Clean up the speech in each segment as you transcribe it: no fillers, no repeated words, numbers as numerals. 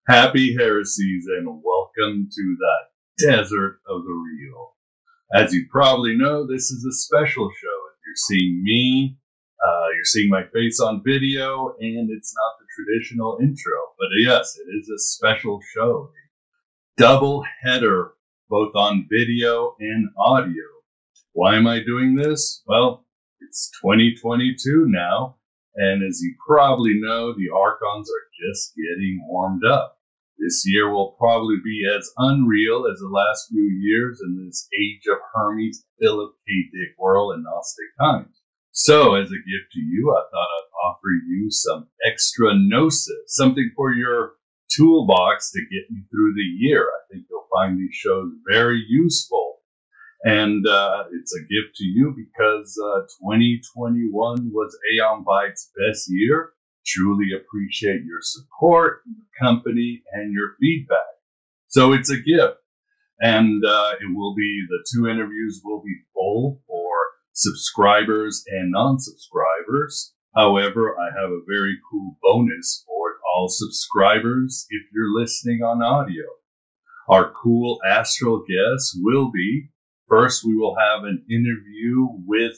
Happy heresies and welcome to the desert of the real. As you probably know, this is a special show. You're seeing me, you're seeing my face on video, and it's not the traditional intro. But yes, it is a special show. A double header, both on video and audio. Why am I doing this? Well, it's 2022 now. And as you probably know, the Archons are just getting warmed up. This year will probably be as unreal as the last few years in this age of Hermes, Philip K. Dick world, and Gnostic times. So, as a gift to you, I thought I'd offer you some extra gnosis, something for your toolbox to get you through the year. I think you'll find these shows very useful. And it's a gift to you because 2021 was Aeon Byte's best year. Truly appreciate your support, your company, and your feedback. So it's a gift. And it will be, the two interviews will be full for subscribers and non-subscribers. However, I have a very cool bonus for all subscribers if you're listening on audio. Our cool astral guests will be, first, we will have an interview with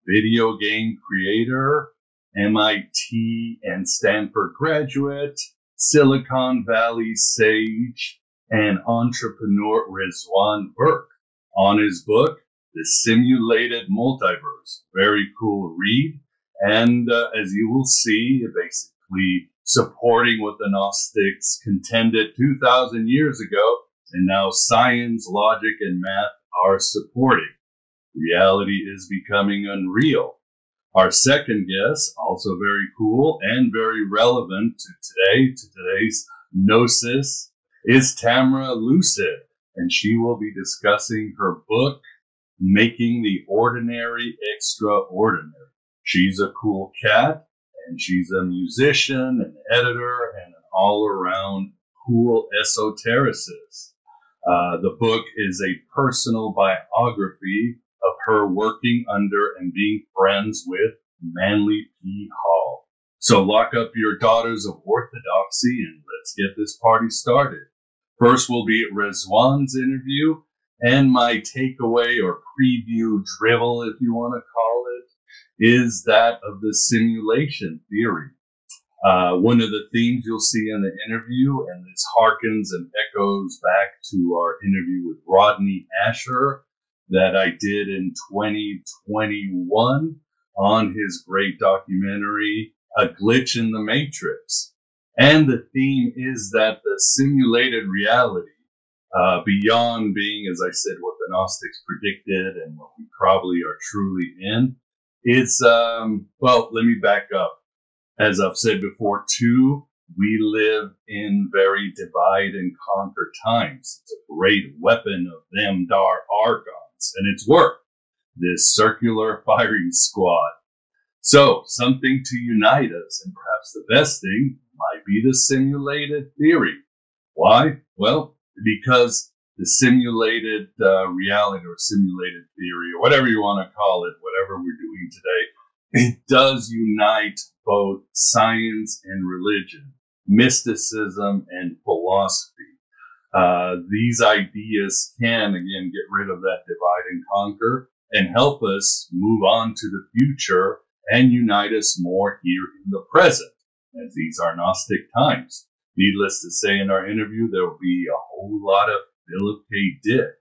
video game creator, MIT and Stanford graduate, Silicon Valley sage, and entrepreneur Rizwan Virk on his book, The Simulated Multiverse. Very cool read. And as you will see, basically supporting what the Gnostics contended 2,000 years ago, and now science, logic, and math are supporting. Reality is becoming unreal. Our second guest, also very cool and very relevant to today's Gnosis, is Tamra Lucid, and she will be discussing her book, Making the Ordinary Extraordinary. She's a cool cat, and she's a musician, an editor, and an all-around cool esotericist. The book is a personal biography of her working under and being friends with Manly P. Hall. So lock up your daughters of orthodoxy and let's get this party started. First will be Rizwan's interview, and my takeaway or preview drivel, if you want to call it, is that of the simulation theory. One of the themes you'll see in the interview, and this harkens and echoes back to our interview with Ronnie that I did in 2021 on his great documentary, A Glitch in the Matrix. And the theme is that the simulated reality, beyond being, as I said, what the Gnostics predicted and what we probably are truly in, is, well, let me back up. As I've said before, too, we live in very divide and conquer times. It's a great weapon of them dar Archons, and it's worked. This circular firing squad. So, something to unite us, and perhaps the best thing might be the simulated theory. Why? Well, because the simulated reality or simulated theory, or whatever you want to call it, whatever we're doing today, it does unite both science and religion, mysticism and philosophy. These ideas can, again, get rid of that divide and conquer and help us move on to the future and unite us more here in the present, as these are Gnostic times. Needless to say, in our interview, there will be a whole lot of Philip K. Dick.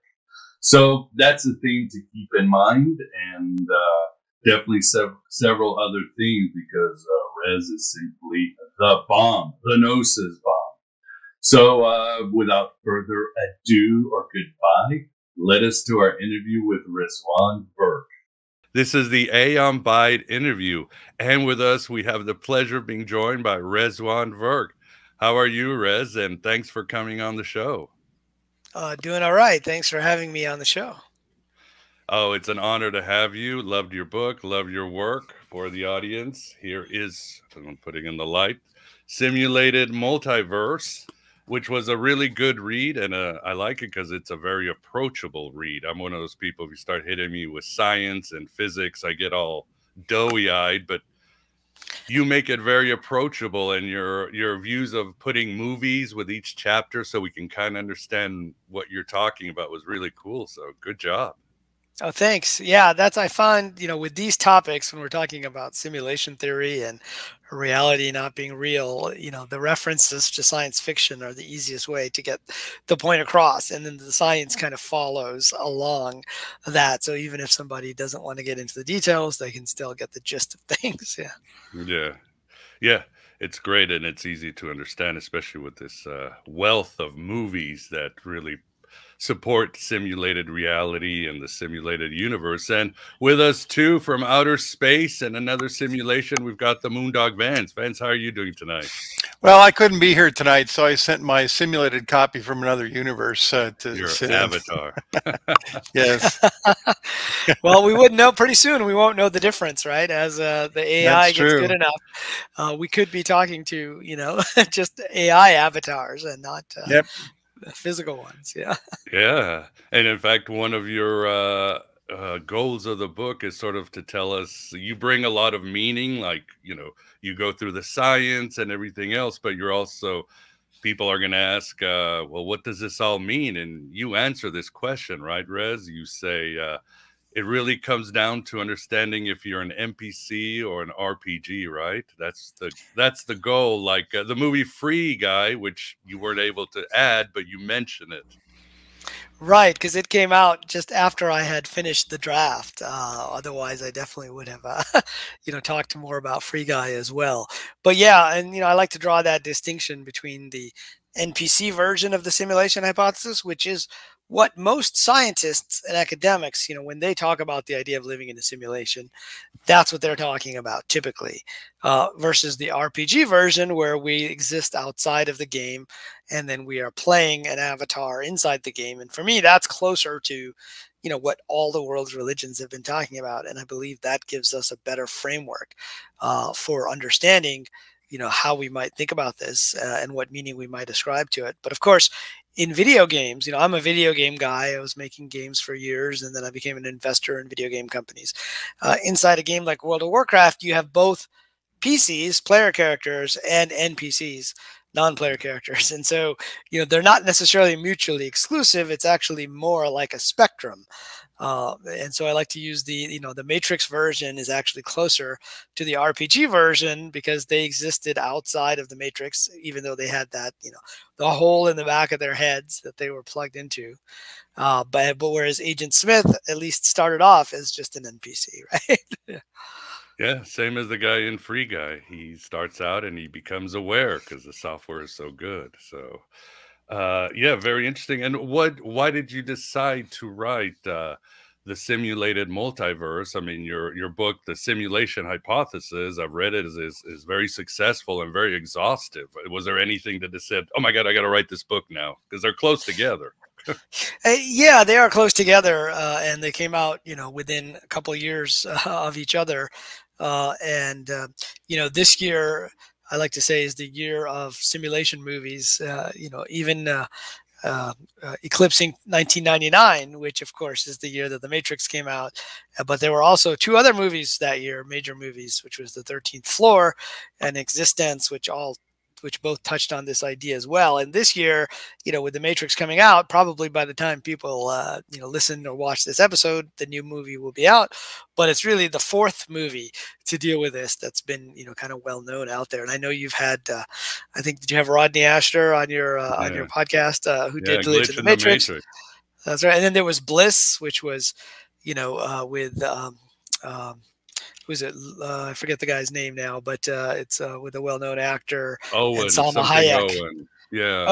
So that's a theme to keep in mind, and definitely several other themes, because Rez is simply the bomb, the Gnosis bomb. So without further ado or goodbye, let us to our interview with Rizwan Virk. This is the Aeon Byte interview, and with us we have the pleasure of being joined by Rizwan Virk. How are you, Rez? And thanks for coming on the show. Doing all right. Thanks for having me on the show. Oh, it's an honor to have you. Loved your book, loved your work. For the audience, here is, I'm putting in the light, Simulated Multiverse, which was a really good read, and I like it because it's a very approachable read. I'm one of those people, if you start hitting me with science and physics, I get all doughy-eyed, but you make it very approachable, and your views of putting movies with each chapter so we can kind of understand what you're talking about was really cool. So good job. Oh, thanks. Yeah, I find, with these topics, when we're talking about simulation theory and reality not being real, the references to science fiction are the easiest way to get the point across. And then the science kind of follows along that. So even if somebody doesn't want to get into the details, they can still get the gist of things. Yeah. Yeah. Yeah. It's great, and it's easy to understand, especially with this wealth of movies that really support simulated reality and the simulated universe. And with us too from outer space and another simulation, we've got the Moondog Vance. Vance, how are you doing tonight? Well, I couldn't be here tonight, so I sent my simulated copy from another universe to Your sit avatar. Yes. Well, we would know pretty soon. We won't know the difference, right? As the AI That's gets true. good enough, we could be talking to, just AI avatars and not Yep. physical ones. Yeah. Yeah. And in fact, one of your goals of the book is sort of to tell us, you bring a lot of meaning, like, you go through the science and everything else, but you're also, people are going to ask, well, what does this all mean? And you answer this question, right, Rez? You say, it really comes down to understanding if you're an NPC or an RPG, right? That's the goal. Like the movie Free Guy, which you weren't able to add, but you mention it. Right, because it came out just after I had finished the draft. Otherwise, I definitely would have, talked more about Free Guy as well. But yeah, and I like to draw that distinction between the NPC version of the simulation hypothesis, which is what most scientists and academics, when they talk about the idea of living in a simulation, that's what they're talking about typically, versus the RPG version where we exist outside of the game and then we are playing an avatar inside the game. And for me, that's closer to, what all the world's religions have been talking about. And I believe that gives us a better framework for understanding, how we might think about this and what meaning we might ascribe to it. But of course, in video games, I'm a video game guy. I was making games for years, and then I became an investor in video game companies. Inside a game like World of Warcraft, you have both PCs, player characters, and NPCs, non-player characters. And so, they're not necessarily mutually exclusive. It's actually more like a spectrum. And so I like to use the Matrix version is actually closer to the RPG version because they existed outside of the Matrix, even though they had that, the hole in the back of their heads that they were plugged into. But whereas Agent Smith at least started off as just an NPC, right? Yeah, same as the guy in Free Guy. He starts out and he becomes aware because the software is so good. So, yeah, very interesting. And why did you decide to write the Simulated Multiverse? I mean, your book, The Simulation Hypothesis, I've read it, is very successful and very exhaustive. Was there anything that said, oh my God, I got to write this book now? Because they're close together. Yeah, they are close together, and they came out, within a couple of years of each other. This year, I like to say, is the year of simulation movies. Even eclipsing 1999, which of course is the year that The Matrix came out. But there were also two other movies that year, major movies, which was The 13th Floor and Existence, which both touched on this idea as well. And this year, with The Matrix coming out, probably by the time people, listen or watch this episode, the new movie will be out. But it's really the fourth movie to deal with this that's been, kind of well known out there. And I know you've had, I think, did you have Rodney Asher on your podcast who did Glitch in the Matrix? That's right. And then there was Bliss, which was, with who's it? I forget the guy's name now, but it's with a well-known actor. Owen, and Salma Hayek. Owen. Yeah.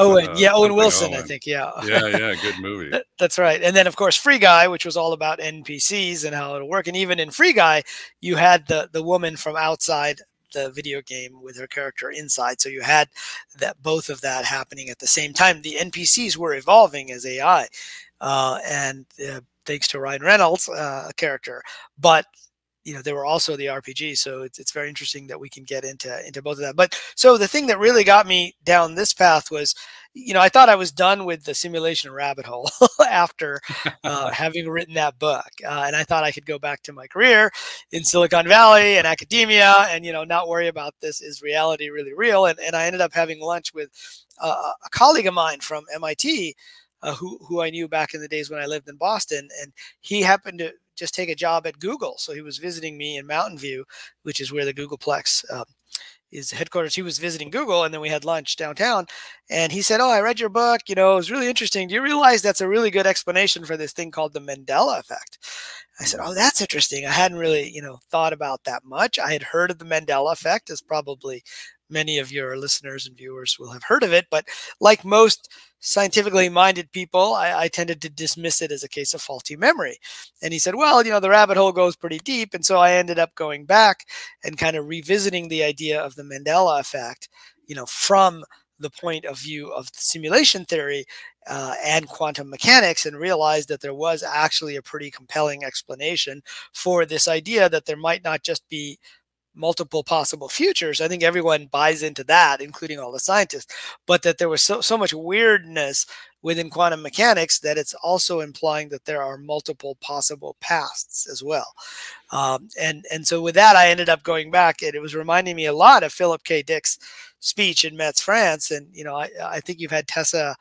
Owen Wilson, Owen. I think. Yeah. Yeah. Good movie. That's right. And then, of course, Free Guy, which was all about NPCs and how it'll work. And even in Free Guy, you had the woman from outside the video game with her character inside. So you had both of that happening at the same time. The NPCs were evolving as AI, and thanks to Ryan Reynolds' character, but there were also the RPG. So it's very interesting that we can get into both of that. But so the thing that really got me down this path was, I thought I was done with the simulation rabbit hole after having written that book. And I thought I could go back to my career in Silicon Valley and academia and, not worry about this. Is reality really real? And I ended up having lunch with a colleague of mine from MIT who I knew back in the days when I lived in Boston. And he happened to just take a job at Google. So he was visiting me in Mountain View, which is where the Googleplex is headquarters. He was visiting Google, and then we had lunch downtown. And he said, "Oh, I read your book. It was really interesting. Do you realize that's a really good explanation for this thing called the Mandela Effect?" I said, "Oh, that's interesting. I hadn't really, thought about that much. I had heard of the Mandela Effect, as probably many of your listeners and viewers will have heard of it. But like most scientifically minded people, I tended to dismiss it as a case of faulty memory." And he said, "Well, the rabbit hole goes pretty deep." And so I ended up going back and kind of revisiting the idea of the Mandela Effect, from the point of view of the simulation theory and quantum mechanics, and realized that there was actually a pretty compelling explanation for this idea that there might not just be multiple possible futures. I think everyone buys into that, including all the scientists, but that there was so much weirdness within quantum mechanics that it's also implying that there are multiple possible pasts as well. And so with that, I ended up going back, and it was reminding me a lot of Philip K. Dick's speech in Metz, France. And I think you've had Tessa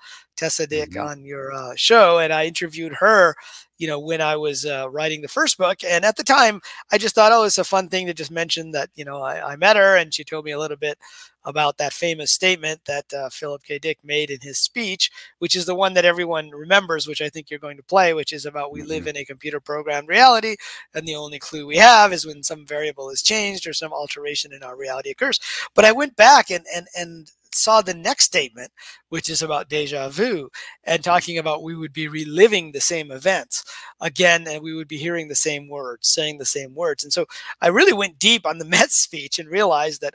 Dick on your show, and I interviewed her when I was writing the first book. And at the time, I just thought, oh, it's a fun thing to just mention that, I met her, and she told me a little bit about that famous statement that Philip K. Dick made in his speech, which is the one that everyone remembers, which I think you're going to play, which is about we live in a computer programmed reality, and the only clue we have is when some variable is changed or some alteration in our reality occurs. But I went back and saw the next statement, which is about deja vu, and talking about we would be reliving the same events again, and we would be hearing the same words, saying the same words. And so I really went deep on the Metz speech and realized that,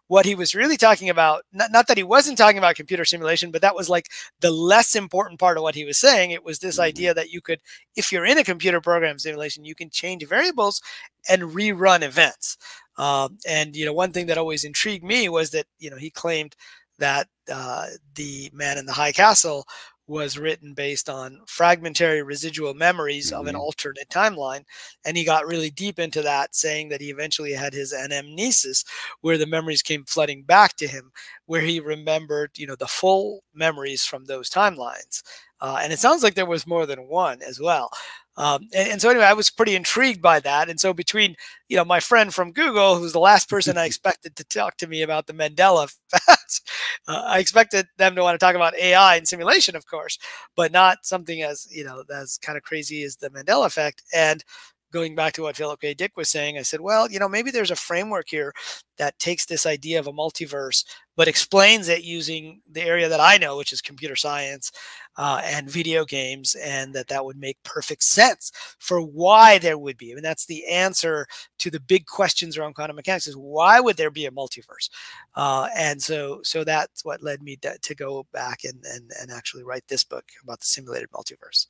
what he was really talking about, not that he wasn't talking about computer simulation, but that was like the less important part of what he was saying. It was this idea that you could, if you're in a computer program simulation, you can change variables and rerun events. And one thing that always intrigued me was that he claimed that the Man in the High Castle was written based on fragmentary residual memories of an alternate timeline, and he got really deep into that, saying that he eventually had his anamnesis, where the memories came flooding back to him, where he remembered the full memories from those timelines. And it sounds like there was more than one as well. And so anyway, I was pretty intrigued by that. And so between, my friend from Google, who's the last person I expected to talk to me about the Mandela Effect, I expected them to want to talk about AI and simulation, of course, but not something as, as kind of crazy as the Mandela Effect. And going back to what Philip K. Dick was saying, I said, well, maybe there's a framework here that takes this idea of a multiverse, but explains it using the area that I know, which is computer science and video games, and that would make perfect sense for why there would be. I mean, that's the answer to the big questions around quantum mechanics: is why would there be a multiverse? And so that's what led me to go back and actually write this book about the simulated multiverse.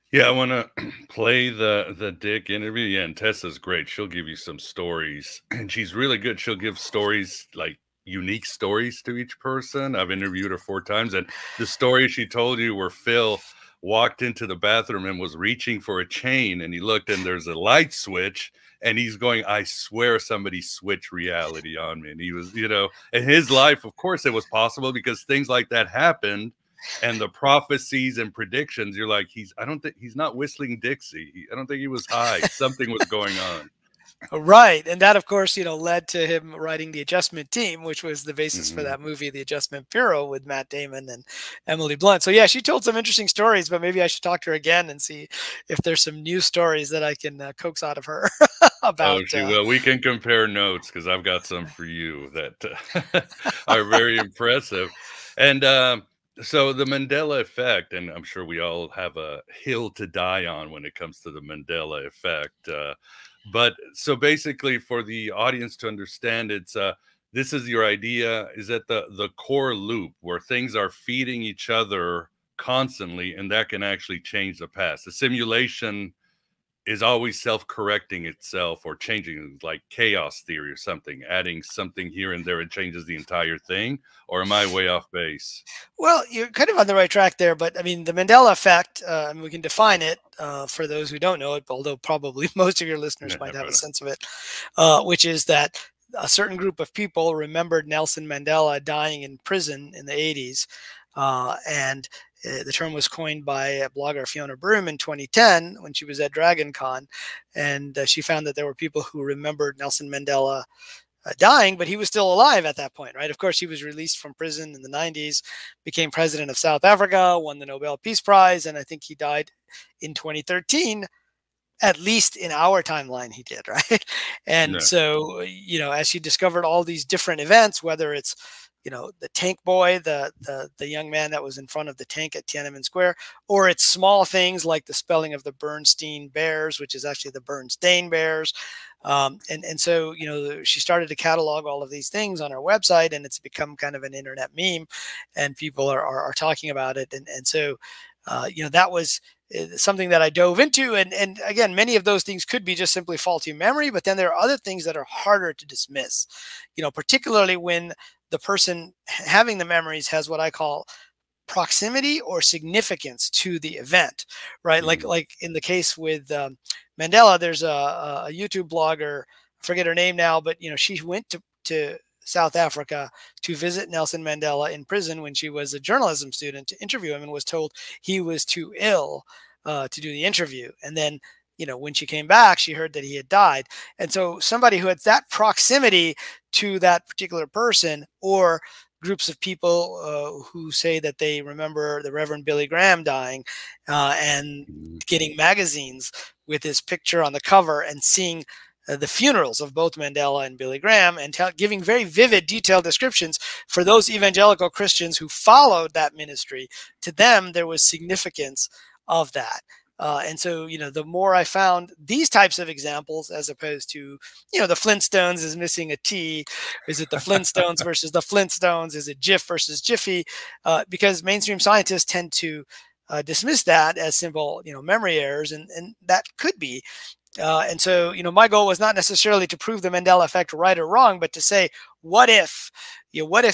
Yeah, I want to play the Dick interview. Yeah, and Tessa's great. She'll give you some stories, and she's really good. She'll give stories, like unique stories to each person. I've interviewed her 4 times, and the story she told you where Phil walked into the bathroom and was reaching for a chain, and he looked, and there's a light switch, and he's going, "I swear somebody switched reality on me." And he was, in his life, of course, it was possible because things like that happened. And the prophecies and predictions, you're like, I don't think he's not whistling Dixie. I don't think he was high. Something was going on. Right. And that, of course, led to him writing The Adjustment Team, which was the basis for that movie, The Adjustment Bureau, with Matt Damon and Emily Blunt. So, yeah, she told some interesting stories, but maybe I should talk to her again and see if there's some new stories that I can coax out of her about. Oh, she will. We can compare notes because I've got some for you that are very impressive. And so the Mandela Effect, and I'm sure we all have a hill to die on when it comes to the Mandela Effect. But so basically, for the audience to understand, it's this is your idea, is that the core loop where things are feeding each other constantly, and that can actually change the past. The simulation is always self-correcting itself or changing, like chaos theory or something, adding something here and there, it changes the entire thing? Or am I way off base? Well, you're kind of on the right track there, but I mean, the Mandela effect, and we can define it for those who don't know it, although probably most of your listeners Yeah, might have a but, sense of it, which is that a certain group of people remembered Nelson Mandela dying in prison in the 80s. And the term was coined by a blogger, Fiona Broom, in 2010 when she was at Dragon Con. And she found that there were people who remembered Nelson Mandela dying, but he was still alive at that point, right? Of course, he was released from prison in the 90s, became president of South Africa, won the Nobel Peace Prize, and I think he died in 2013. At least in our timeline, he did, right? And no. so, as she discovered all these different events, whether it's, the tank boy, the young man that was in front of the tank at Tiananmen Square, or it's small things like the spelling of the Bernstein Bears, which is actually the Bernstein Bears. And so, she started to catalog all of these things on her website, and it's become kind of an internet meme, and people are talking about it. And so, that was something that I dove into. And again, many of those things could be just simply faulty memory, but then there are other things that are harder to dismiss, particularly when the person having the memories has what I call proximity or significance to the event, right? Like in the case with Mandela, there's a YouTube blogger, I forget her name now, but she went to South Africa to visit Nelson Mandela in prison when she was a journalism student to interview him, and was told he was too ill to do the interview. And then, when she came back, she heard that he had died. And so somebody who had that proximity to that particular person, or groups of people who say that they remember the Reverend Billy Graham dying and getting magazines with his picture on the cover and seeing the funerals of both Mandela and Billy Graham, and giving very vivid, detailed descriptions for those evangelical Christians who followed that ministry. To them, there was significance of that. And so, the more I found these types of examples, as opposed to, the Flintstones is missing a T. Is it the Flintstones versus the Flintstones? Is it Jif versus Jiffy? Because mainstream scientists tend to dismiss that as simple, memory errors, and that could be. And so, my goal was not necessarily to prove the Mandela effect right or wrong, but to say, what if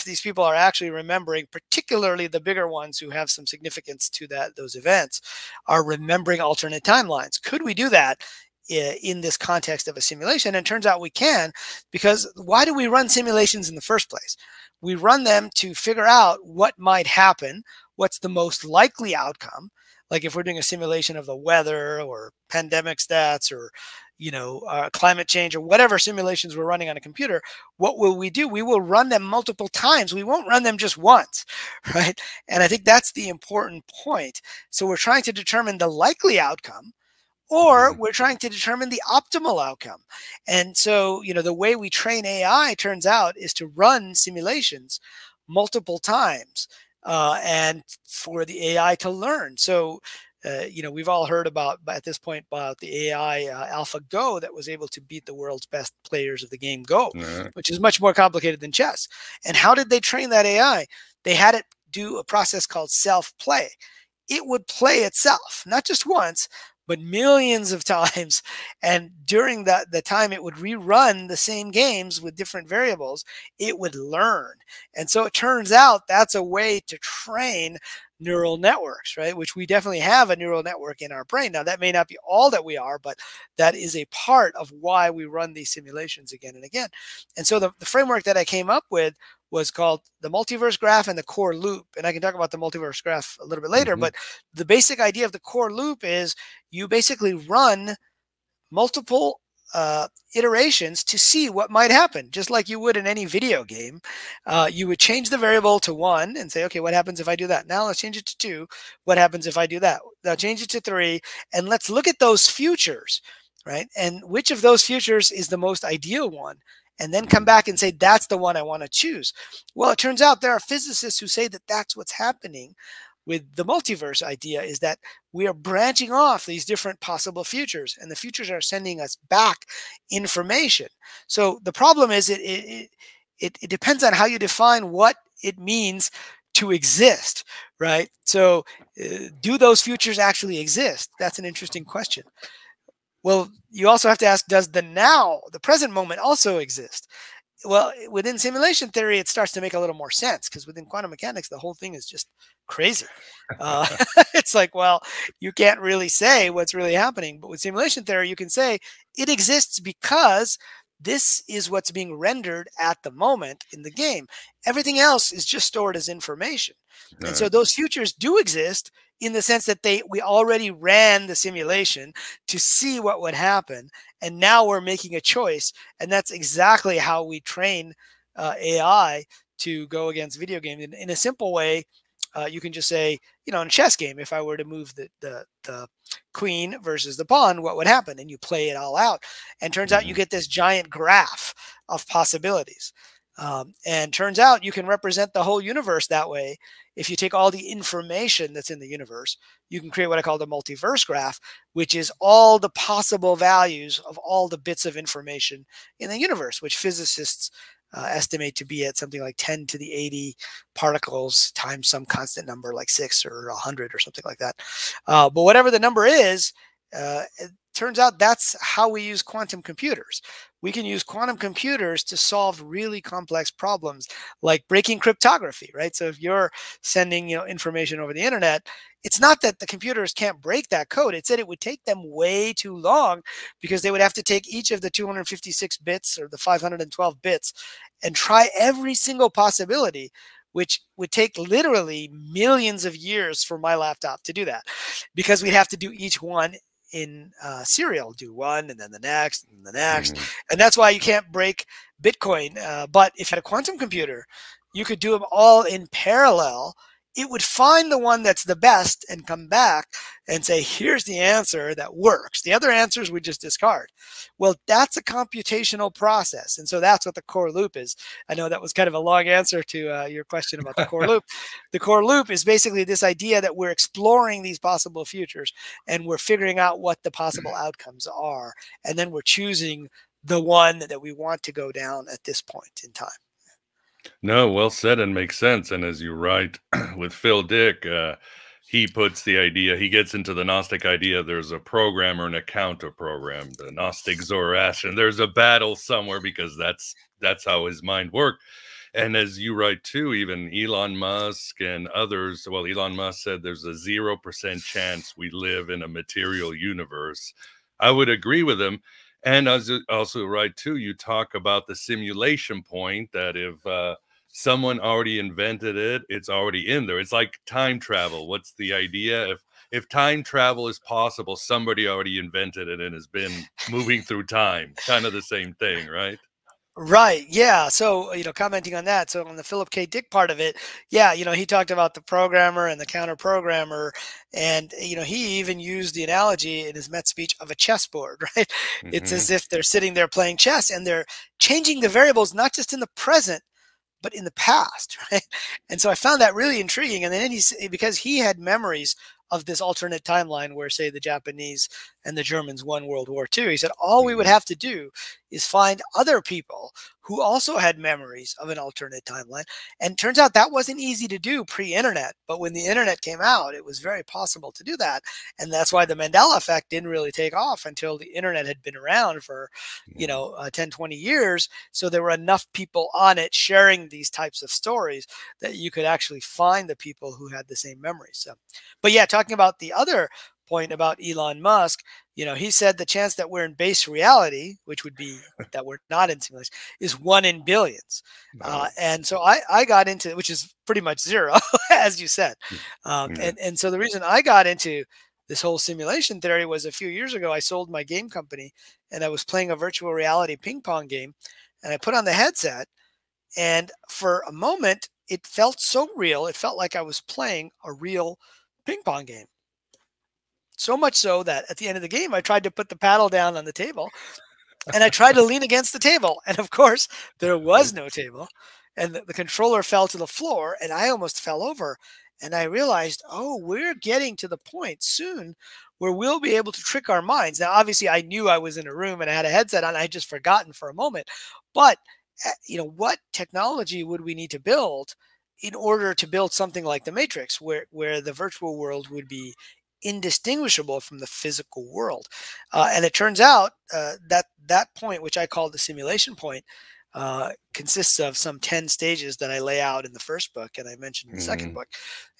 these people are actually remembering, particularly the bigger ones who have some significance to those events, are remembering alternate timelines? Could we do that in this context of a simulation? And it turns out we can, because why do we run simulations in the first place? We run them to figure out what might happen, what's the most likely outcome. Like if we're doing a simulation of the weather or pandemic stats or, climate change or whatever simulations we're running on a computer, what will we do? We will run them multiple times. We won't run them just once, right? And I think that's the important point. So we're trying to determine the likely outcome, or we're trying to determine the optimal outcome. And so, the way we train AI, turns out, is to run simulations multiple times. And for the AI to learn. So, we've all heard about, at this point, about the AI AlphaGo that was able to beat the world's best players of the game Go, which is much more complicated than chess. And how did they train that AI? They had it do a process called self-play. It would play itself, not just once, but millions of times. And during the time it would rerun the same games with different variables, it would learn. And so it turns out that's a way to train neural networks, right? Which we definitely have a neural network in our brain. Now, that may not be all that we are, but that is a part of why we run these simulations again and again. And so the framework that I came up with was called the multiverse graph and the core loop. And I can talk about the multiverse graph a little bit later, but the basic idea of the core loop is you basically run multiple iterations to see what might happen, just like you would in any video game. You would change the variable to 1 and say, okay, what happens if I do that? Now let's change it to 2. What happens if I do that? Now change it to 3. And let's look at those futures, right? And which of those futures is the most ideal one? And then come back and say, that's the one I want to choose. Well, it turns out there are physicists who say that that's what's happening with the multiverse idea, is that we are branching off these different possible futures, and the futures are sending us back information. So the problem is it depends on how you define what it means to exist, right? So do those futures actually exist? That's an interesting question. Well, you also have to ask, does the now, the present moment, also exist? Well, within simulation theory, it starts to make a little more sense, because within quantum mechanics, the whole thing is just crazy. Uh, it's like, well, you can't really say what's really happening. But with simulation theory, you can say it exists because this is what's being rendered at the moment in the game. Everything else is just stored as information. And so those futures do exist in the sense that we already ran the simulation to see what would happen. And now we're making a choice. And that's exactly how we train AI to go against video games. In a simple way, you can just say, in a chess game, if I were to move the queen versus the pawn, what would happen? And you play it all out. And turns out you get this giant graph of possibilities. And turns out you can represent the whole universe that way. If you take all the information that's in the universe, you can create what I call the multiverse graph, which is all the possible values of all the bits of information in the universe, which physicists estimate to be at something like 10 to the 80 particles times some constant number like 6 or 100 or something like that. But whatever the number is, it turns out that's how we use quantum computers. We can use quantum computers to solve really complex problems like breaking cryptography, right? So if you're sending, information over the internet, it's not that the computers can't break that code. It's that it would take them way too long, because they would have to take each of the 256 bits or the 512 bits and try every single possibility, which would take literally millions of years for my laptop to do that, because we'd have to do each one in serial, do one and then the next and the next. And that's why you can't break Bitcoin. But if you had a quantum computer, you could do them all in parallel. It would find the one that's the best and come back and say, here's the answer that works. The other answers we just discard. Well, that's a computational process. And so that's what the core loop is. I know that was kind of a long answer to your question about the core loop. The core loop is basically this idea that we're exploring these possible futures and we're figuring out what the possible outcomes are. And then we're choosing the one that we want to go down at this point in time. No, well said and makes sense. And as you write with Phil Dick, he puts the idea, he gets into the Gnostic idea, there's a programmer and a counter program, the Gnostic Zoroastrian. There's a battle somewhere, because that's how his mind worked. And as you write too, even Elon Musk and others, well, Elon Musk said there's a 0% chance we live in a material universe. I would agree with him. And as also right too, you talk about the simulation point, that if someone already invented it, it's already in there. It's like time travel. What's the idea? If time travel is possible, somebody already invented it and has been moving through time. Kind of the same thing, right? Right. Yeah. So, commenting on that. So on the Philip K. Dick part of it, yeah, he talked about the programmer and the counter programmer. And, he even used the analogy in his Met speech of a chessboard, right? It's as if they're sitting there playing chess and they're changing the variables, not just in the present, but in the past, right? And so I found that really intriguing. And then because he had memories of this alternate timeline where, say, the Japanese and the Germans won World War II, he said all we would have to do is find other people who also had memories of an alternate timeline. And turns out that wasn't easy to do pre-internet, but when the internet came out, it was very possible to do that. And that's why the Mandela Effect didn't really take off until the internet had been around for, 10, 20 years. So there were enough people on it sharing these types of stories that you could actually find the people who had the same memories. So, but yeah, talking about the other point about Elon Musk, he said the chance that we're in base reality, which would be that we're not in simulation, is 1 in billions. And so I got into, which is pretty much zero, as you said. And so the reason I got into this whole simulation theory was a few years ago, I sold my game company and I was playing a virtual reality ping pong game, and I put on the headset, and for a moment, it felt so real. It felt like I was playing a real ping pong game. So much so that at the end of the game, I tried to put the paddle down on the table and I tried to lean against the table. And of course, there was no table. And the controller fell to the floor and I almost fell over. And I realized, oh, we're getting to the point soon where we'll be able to trick our minds. Now, obviously, I knew I was in a room and I had a headset on. I had just forgotten for a moment. But, what technology would we need to build in order to build something like the Matrix, where the virtual world would be indistinguishable from the physical world. And it turns out that point, which I call the simulation point, consists of some 10 stages that I lay out in the first book and I mentioned in the second book.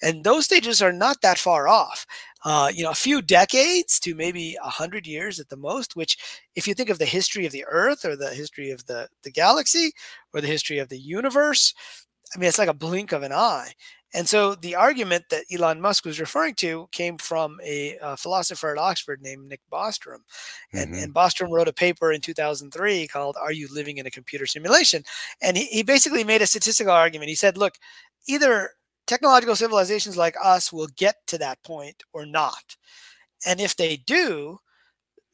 And those stages are not that far off. A few decades to maybe 100 years at the most, which if you think of the history of the Earth or the history of the galaxy or the history of the universe, I mean, it's like a blink of an eye. And so the argument that Elon Musk was referring to came from a philosopher at Oxford named Nick Bostrom. And Bostrom wrote a paper in 2003 called "Are You Living in a Computer Simulation?" And he basically made a statistical argument. He said, look, either technological civilizations like us will get to that point or not. And if they do,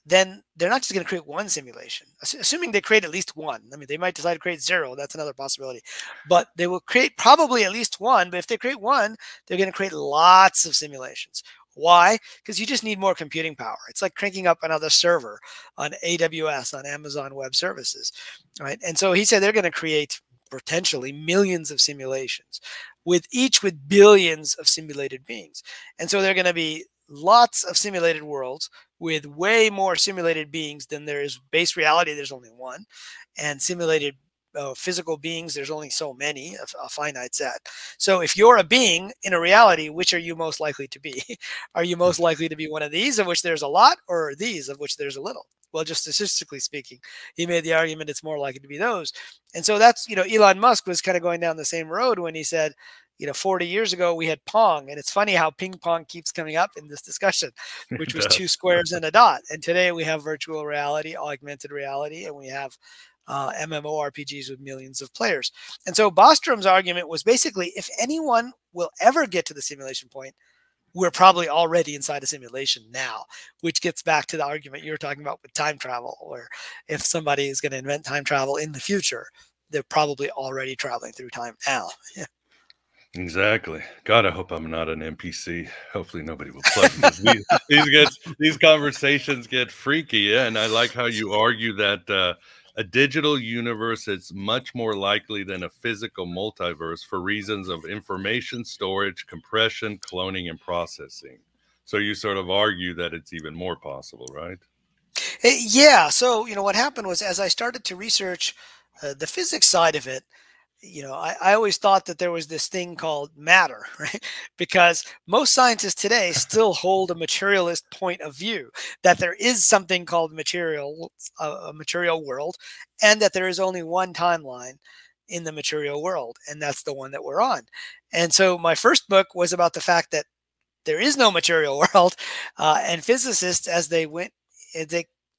then they're not just going to create one simulation, assuming they create at least one. I mean, they might decide to create 0. That's another possibility. But they will create probably at least one. But if they create one, they're going to create lots of simulations. Why? Because you just need more computing power. It's like cranking up another server on AWS, on Amazon Web Services, right? And so he said they're going to create potentially millions of simulations, with billions of simulated beings. And so they're going to be lots of simulated worlds with way more simulated beings than there is base reality. There's only one. And simulated physical beings, there's only so many, a finite set. So if you're a being in a reality, which are you most likely to be? Are you most likely to be one of these, of which there's a lot, or these, of which there's a little? Well, just statistically speaking, he made the argument it's more likely to be those. And so that's, Elon Musk was kind of going down the same road when he said, 40 years ago, we had Pong. And it's funny how ping pong keeps coming up in this discussion, which was 2 squares and a dot. And today we have virtual reality, augmented reality, and we have MMORPGs with millions of players. And so Bostrom's argument was basically, if anyone will ever get to the simulation point, we're probably already inside a simulation now, which gets back to the argument you were talking about with time travel, where if somebody is going to invent time travel in the future, they're probably already traveling through time now. Yeah. Exactly. God, I hope I'm not an NPC. Hopefully nobody will plug me. These conversations get freaky. Yeah, and I like how you argue that a digital universe is much more likely than a physical multiverse for reasons of information storage, compression, cloning, and processing. So you sort of argue that it's even more possible, right? Yeah. So, what happened was, as I started to research the physics side of it, I always thought that there was this thing called matter, right? Because most scientists today still hold a materialist point of view, that there is something called a material world, and that there is only one timeline in the material world, and that's the one that we're on. And so my first book was about the fact that there is no material world, and physicists, as they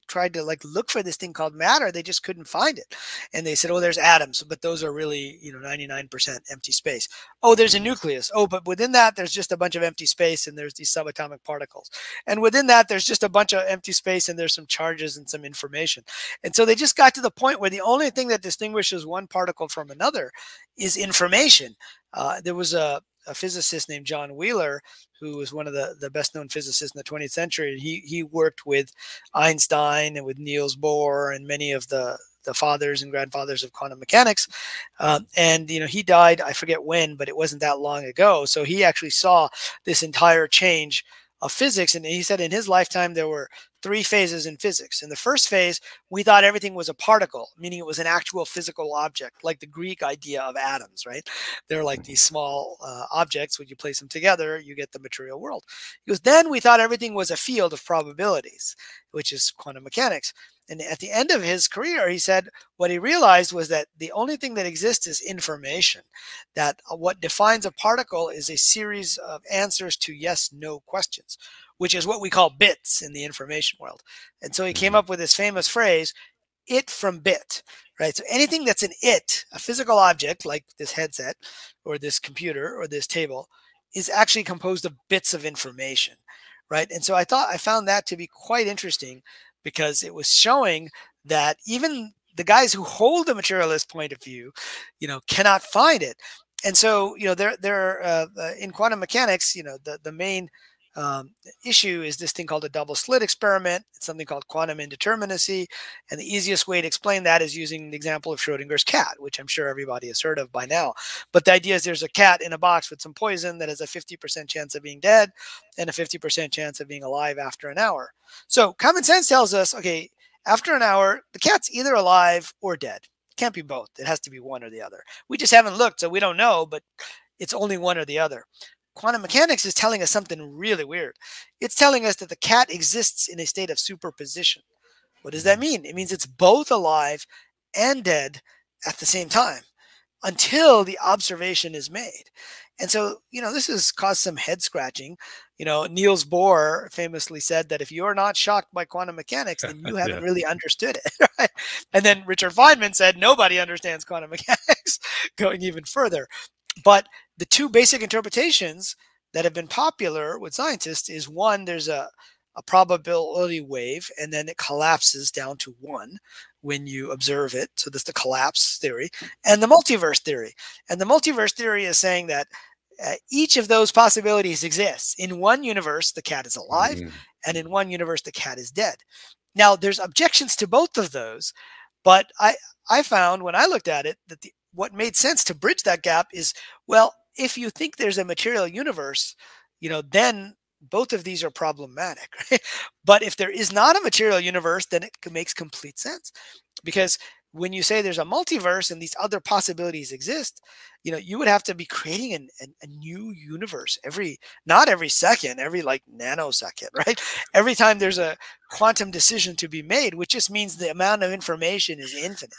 tried to look for this thing called matter, they just couldn't find it. And they said, oh, there's atoms, but those are really 99% empty space. Oh, there's a nucleus. Oh, but within that there's just a bunch of empty space, and there's these subatomic particles, and within that there's just a bunch of empty space, and there's some charges and some information. And so they just got to the point where the only thing that distinguishes one particle from another is information. There was a physicist named John Wheeler, who was one of the best known physicists in the 20th century. He worked with Einstein and with Niels Bohr and many of the fathers and grandfathers of quantum mechanics. And he died, I forget when, but it wasn't that long ago. So he actually saw this entire change of physics. And he said in his lifetime, there were 3 phases in physics. In the first phase, we thought everything was a particle, meaning it was an actual physical object, like the Greek idea of atoms, right? They're like these small objects. When you place them together, you get the material world. He goes, then we thought everything was a field of probabilities, which is quantum mechanics. And at the end of his career, he said what he realized was that the only thing that exists is information, that what defines a particle is a series of answers to yes/no questions, which is what we call bits in the information world. And so he came up with this famous phrase, it from bit, right? So anything that's an it, a physical object like this headset or this computer or this table, is actually composed of bits of information, right? And so I found that to be quite interesting, because it was showing that even the guys who hold the materialist point of view, cannot find it. And so, there in quantum mechanics, the main issue is this thing called a double slit experiment. It's something called quantum indeterminacy. And the easiest way to explain that is using the example of Schrodinger's cat, which I'm sure everybody has heard of by now. But the idea is there's a cat in a box with some poison that has a 50% chance of being dead and a 50% chance of being alive after an hour. So common sense tells us, okay, after an hour, the cat's either alive or dead. It can't be both. It has to be one or the other. We just haven't looked, so we don't know, but it's only one or the other. Quantum mechanics is telling us something really weird. It's telling us that the cat exists in a state of superposition. What does that mean? It means it's both alive and dead at the same time until the observation is made. And so, this has caused some head scratching. Niels Bohr famously said that if you're not shocked by quantum mechanics, then you haven't really understood it. Right? And then Richard Feynman said nobody understands quantum mechanics, going even further. But the two basic interpretations that have been popular with scientists is one, there's a probability wave, and then it collapses down to one when you observe it. So that's the collapse theory, and the multiverse theory. And the multiverse theory is saying that each of those possibilities exists. In one universe, the cat is alive, and in one universe, the cat is dead. Now, there's objections to both of those, but I found when I looked at it that what made sense to bridge that gap is, well, if you think there's a material universe, then both of these are problematic. Right? But if there is not a material universe, then it makes complete sense. Because when you say there's a multiverse and these other possibilities exist, you would have to be creating a new universe not every second, every nanosecond, right? Every time there's a quantum decision to be made, which just means the amount of information is infinite.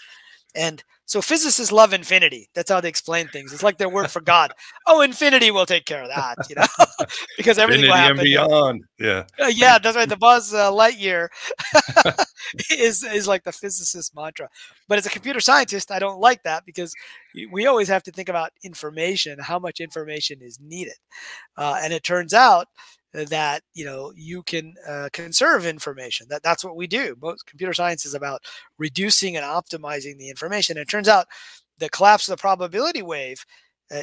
And so physicists love infinity. That's how they explain things. It's like their word for God. Oh, infinity will take care of that, because everything will happen. Infinity and beyond. Yeah. Yeah, that's right. The Buzz Lightyear is like the physicist mantra. But as a computer scientist, I don't like that because we always have to think about information, how much information is needed. And it turns out that you can conserve information. That's what we do. Most computer science is about reducing and optimizing the information. And it turns out the collapse of the probability wave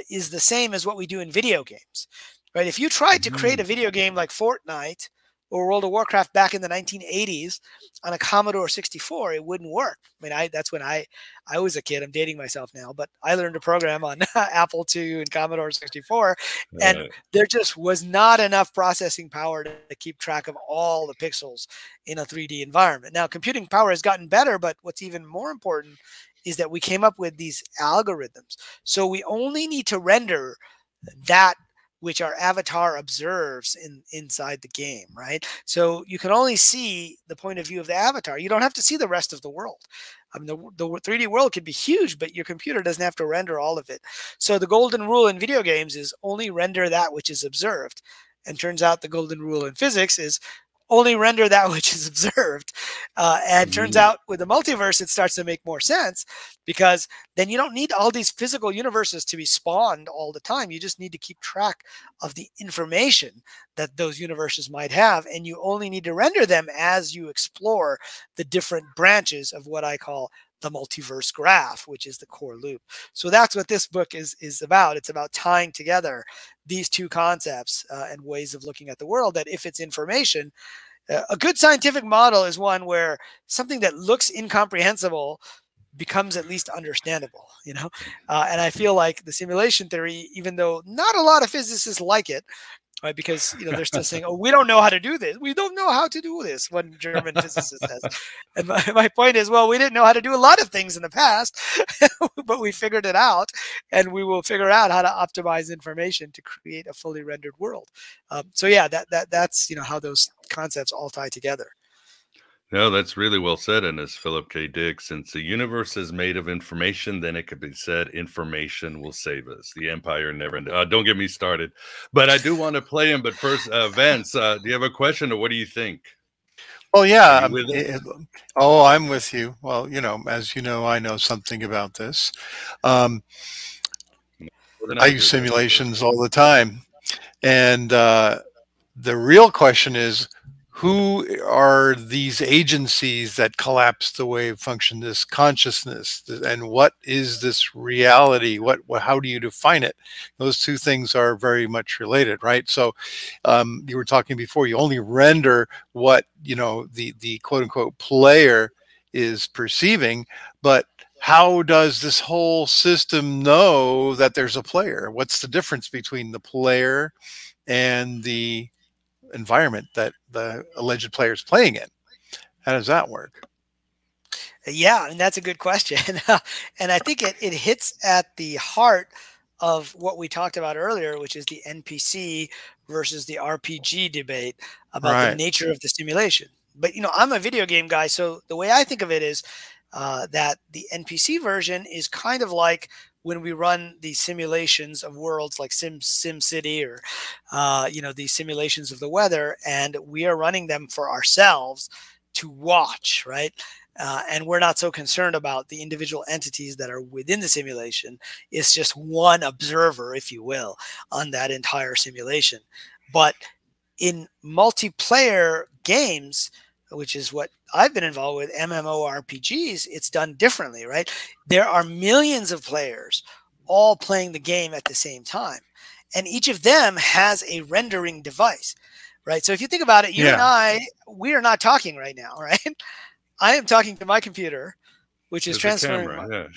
is the same as what we do in video games. Right? If you tried to create a video game like Fortnite or World of Warcraft back in the 1980s on a Commodore 64, it wouldn't work. I mean, that's when I was a kid. I'm dating myself now, but I learned to program on Apple II and Commodore 64, and there just was not enough processing power to keep track of all the pixels in a 3D environment. Now, computing power has gotten better, but what's even more important is that we came up with these algorithms. So we only need to render that which our avatar observes inside the game, right? So you can only see the point of view of the avatar. You don't have to see the rest of the world. I mean, the 3D world could be huge, but your computer doesn't have to render all of it. So the golden rule in video games is only render that which is observed. And turns out the golden rule in physics is only render that which is observed. And turns out with the multiverse, it starts to make more sense because then you don't need all these physical universes to be spawned all the time. You just need to keep track of the information that those universes might have. And you only need to render them as you explore the different branches of what I call the multiverse graph, which is the core loop. So that's what this book is about. It's about tying together these two concepts and ways of looking at the world, that if it's information, a good scientific model is one where something that looks incomprehensible becomes at least understandable, and I feel like the simulation theory, even though not a lot of physicists like it, right? Because they're still saying, "Oh, we don't know how to do this. We don't know how to do this." One German physicist says, and my point is, well, we didn't know how to do a lot of things in the past, but we figured it out, and we will figure out how to optimize information to create a fully rendered world. So yeah, that's how those concepts all tie together. No, that's really well said. And as Philip K. Dick, since the universe is made of information, then it could be said information will save us. The empire never ended. Don't get me started. But I do want to play him. But first, Vance, do you have a question or what do you think? Well, yeah. I'm with you. Well, as you know, I know something about this. I use simulations all the time. And the real question is, who are these agencies that collapse the wave function, this consciousness, and what is this reality? How do you define it? Those two things are very much related, right? So you were talking before, you only render what, you know, the quote unquote player is perceiving, but how does this whole system know that there's a player? What's the difference between the player and the environment that the alleged player is playing in? How does that work? Yeah, and that's a good question. And I think it hits at the heart of what we talked about earlier, which is the NPC versus the RPG debate about the Right. nature of the simulation. But, you know, I'm a video game guy, so the way I think of it is that the NPC version is kind of like when we run these simulations of worlds like SimCity or, you know, these simulations of the weather, and we are running them for ourselves to watch, right? And we're not so concerned about the individual entities that are within the simulation. It's just one observer, if you will, on that entire simulation. But in multiplayer games, which is what I've been involved with, MMORPGs, it's done differently, right? There are millions of players all playing the game at the same time. And each of them has a rendering device, right? So if you think about it, you and I, we are not talking right now, right? I am talking to my computer, which is transforming.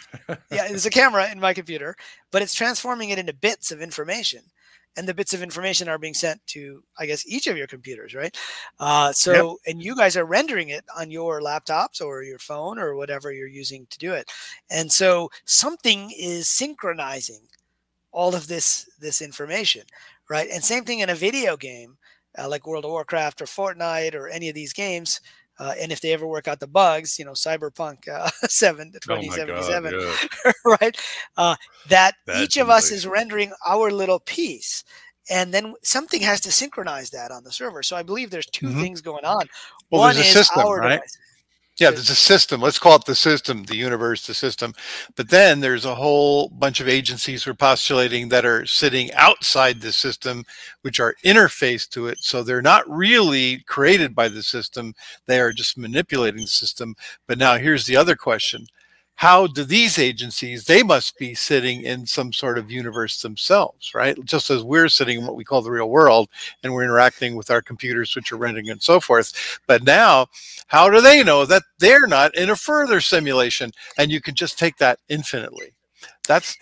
Yeah, there's a camera in my computer, but it's transforming it into bits of information. And the bits of information are being sent to, I guess, each of your computers, right? So, and you guys are rendering it on your laptops or your phone or whatever you're using to do it. And so something is synchronizing all of this information, right? And same thing in a video game, like World of Warcraft or Fortnite or any of these games. And if they ever work out the bugs, you know, Cyberpunk 2077, right? That each of us is rendering our little piece. And then something has to synchronize that on the server. So I believe there's two things going on. Well, one there's a is system, our right? device. Yeah, there's a system. Let's call it the system, the universe, the system. But then there's a whole bunch of agencies we're postulating that are sitting outside the system, which are interfaced to it. So they're not really created by the system. They are just manipulating the system. But now here's the other question. How do these agencies, they must be sitting in some sort of universe themselves, right? Just as we're sitting in what we call the real world and we're interacting with our computers, which are rendering and so forth. But now, how do they know that they're not in a further simulation? And you can just take that infinitely. That's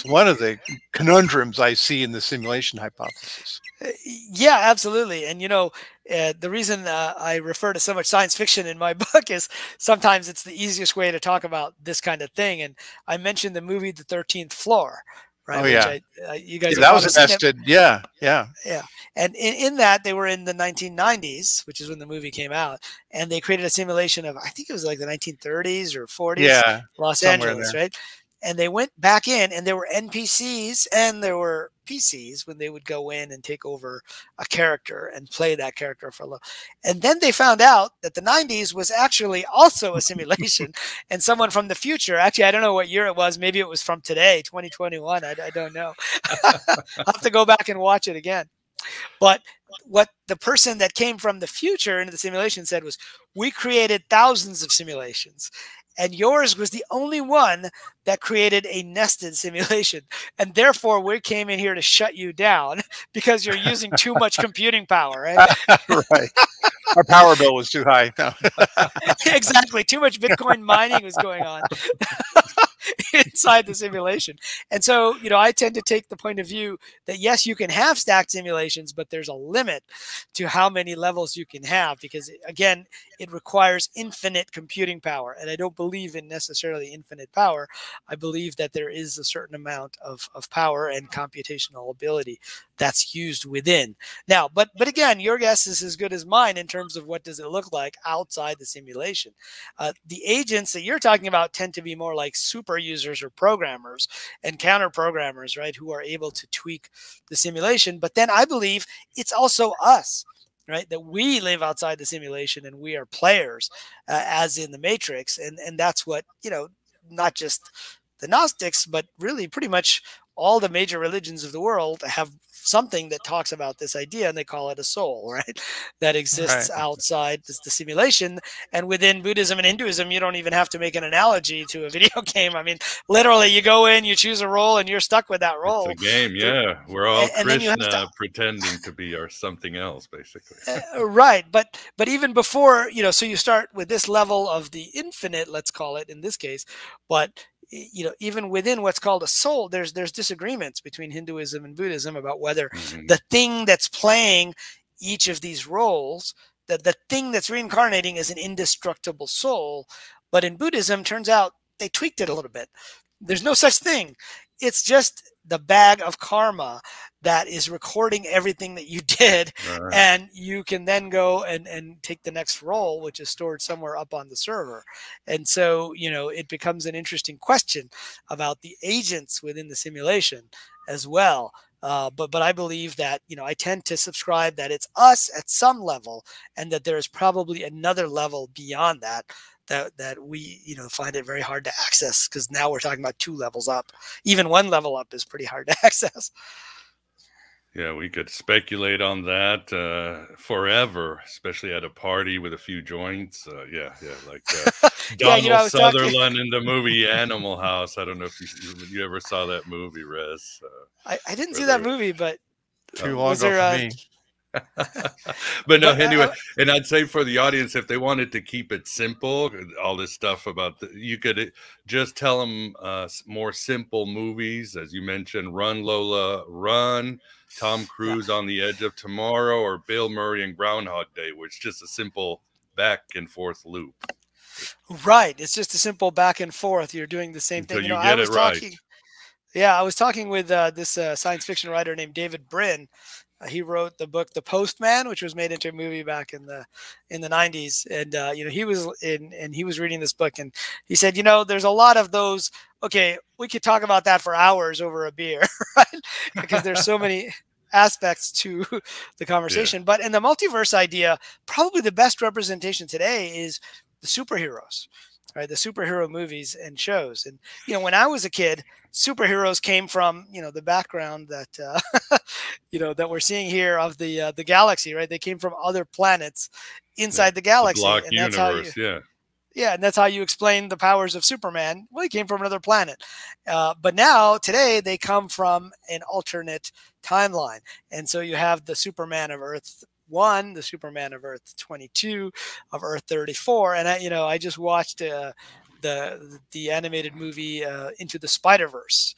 one of the conundrums I see in the simulation hypothesis. Yeah, absolutely. And, you know, the reason I refer to so much science fiction in my book is sometimes it's the easiest way to talk about this kind of thing. And I mentioned the movie The 13th Floor, right? Oh, yeah. Which you guys that was invested. Yeah. And in that, they were in the 1990s, which is when the movie came out. And they created a simulation of, I think it was like the 1930s or 40s, Los Angeles, right? And they went back in, and there were NPCs and there were PCs when they would go in and take over a character and play that character for a little. And then they found out that the 90s was actually also a simulation, and someone from the future, actually, I don't know what year it was. Maybe it was from today, 2021. I don't know. I'll have to go back and watch it again. But what the person that came from the future into the simulation said was, we created thousands of simulations, and yours was the only one that created a nested simulation. And therefore, we came in here to shut you down because you're using too much computing power, right? Right. Our power bill was too high. No. Exactly. Too much Bitcoin mining was going on inside the simulation. And so, you know, I tend to take the point of view that, yes, you can have stacked simulations, but there's a limit to how many levels you can have because, again, it requires infinite computing power. And I don't believe in necessarily infinite power. I believe that there is a certain amount of power and computational ability that's used within. Now, but again, your guess is as good as mine in terms of what does it look like outside the simulation. The agents that you're talking about tend to be more like super users or programmers and counter programmers, right, who are able to tweak the simulation. But then I believe it's also us, right, that we live outside the simulation and we are players, as in the Matrix. And that's what, you know, not just the Gnostics, but really pretty much all the major religions of the world have something that talks about this idea, and they call it a soul, right? That exists outside the simulation. And within Buddhism and Hinduism, you don't even have to make an analogy to a video game. I mean, literally, you go in, you choose a role, and you're stuck with that role. It's a game, yeah. We're all and Krishna pretending to be our something else, basically. Right, but even before, you know, so you start with this level of the infinite, let's call it in this case, but you know, even within what's called a soul, there's disagreements between Hinduism and Buddhism about whether the thing that's playing each of these roles, that the thing that's reincarnating is an indestructible soul. But in Buddhism, turns out they tweaked it a little bit. There's no such thing. It's just the bag of karma that is recording everything that you did. Right. And you can then go and take the next role, which is stored somewhere up on the server. And so, you know, it becomes an interesting question about the agents within the simulation as well. But I believe that, you know, I tend to subscribe that it's us at some level, and that there is probably another level beyond that. That we, you know, find it very hard to access, because now we're talking about 2 levels up. Even 1 level up is pretty hard to access. Yeah, we could speculate on that forever, especially at a party with a few joints. Yeah, like Donald, you know, Sutherland in the movie Animal House. I don't know if you ever saw that movie, Rez. I didn't see that movie, but too long ago for me. But no, anyway, and I'd say for the audience, if they wanted to keep it simple, all this stuff about you could just tell them more simple movies, as you mentioned, Run Lola Run, Tom Cruise on the Edge of Tomorrow, or Bill Murray and Groundhog Day, which is just a simple back and forth loop. Right, it's just a simple back and forth. You're doing the same thing. So you know, I was talking. Yeah, I was talking with this science fiction writer named David Brin. He wrote the book The Postman, which was made into a movie back in the 90s. And you know, he was reading this book, and he said, you know, there's a lot of those. Okay, we could talk about that for hours over a beer, right? Because there's so many aspects to the conversation. Yeah. But in the multiverse idea, probably the best representation today is the superheroes, right? The superhero movies and shows. And, you know, when I was a kid, superheroes came from, you know, the background that, you know, that we're seeing here of the galaxy, right? They came from other planets inside the galaxy. The block universe, Yeah, and that's how you explain the powers of Superman. Well, he came from another planet. But now, today, they come from an alternate timeline. And so you have the Superman of Earth 1, the Superman of Earth 22, of Earth 34. And, I just watched the animated movie Into the Spider-Verse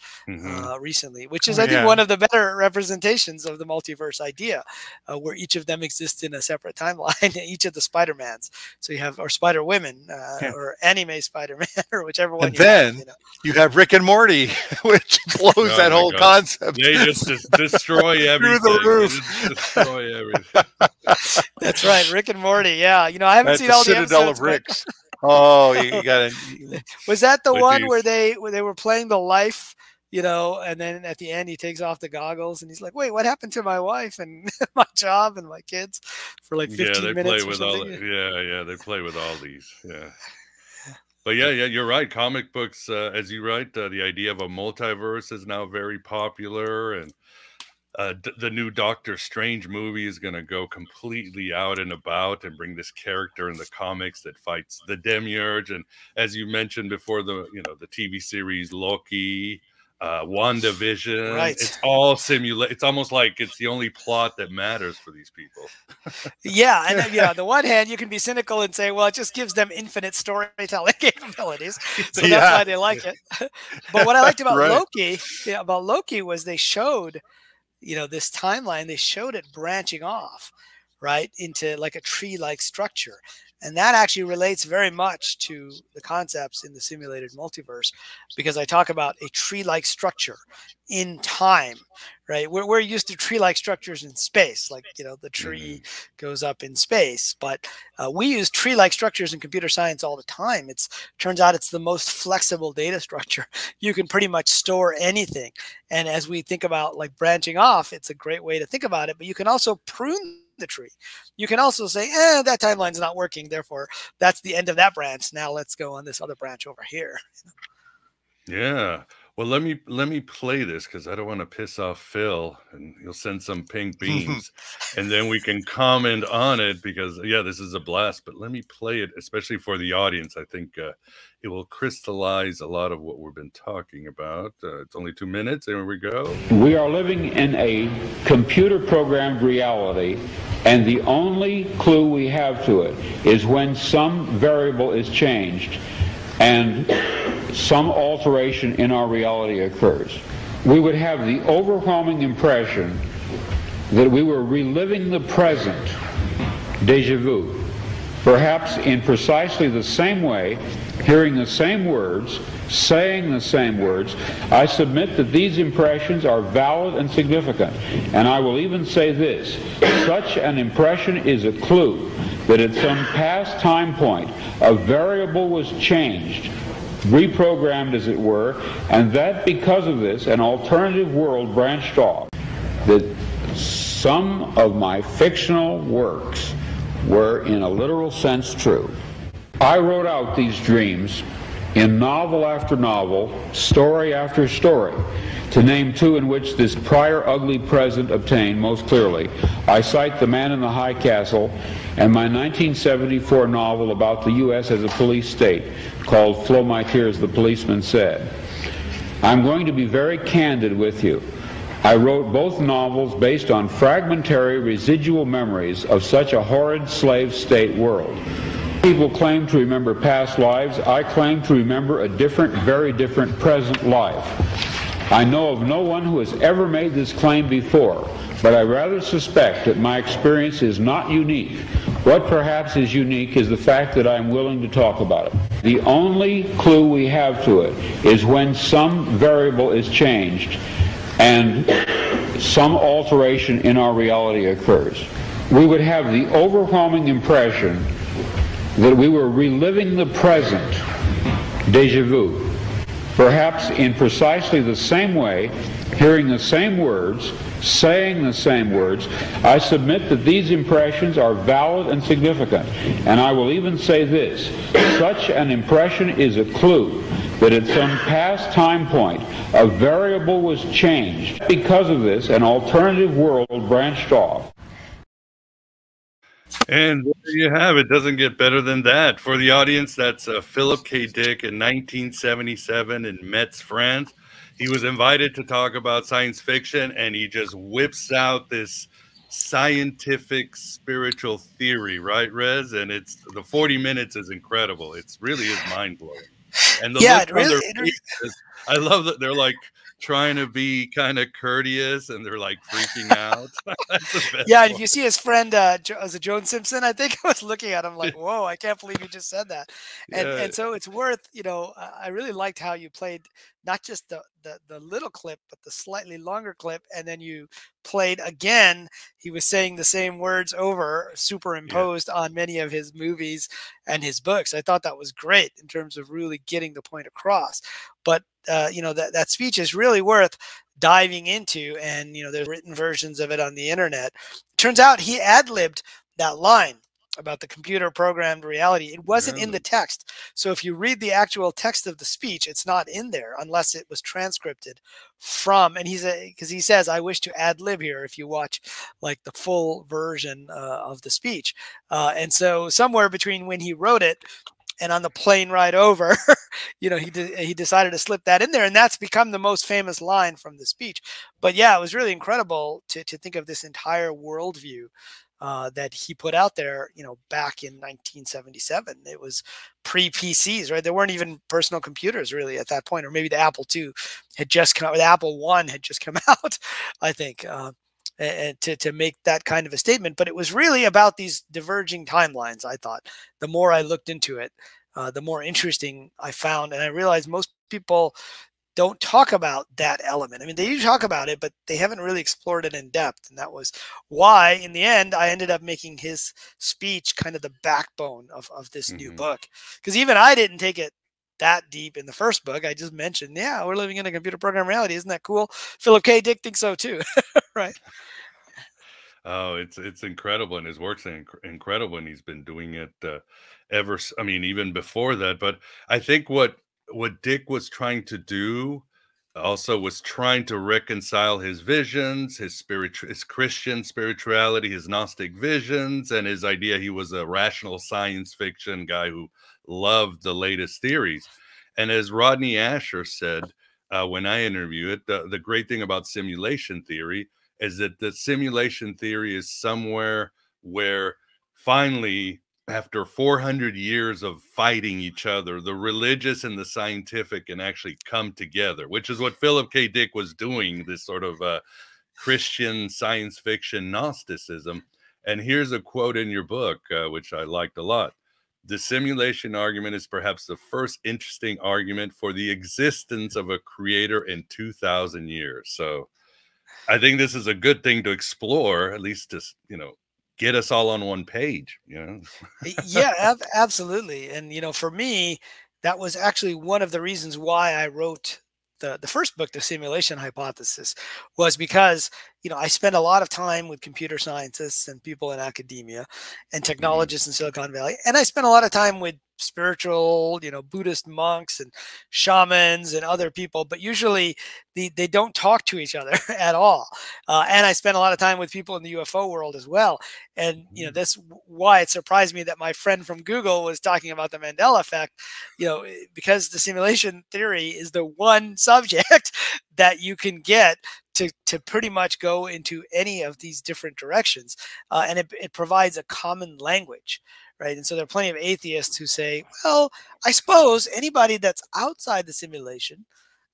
recently, which is, I think, one of the better representations of the multiverse idea, where each of them exists in a separate timeline, each of the Spider-Mans. So you have, or Spider-Women, or anime Spider-Man, or whichever one. And then you have Rick and Morty, which blows that whole concept. They just destroy everything. Through the roof. They just destroy everything. That's right, Rick and Morty. Yeah, I haven't seen all the Citadel episodes, of Ricks. Oh, you got it. Was that the one where they were playing the life, and then at the end he takes off the goggles and he's like, "Wait, what happened to my wife and my job and my kids?" For like 15 minutes. Play with they play with all these. Yeah. But yeah, you're right. Comic books, as you write, the idea of a multiverse is now very popular, and the new Doctor Strange movie is going to go completely out and about and bring this character in the comics that fights the Demiurge. And as you mentioned before, the TV series Loki, WandaVision, right. It's all simulate. It's almost like it's the only plot that matters for these people. Yeah, and on the one hand, you can be cynical and say, well, it just gives them infinite storytelling capabilities, so that's why they like it. But what I liked about Loki was they showed, this timeline, they showed it branching off, right, into like a tree-like structure. And that actually relates very much to the concepts in the simulated multiverse, because I talk about a tree-like structure in time, right? We're used to tree-like structures in space, like, the tree goes up in space, but we use tree-like structures in computer science all the time. Turns out it's the most flexible data structure. You can pretty much store anything. And as we think about like branching off, it's a great way to think about it, but you can also prune the tree. You can also say, that timeline's not working, therefore that's the end of that branch. Now let's go on this other branch over here. Yeah. Well, let me play this because I don't want to piss off Phil, and he'll send some pink beams, and then we can comment on it because yeah, this is a blast. But let me play it, especially for the audience. I think it will crystallize a lot of what we've been talking about. It's only 2 minutes, and here we go. We are living in a computer-programmed reality, and the only clue we have to it is when some variable is changed and some alteration in our reality occurs. We would have the overwhelming impression that we were reliving the present, déjà vu, perhaps in precisely the same way, hearing the same words, saying the same words. I submit that these impressions are valid and significant, and I will even say this: such an impression is a clue that at some past time point a variable was changed, reprogrammed as it were, and that because of this an alternative world branched off. That some of my fictional works were in a literal sense true. I wrote out these dreams in novel after novel, story after story. To name two in which this prior ugly present obtained most clearly, I cite The Man in the High Castle and my 1974 novel about the U.S. as a police state called Flow My Tears, the Policeman Said. I'm going to be very candid with you. I wrote both novels based on fragmentary residual memories of such a horrid slave state world. People claim to remember past lives. I claim to remember a different, very different present life. I know of no one who has ever made this claim before, but I rather suspect that my experience is not unique. What perhaps is unique is the fact that I'm willing to talk about it. The only clue we have to it is when some variable is changed and some alteration in our reality occurs. We would have the overwhelming impression that we were reliving the present, déjà vu, perhaps in precisely the same way, hearing the same words, saying the same words. I submit that these impressions are valid and significant, and I will even say this: such an impression is a clue that at some past time point a variable was changed. Because of this, an alternative world branched off. And there you have it. Doesn't get better than that. For the audience, that's Philip K. Dick in 1977 in Metz, France. He was invited to talk about science fiction, and he just whips out this scientific spiritual theory, right, Rez? And it's the 40 minutes is incredible. It's really is mind-blowing. And the look on their faces, I love that they're like trying to be kind of courteous and they're like freaking out. Yeah, if you see his friend, was it Joan Simpson? I think I was looking at him like, whoa, I can't believe you just said that. And so it's worth, I really liked how you played not just the little clip, but the slightly longer clip. And then you played again. He was saying the same words over, superimposed on many of his movies and his books. I thought that was great in terms of really getting the point across. But that speech is really worth diving into, and there's written versions of it on the internet. Turns out he ad-libbed that line about the computer programmed reality. It wasn't in the text. So if you read the actual text of the speech, it's not in there unless it was transcripted from, and because he says, I wish to ad lib here if you watch like the full version of the speech. And so somewhere between when he wrote it and on the plane ride over, he decided to slip that in there, and that's become the most famous line from the speech. But yeah, it was really incredible to think of this entire worldview that he put out there, back in 1977. It was pre-PCs, right? There weren't even personal computers really at that point, or maybe the Apple II had just come out, or the Apple I had just come out, I think, and to make that kind of a statement. But it was really about these diverging timelines, I thought. The more I looked into it, the more interesting I found. And I realized most people don't talk about that element. I mean, they do talk about it, but they haven't really explored it in depth. And that was why, in the end, I ended up making his speech kind of the backbone of this new book. Because even I didn't take it that deep in the first book. I just mentioned, yeah, we're living in a computer program reality. Isn't that cool? Philip K. Dick thinks so too, right? Oh, it's incredible, and his work's incredible, and he's been doing it even before that. But I think what Dick was trying to do also was trying to reconcile his visions, his Christian spirituality, his Gnostic visions, and his idea he was a rational science fiction guy who loved the latest theories. And as Rodney Asher said when I interviewed it, the great thing about simulation theory is that the simulation theory is somewhere where finally, after 400 years of fighting each other, the religious and the scientific can actually come together, which is what Philip K. Dick was doing, this sort of Christian science fiction Gnosticism. And here's a quote in your book, which I liked a lot. The simulation argument is perhaps the first interesting argument for the existence of a creator in 2,000 years. So I think this is a good thing to explore, at least to, get us all on one page, Yeah, absolutely. And, for me, that was actually one of the reasons why I wrote the first book, The Simulation Hypothesis, was because, I spent a lot of time with computer scientists and people in academia and technologists in Silicon Valley. And I spent a lot of time with spiritual, Buddhist monks and shamans and other people, but usually they don't talk to each other at all. And I spent a lot of time with people in the UFO world as well. And, that's why it surprised me that my friend from Google was talking about the Mandela Effect, because the simulation theory is the one subject that you can get to pretty much go into any of these different directions. And it provides a common language, right? And so there are plenty of atheists who say, well, I suppose anybody that's outside the simulation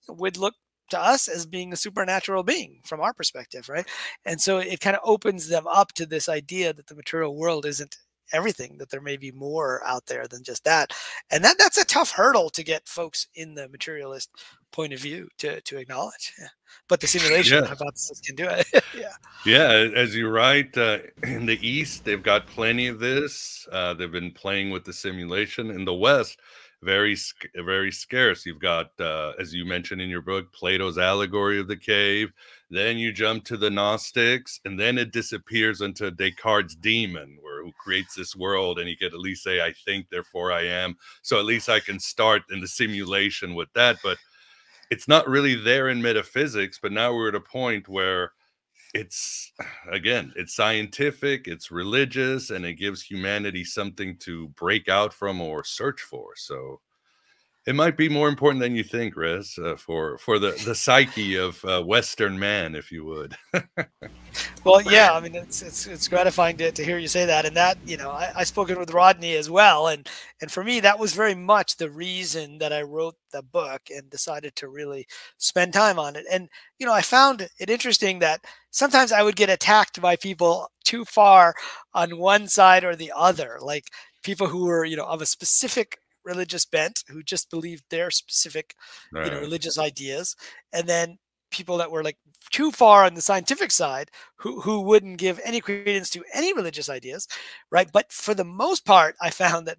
would look to us as being a supernatural being from our perspective, right? And so it kind of opens them up to this idea that the material world isn't everything, that there may be more out there than just that. And that's a tough hurdle to get folks in the materialist point of view to acknowledge. Yeah. But the simulation hypothesis can do it. Yeah, as you write, in the East, they've got plenty of this. They've been playing with the simulation. In the West, very scarce. You've got, as you mentioned in your book, Plato's allegory of the cave. Then you jump to the Gnostics, and then it disappears into Descartes' demon, who creates this world, and he could at least say, I think, therefore I am. So at least I can start in the simulation with that. But it's not really there in metaphysics. But now we're at a point where it's scientific, it's religious, and it gives humanity something to break out from or search for. So it might be more important than you think, Riz, for the psyche of Western man, if you would. Well, yeah, I mean, it's gratifying to hear you say that. And that, I spoken with Rodney as well. And for me, that was very much the reason that I wrote the book and decided to really spend time on it. And, I found it interesting that sometimes I would get attacked by people too far on one side or the other, like people who were, of a specific religious bent, who just believed their specific, religious ideas. And then people that were like too far on the scientific side who wouldn't give any credence to any religious ideas, right? But for the most part, I found that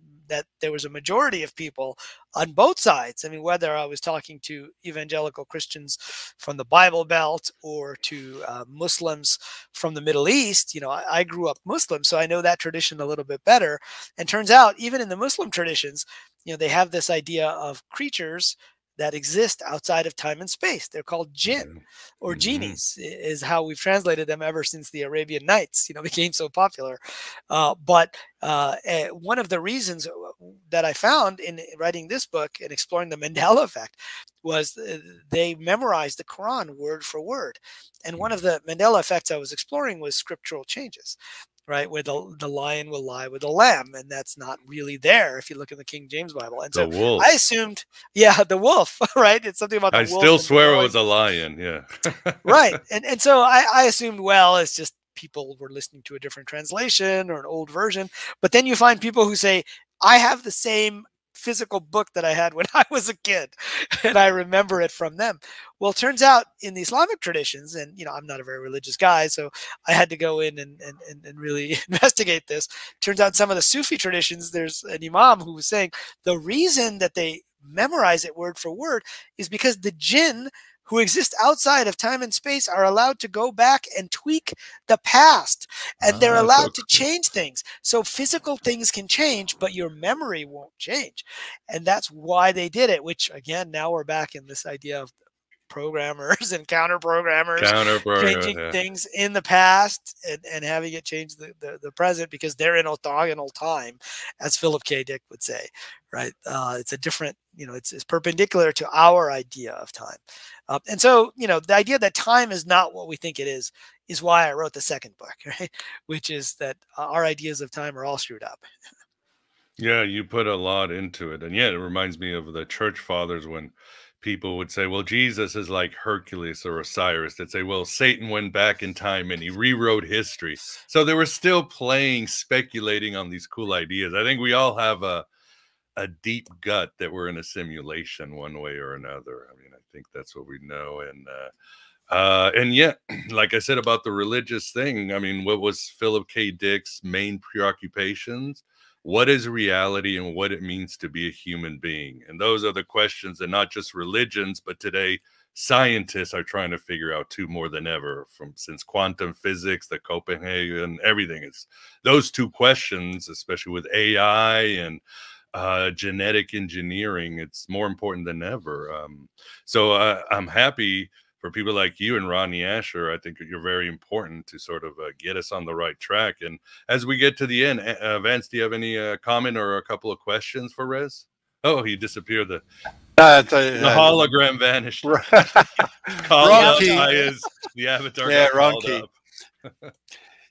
there was a majority of people on both sides. I mean, whether I was talking to evangelical Christians from the Bible Belt or to Muslims from the Middle East, I grew up Muslim, so I know that tradition a little bit better. And turns out, even in the Muslim traditions, they have this idea of creatures that exist outside of time and space. They're called jinn or genies, is how we've translated them ever since the Arabian Nights, became so popular. But one of the reasons that I found in writing this book and exploring the Mandela Effect was they memorized the Quran word for word. And one of the Mandela effects I was exploring was scriptural changes, right? Where the lion will lie with the lamb. And that's not really there if you look in the King James Bible. And so wolf. I assumed, the wolf, right? It's something about the wolf. I still swear it was a lion. Yeah. Right. And so I assumed, well, it's just people were listening to a different translation or an old version. But then you find people who say, I have the same physical book that I had when I was a kid, and I remember it from them. Well, it turns out in the Islamic traditions, and I'm not a very religious guy, so I had to go in and really investigate this. Turns out some of the Sufi traditions, there's an imam who was saying the reason that they memorize it word for word is because the jinn who exist outside of time and space are allowed to go back and tweak the past, and they're allowed to change things. So physical things can change, but your memory won't change. And that's why they did it, which again, now we're back in this idea of programmers and counter programmers changing yeah. things in the past and having it change the present because they're in orthogonal time, as Philip K. Dick would say, right? It's a different, it's perpendicular to our idea of time. And so, the idea that time is not what we think it is why I wrote the second book, right? Which is that our ideas of time are all screwed up. Yeah, you put a lot into it. And yeah, it reminds me of the church fathers when people would say, well, Jesus is like Hercules or Osiris. They'd say, well, Satan went back in time and he rewrote history. So they were still speculating on these cool ideas. I think we all have a deep gut that we're in a simulation one way or another. I mean, I think that's what we know. And yeah, like I said about the religious thing, I mean, what was Philip K. Dick's main preoccupations? What is reality and what it means to be a human being? And those are the questions that not just religions, but today scientists are trying to figure out too more than ever, since quantum physics, the Copenhagen, everything. It's those two questions, especially with AI and genetic engineering, it's more important than ever. So I'm happy for people like you and Ronnie Asher. I think you're very important to sort of get us on the right track. And as we get to the end, Vance, do you have any comment or a couple of questions for Rez? Oh, he disappeared. The hologram vanished. Wrong key. The avatar yeah, got wrong called key. up.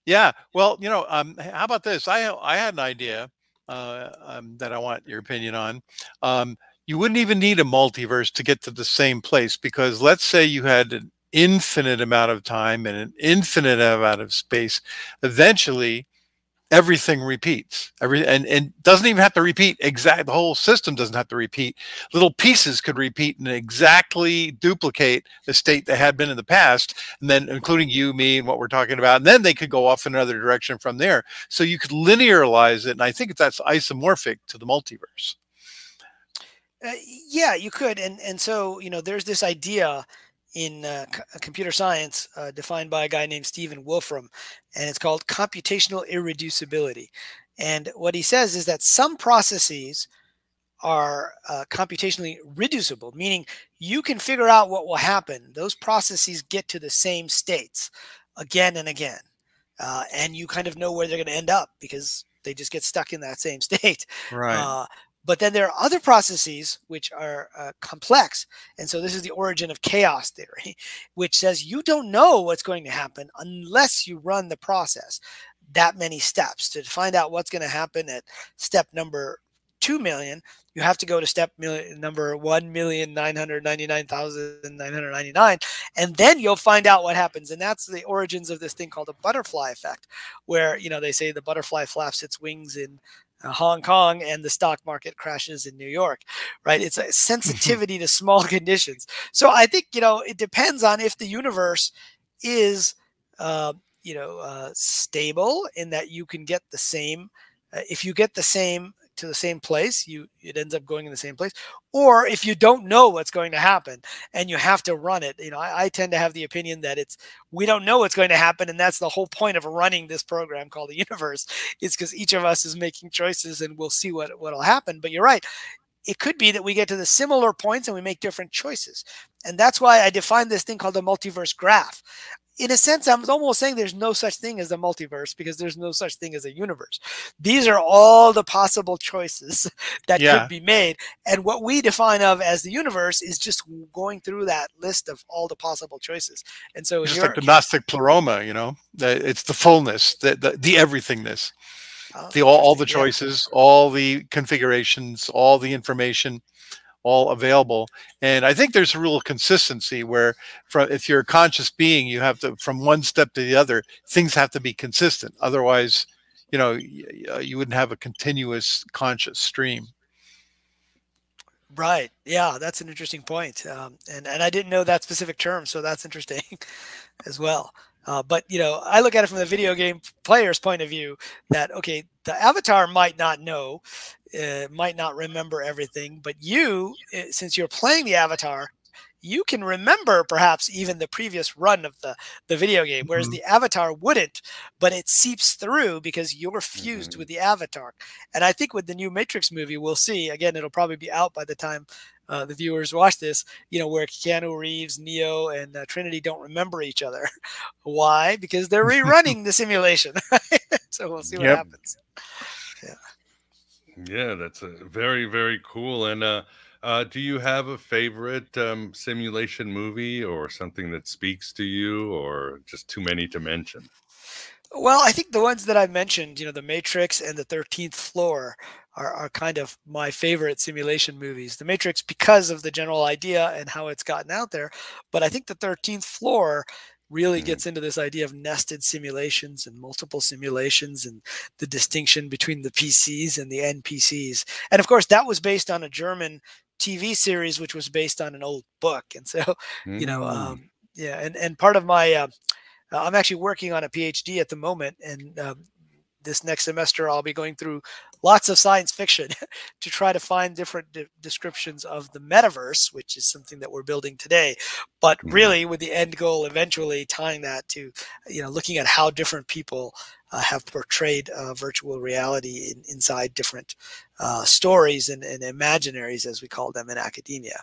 Yeah, well, how about this? I had an idea that I want your opinion on. You wouldn't even need a multiverse to get to the same place, because let's say you had an infinite amount of time and an infinite amount of space. Eventually, everything repeats. And doesn't even have to repeat exact. The whole system doesn't have to repeat. Little pieces could repeat and exactly duplicate the state they had been in the past, and then including you, me, and what we're talking about. And then they could go off in another direction from there. So you could linearize it, and I think that's isomorphic to the multiverse. Yeah, you could. And so, there's this idea in computer science defined by a guy named Stephen Wolfram, and it's called computational irreducibility. And what he says is that some processes are computationally reducible, meaning you can figure out what will happen. Those processes get to the same states again and again. And you kind of know where they're going to end up because they just get stuck in that same state. Right. But then there are other processes which are complex. And so this is the origin of chaos theory, which says you don't know what's going to happen unless you run the process that many steps. To find out what's going to happen at step number 2 million, you have to go to step number 1,999,999, and then you'll find out what happens. And that's the origins of this thing called the butterfly effect, where they say the butterfly flaps its wings in Hong Kong and the stock market crashes in New York, right? It's a sensitivity to small conditions. So I think, it depends on if the universe is, stable, in that you can get the same, if you get the same to the same place, it ends up going in the same place. Or if you don't know what's going to happen and you have to run it, I tend to have the opinion that we don't know what's going to happen, and that's the whole point of running this program called the universe, is because each of us is making choices and we'll see what'll happen. But you're right. It could be that we get to the similar points and we make different choices. And that's why I define this thing called the multiverse graph. In a sense, I'm almost saying there's no such thing as the multiverse because there's no such thing as a universe. These are all the possible choices that could be made. And what we define as the universe is just going through that list of all the possible choices. And so just like the Gnostic pleroma, it's the fullness, the everythingness, all the choices, all the configurations, all the information, all available. And I think there's a real consistency where if you're a conscious being, you have to, from one step to the other, things have to be consistent. Otherwise, you wouldn't have a continuous conscious stream. Right. Yeah, that's an interesting point. And I didn't know that specific term, so that's interesting as well. But, I look at it from the video game player's point of view that, okay, the avatar might not know, might not remember everything, but you, since you're playing the avatar, you can remember perhaps even the previous run of the video game, whereas the avatar wouldn't, but it seeps through because you're fused with the avatar. And I think with the new Matrix movie, we'll see, again, it'll probably be out by the time the viewers watch this, where Keanu Reeves, Neo, and Trinity don't remember each other. Why? Because they're rerunning the simulation. So we'll see what happens. Yeah, that's a very, very cool. And do you have a favorite simulation movie or something that speaks to you, or just too many to mention? Well, I think the ones that I mentioned, The Matrix and the 13th Floor are kind of my favorite simulation movies. The Matrix because of the general idea and how it's gotten out there. But I think the 13th Floor really gets into this idea of nested simulations and multiple simulations and the distinction between the PCs and the NPCs. And of course, that was based on a German TV series, which was based on an old book. And so, and part of my I'm actually working on a PhD at the moment, and this next semester I'll be going through lots of science fiction to try to find different descriptions of the metaverse, which is something that we're building today, but really with the end goal eventually tying that to, looking at how different people have portrayed virtual reality inside different stories and imaginaries, as we call them in academia.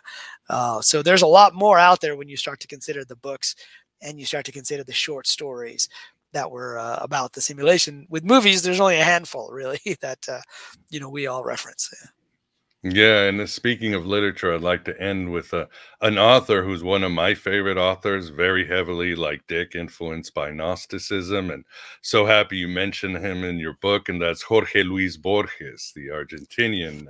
So there's a lot more out there when you start to consider the books and you start to consider the short stories that were about the simulation. With movies, there's only a handful, really, that we all reference. Yeah, and speaking of literature, I'd like to end with an author who's one of my favorite authors, very heavily, like Dick, influenced by Gnosticism, and so happy you mentioned him in your book, and that's Jorge Luis Borges, the Argentinian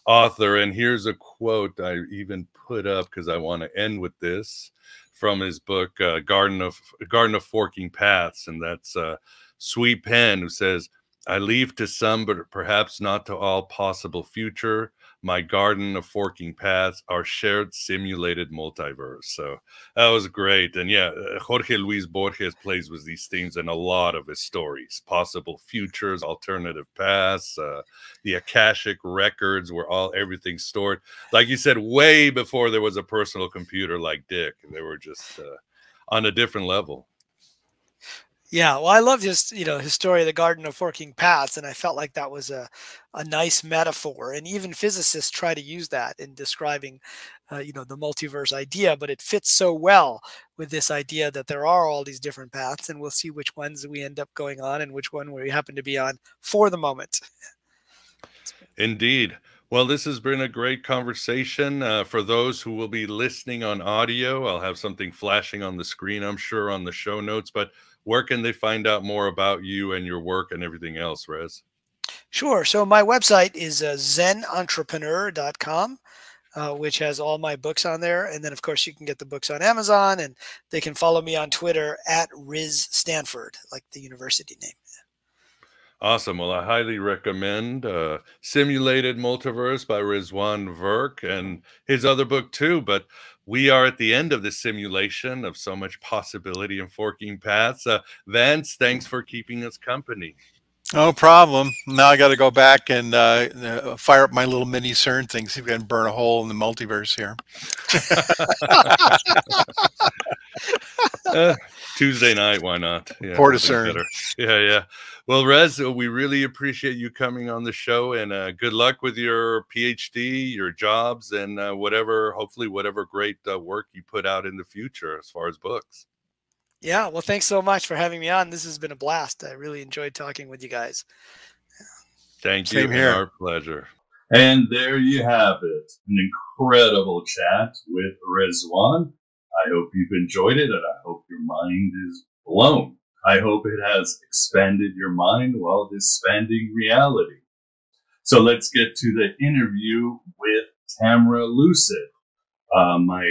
author. And here's a quote I even put up because I want to end with this from his book, Garden of Forking Paths, and that's Sweet Pen, who says, "I leave to some, but perhaps not to all, possible future, my garden of forking paths, our shared simulated multiverse." So that was great. And yeah, Jorge Luis Borges plays with these themes in a lot of his stories: possible futures, alternative paths, the Akashic records where everything's stored. Like you said, way before there was a personal computer like Dick. They were just on a different level. Yeah, well, I loved his story of the Garden of Forking Paths, and I felt like that was a nice metaphor. And even physicists try to use that in describing, the multiverse idea, but it fits so well with this idea that there are all these different paths, and we'll see which ones we end up going on and which one we happen to be on for the moment. Indeed. Well, this has been a great conversation. For those who will be listening on audio, I'll have something flashing on the screen, I'm sure, on the show notes. But where can they find out more about you and your work and everything else, Rez? Sure. So my website is zenentrepreneur.com, which has all my books on there. And then, of course, you can get the books on Amazon, and they can follow me on Twitter at Riz Stanford, like the university name. Awesome. Well, I highly recommend Simulated Multiverse by Rizwan Virk and his other book too. But we are at the end of this simulation of so much possibility and forking paths. Vance, thanks for keeping us company. No problem. Now I got to go back and fire up my little mini CERN thing, see if we can burn a hole in the multiverse here. Tuesday night, why not? Yeah, Port of CERN. Yeah. Well, Rez, we really appreciate you coming on the show, and good luck with your PhD, your jobs, and hopefully whatever great work you put out in the future as far as books. Yeah, well, thanks so much for having me on. This has been a blast. I really enjoyed talking with you guys. Thank you. Same here. Our pleasure. And there you have it. An incredible chat with Rizwan. I hope you've enjoyed it, and I hope your mind is blown. I hope it has expanded your mind while expanding reality. So let's get to the interview with Tamra Lucid. My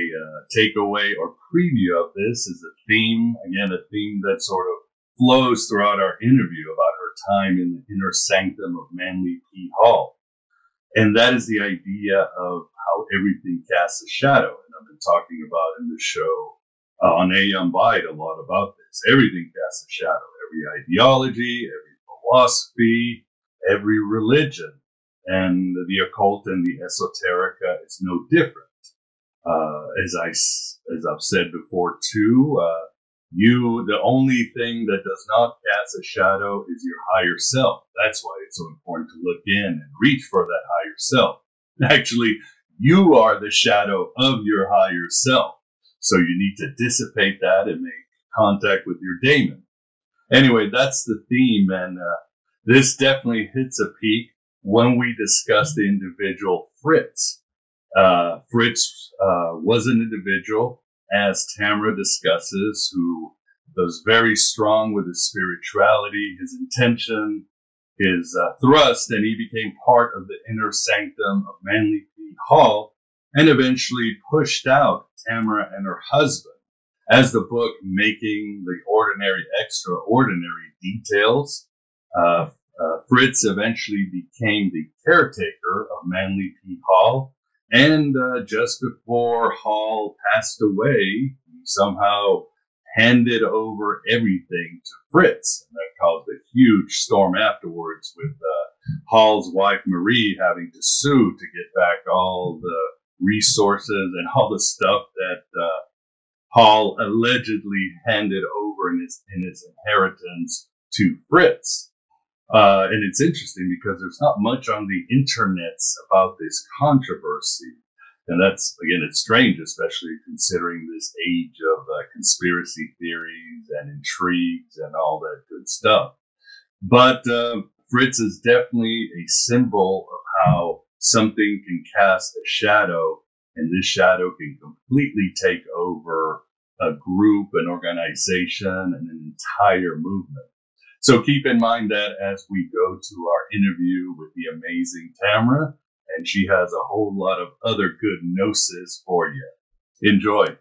takeaway or preview of this is a theme that sort of flows throughout our interview about her time in the inner sanctum of Manly P. Hall. And that is the idea of how everything casts a shadow. And I've been talking about in the show on A.M. Byte a lot about this. Everything casts a shadow. Every ideology, every philosophy, every religion. And the occult and the esoterica is no different. As I've said before too, the only thing that does not cast a shadow is your higher self. That's why it's so important to look in and reach for that higher self. Actually, you are the shadow of your higher self. So you need to dissipate that and make contact with your daemon. Anyway, that's the theme, and this definitely hits a peak when we discuss the individual Fritz. Fritz was an individual, as Tamra discusses, who was very strong with his spirituality, his intention, his thrust, and he became part of the inner sanctum of Manly P. Hall, and eventually pushed out Tamara and her husband. As the book Making the Ordinary Extraordinary details, Fritz eventually became the caretaker of Manly P. Hall, and just before Hall passed away, he somehow handed over everything to Fritz, and that caused a huge storm afterwards, with Hall's wife Marie having to sue to get back all the resources and all the stuff that Hall allegedly handed over in his inheritance to Fritz. And it's interesting because there's not much on the internets about this controversy. And that's, again, it's strange, especially considering this age of conspiracy theories and intrigues and all that good stuff. But Fritz is definitely a symbol of how something can cast a shadow, and this shadow can completely take over a group, an organization, and an entire movement. So keep in mind that as we go to our interview with the amazing Tamra, and she has a whole lot of other good gnosis for you. Enjoy.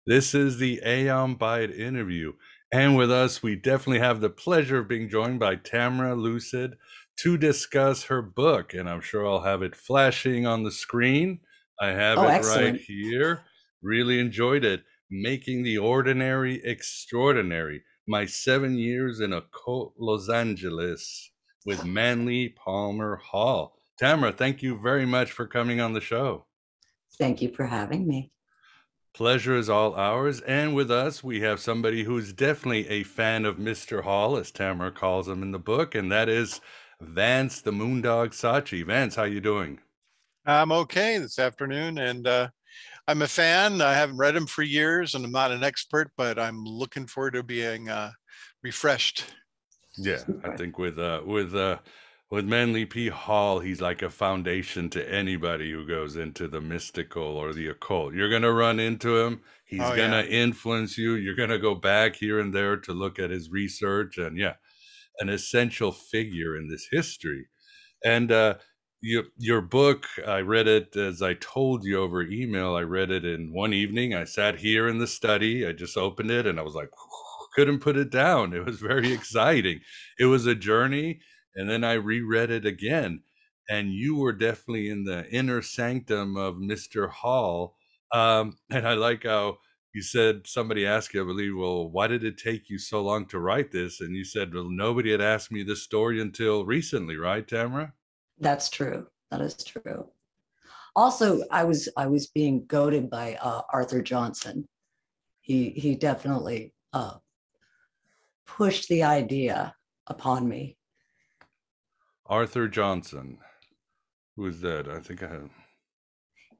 This is the Aeon Byte interview. And with us, we definitely have the pleasure of being joined by Tamra Lucid to discuss her book. And I'm sure I'll have it flashing on the screen. I have it excellent. right here. Really enjoyed it. Making the Ordinary Extraordinary. My 7 years in occult Los Angeles with Manly Palmer Hall. Tamara, thank you very much for coming on the show. Thank you for having me. Pleasure is all ours. And with us, we have somebody who's definitely a fan of Mr. Hall, as Tamara calls him in the book, and that is Vance the Moondog Sachi. Vance, how you doing? I'm okay this afternoon, and I'm a fan. I haven't read him for years, and I'm not an expert, but I'm looking forward to being refreshed. Yeah, I think with Manly P. Hall, he's like a foundation to anybody who goes into the mystical or the occult. You're going to run into him. He's going to influence you. You're going to go back here and there to look at his research, and yeah, an essential figure in this history. And your book, I read it, as I told you over email. I read it in one evening. I sat here in the study. I just opened it, and I was like, couldn't put it down. It was very exciting. It was a journey. And then I reread it again, and you were definitely in the inner sanctum of Mr. Hall. And I like how you said, somebody asked you, I believe, well, why did it take you so long to write this? And you said, well, nobody had asked me this story until recently, right, Tamara? That's true. That is true. Also, I was being goaded by Arthur Johnson. He definitely pushed the idea upon me. Arthur Johnson. Who is that? I think I have.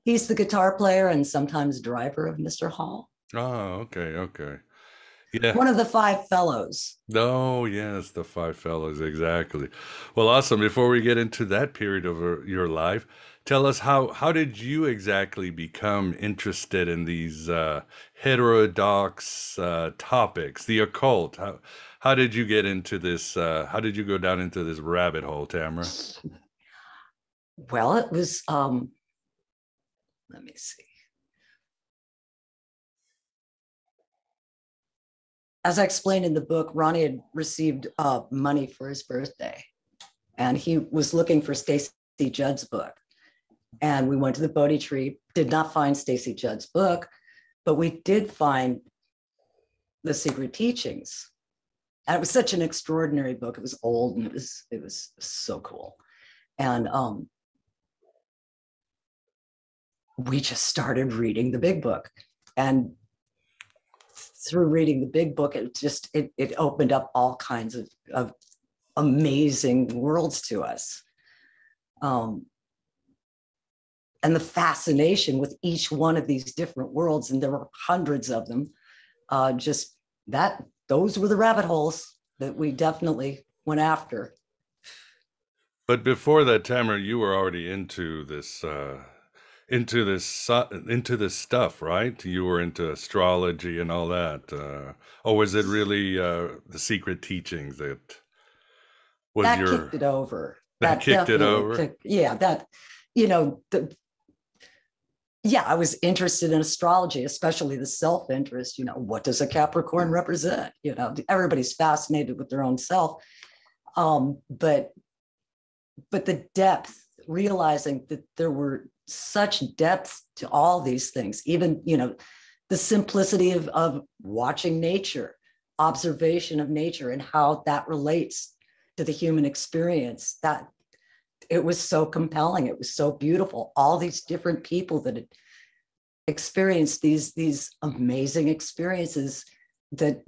He's the guitar player and sometimes driver of Mr. Hall. Oh, okay. Yeah. One of the five fellows. Oh, yes, the five fellows, exactly. Well, awesome. Before we get into that period of your life, tell us how did you exactly become interested in these heterodox topics, the occult? How did you get into this? How did you go down into this rabbit hole, Tamara? Well, it was, let me see. As I explained in the book, Ronnie had received money for his birthday, and he was looking for Stacy Judd's book. And we went to the Bodhi tree, did not find Stacy Judd's book, but we did find The Secret Teachings. And it was such an extraordinary book. It was old, and it was so cool. And we just started reading the big book. And through reading the big book, it opened up all kinds of amazing worlds to us. And the fascination with each one of these different worlds, and there were hundreds of them, those were the rabbit holes that we definitely went after. But before that, Tamara, you were already into this stuff, right? You were into astrology and all that, or was it really the secret teachings that was that kicked it over? That kicked it over. I was interested in astrology, especially the self-interest. What does a Capricorn represent? Everybody's fascinated with their own self, but the depth, realizing that there were such depth to all these things, even the simplicity of watching nature, observation of nature, and how that relates to the human experience, that it was so compelling. It was so beautiful. All these different people that had experienced these amazing experiences that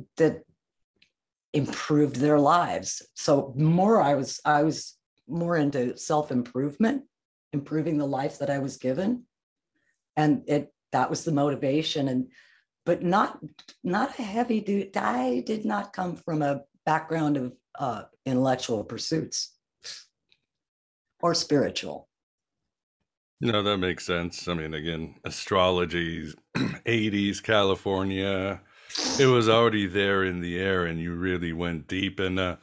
improved their lives. So I was more into self-improvement, improving the life that I was given. And that was the motivation. But not a heavy duty. I did not come from a background of intellectual pursuits or spiritual. No, that makes sense. I mean, again, astrology, 80s California, it was already there in the air, and you really went deep. And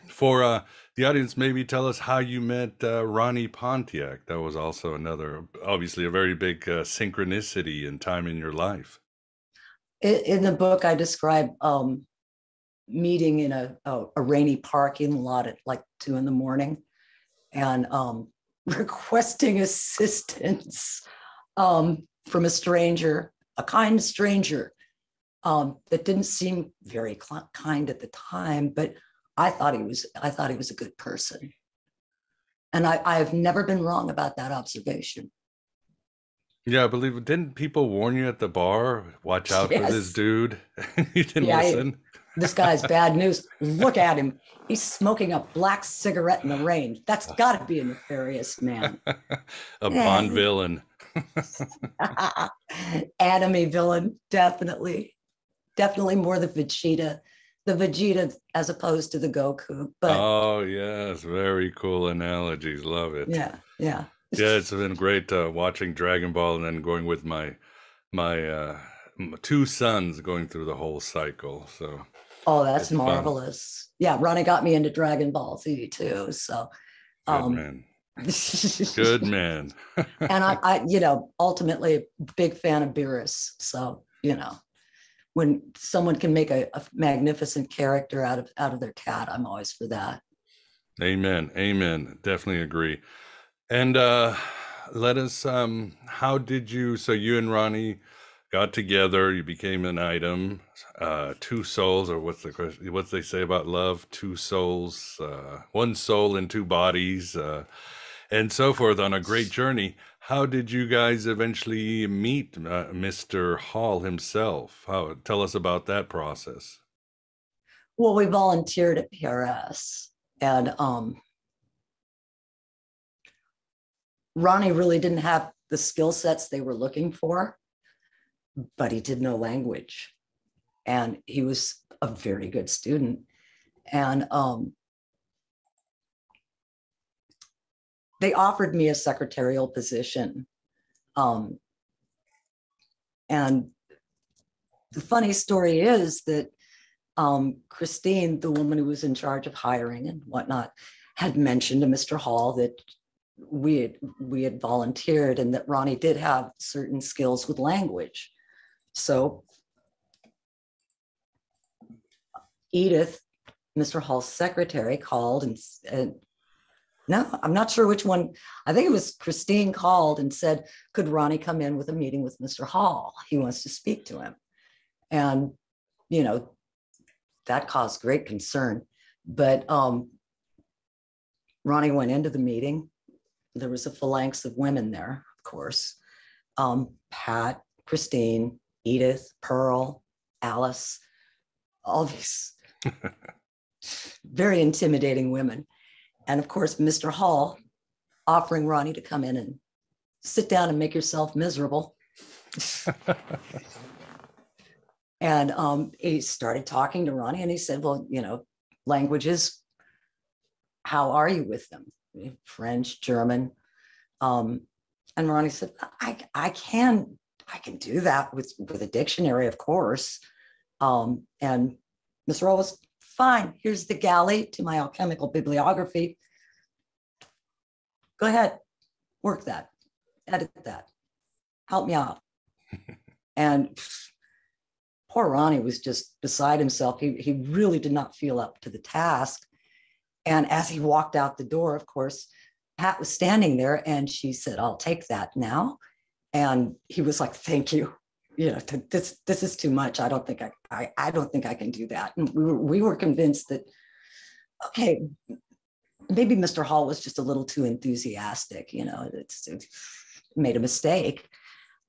for the audience, maybe tell us how you met Ronnie Pontiac. That was also obviously a very big synchronicity and time in your life. In the book, I describe meeting in a rainy parking lot at like 2 a.m. and requesting assistance from a stranger, a kind stranger that didn't seem very kind at the time, but I thought he was a good person. And I've never been wrong about that observation. Yeah, I believe, didn't people warn you at the bar? Watch out for this dude. You didn't listen? This guy's bad news. Look at him. He's smoking a black cigarette in the rain. That's got to be a nefarious man. A Bond villain. Enemy villain, definitely. Definitely more the Vegeta as opposed to the Goku. But oh, yes. Very cool analogies. Love it. Yeah. Yeah, it's been great watching Dragon Ball and then going with my 2 sons going through the whole cycle. So that's marvelous. Fun. Yeah, Ronnie got me into Dragon Ball Z too. So good man. Good man. And I ultimately a big fan of Beerus. So, when someone can make a magnificent character out of their cat, I'm always for that. Amen. Definitely agree. And let us, how did you, so you and Ronnie got together, you became an item, 2 souls, or what's they say about love, 2 souls, 1 soul in 2 bodies, and so forth on a great journey. How did you guys eventually meet Mr. Hall himself? Tell us about that process. Well, we volunteered at PRS, and Ronnie really didn't have the skill sets they were looking for, but he did know language, and he was a very good student. And they offered me a secretarial position. And the funny story is that Christine, the woman who was in charge of hiring and whatnot, had mentioned to Mr. Hall that we had volunteered and that Ronnie did have certain skills with language. So Edith, Mr. Hall's secretary, called and no, I'm not sure which one. I think it was Christine called and said, could Ronnie come in with a meeting with Mr. Hall? He wants to speak to him. And, that caused great concern. But Ronnie went into the meeting. There was a phalanx of women there, of course. Pat, Christine, Edith, Pearl, Alice, all these very intimidating women. And of course, Mr. Hall offering Ronnie to come in and sit down and make yourself miserable. And he started talking to Ronnie and he said, well, you know, languages, how are you with them? French, German. And Ronnie said, I can do that with a dictionary, of course. And Mr. Hall was fine. Here's the galley to my alchemical bibliography. Go ahead, work that, edit that, help me out. And poor Ronnie was just beside himself. He really did not feel up to the task. And as he walked out the door, of course, Pat was standing there and she said, I'll take that now. And he was like, thank you. You know, this is too much. I don't think I can do that. And we were convinced that, okay, maybe Mr. Hall was just a little too enthusiastic, you know, it made a mistake.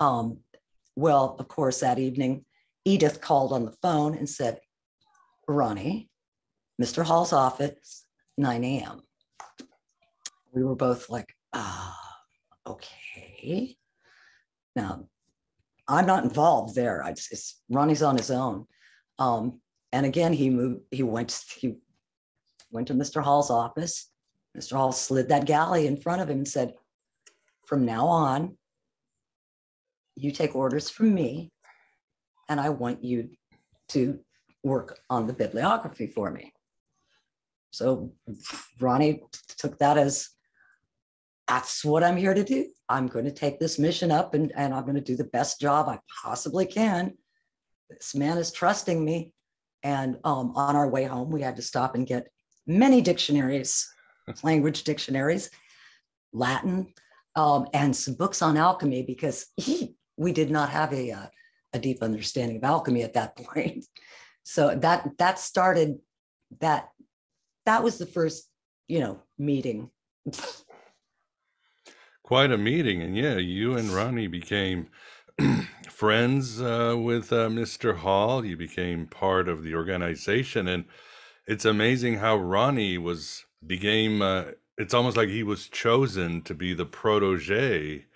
Well, of course, that evening, Edith called on the phone and said, Ronnie, Mr. Hall's office, 9 a.m. We were both like, okay. Now, I'm not involved there. Ronnie's on his own. And again, he went to Mr. Hall's office. Mr. Hall slid that galley in front of him and said, from now on, you take orders from me, and I want you to work on the bibliography for me. So Ronnie took that as, that's what I'm here to do. I'm going to take this mission up and I'm going to do the best job I possibly can. This man is trusting me. And on our way home, we had to stop and get many dictionaries, language dictionaries, Latin, and some books on alchemy, because we did not have a deep understanding of alchemy at that point. So that started, that was the first, meeting. Quite a meeting. And yeah, you and Ronnie became friends with Mr. Hall. You became part of the organization. And it's amazing how Ronnie became, it's almost like he was chosen to be the protege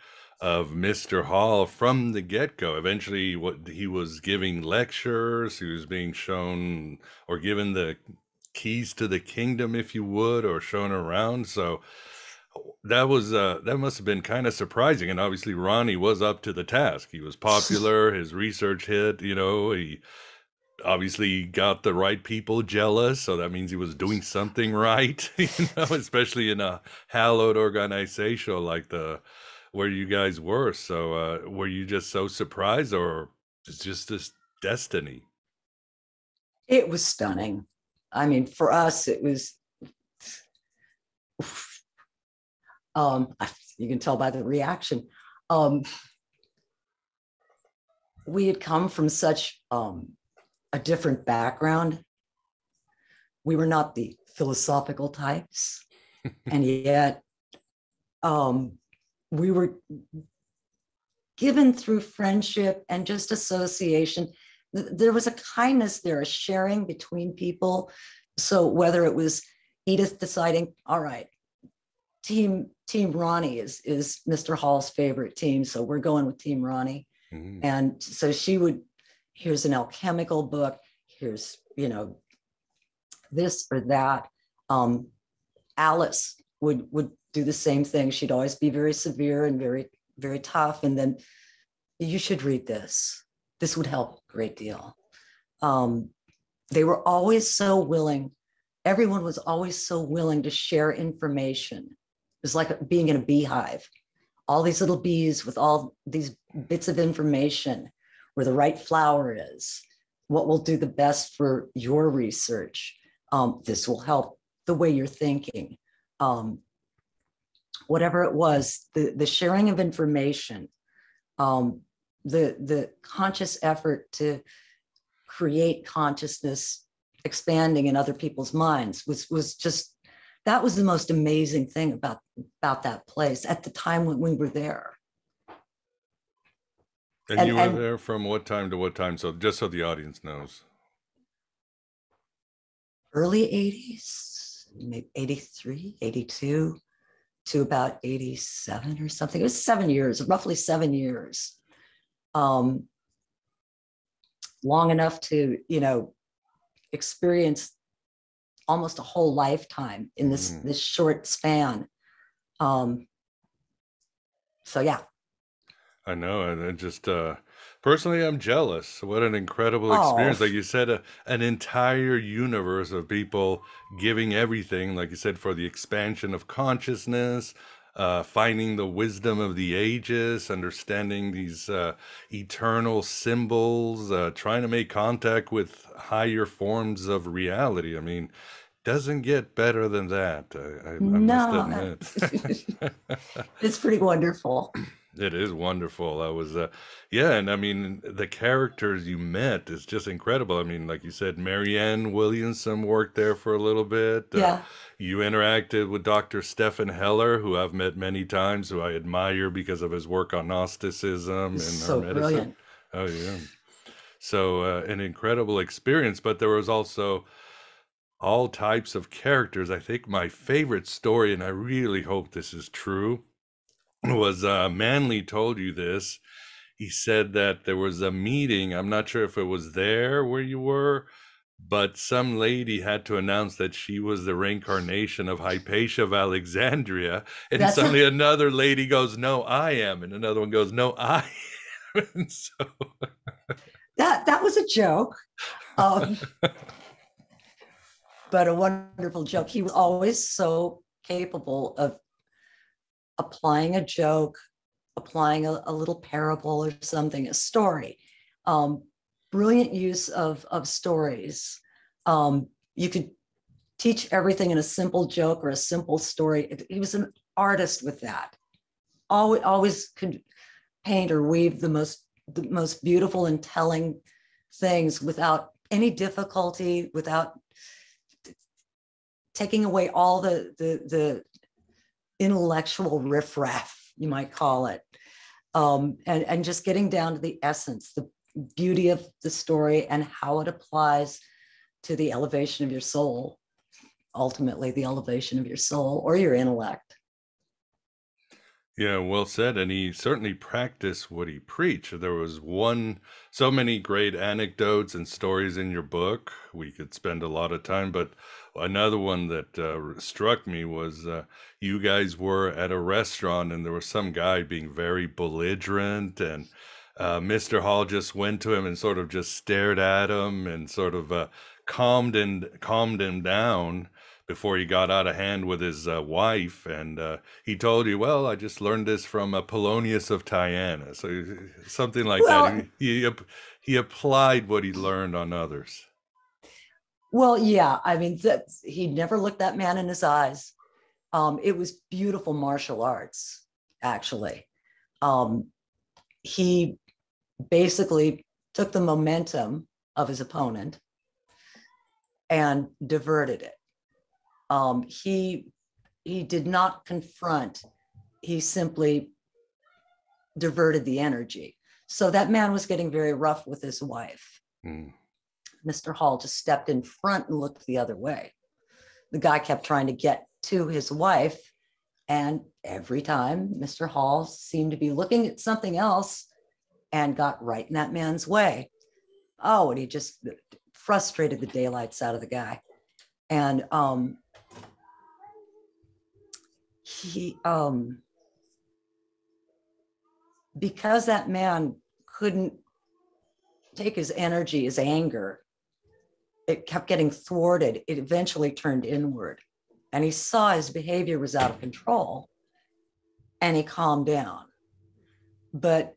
of Mr. Hall from the get-go. Eventually, he was giving lectures, he was being shown or given the keys to the kingdom, if you would, or shown around. So that must have been kind of surprising. And obviously Ronnie was up to the task. He was popular, his research hit, he obviously got the right people jealous, so that means he was doing something right, especially in a hallowed organization like where you guys were. So were you just so surprised, or it's just this destiny? It was stunning. I mean, for us, it was, you can tell by the reaction. We had come from such a different background. We were not the philosophical types, and yet we were given through friendship and just association. There was a kindness there, a sharing between people. So whether it was Edith deciding, all right, Team Ronnie is Mr. Hall's favorite team, so we're going with Team Ronnie. Mm-hmm. And so she would, here's an alchemical book, here's, this or that. Alice would do the same thing. She'd always be very severe and very, very tough. And then, you should read this. This would help a great deal. They were always so willing. Everyone was always so willing to share information. It was like being in a beehive. All these little bees with all these bits of information, where the right flower is, what will do the best for your research. This will help the way you're thinking. Whatever it was, the sharing of information, the conscious effort to create consciousness expanding in other people's minds was just, that was the most amazing thing about that place at the time when we were there. And you were there from what time to what time? So just so the audience knows. Early 80s, maybe 83, 82 to about 87 or something. It was 7 years, roughly 7 years. Long enough to, experience almost a whole lifetime in this short span. So yeah. I know, and it just personally, I'm jealous. What an incredible experience! Like you said, an entire universe of people giving everything, like you said, for the expansion of consciousness, finding the wisdom of the ages, understanding these eternal symbols, trying to make contact with higher forms of reality. I mean, doesn't get better than that. I must admit. It's pretty wonderful. It is wonderful. I was, yeah, and I mean, the characters you met is just incredible. I mean, like you said, Marianne Williamson worked there for a little bit. Yeah. You interacted with Dr. Stephen Heller, who I've met many times, who I admire because of his work on Gnosticism and so Hermeticism. Brilliant. Oh, yeah. So, an incredible experience, but there was also all types of characters. I think my favorite story, and I really hope this is true, was Manley told you this. He said that there was a meeting. I'm not sure if it was there where you were, but some lady had to announce that she was the reincarnation of Hypatia of Alexandria. And suddenly another lady goes, "No, I am." And another one goes, "No, I am." And so that was a joke. But a wonderful joke. He was always so capable of applying a joke, applying a little parable or something, a story. Brilliant use of stories. You could teach everything in a simple joke or a simple story. He was an artist with that. Always could paint or weave the most beautiful and telling things without any difficulty, without taking away all the intellectual riffraff, you might call it, and just getting down to the essence, the beauty of the story and how it applies to the elevation of your soul, ultimately the elevation of your soul or your intellect. Yeah, well said. And he certainly practiced what he preached. There was so many great anecdotes and stories in your book. We could spend a lot of time, but another one that struck me was you guys were at a restaurant and there was some guy being very belligerent, and Mr. Hall just went to him and sort of just stared at him and sort of calmed him down before he got out of hand with his wife. And he told you, "Well, I just learned this from Apollonius of Tyanna." So something like that. He applied what he learned on others. Well, yeah, I mean, he never looked that man in his eyes. It was beautiful martial arts, actually. He basically took the momentum of his opponent and diverted it. He did not confront, he simply diverted the energy. So that man was getting very rough with his wife. Mr. Hall just stepped in front and looked the other way. The guy kept trying to get to his wife, and every time Mr. Hall seemed to be looking at something else and got right in that man's way. Oh, and he just frustrated the daylights out of the guy. And because that man couldn't take his energy, his anger, it kept getting thwarted. It eventually turned inward, and he saw his behavior was out of control, and he calmed down. But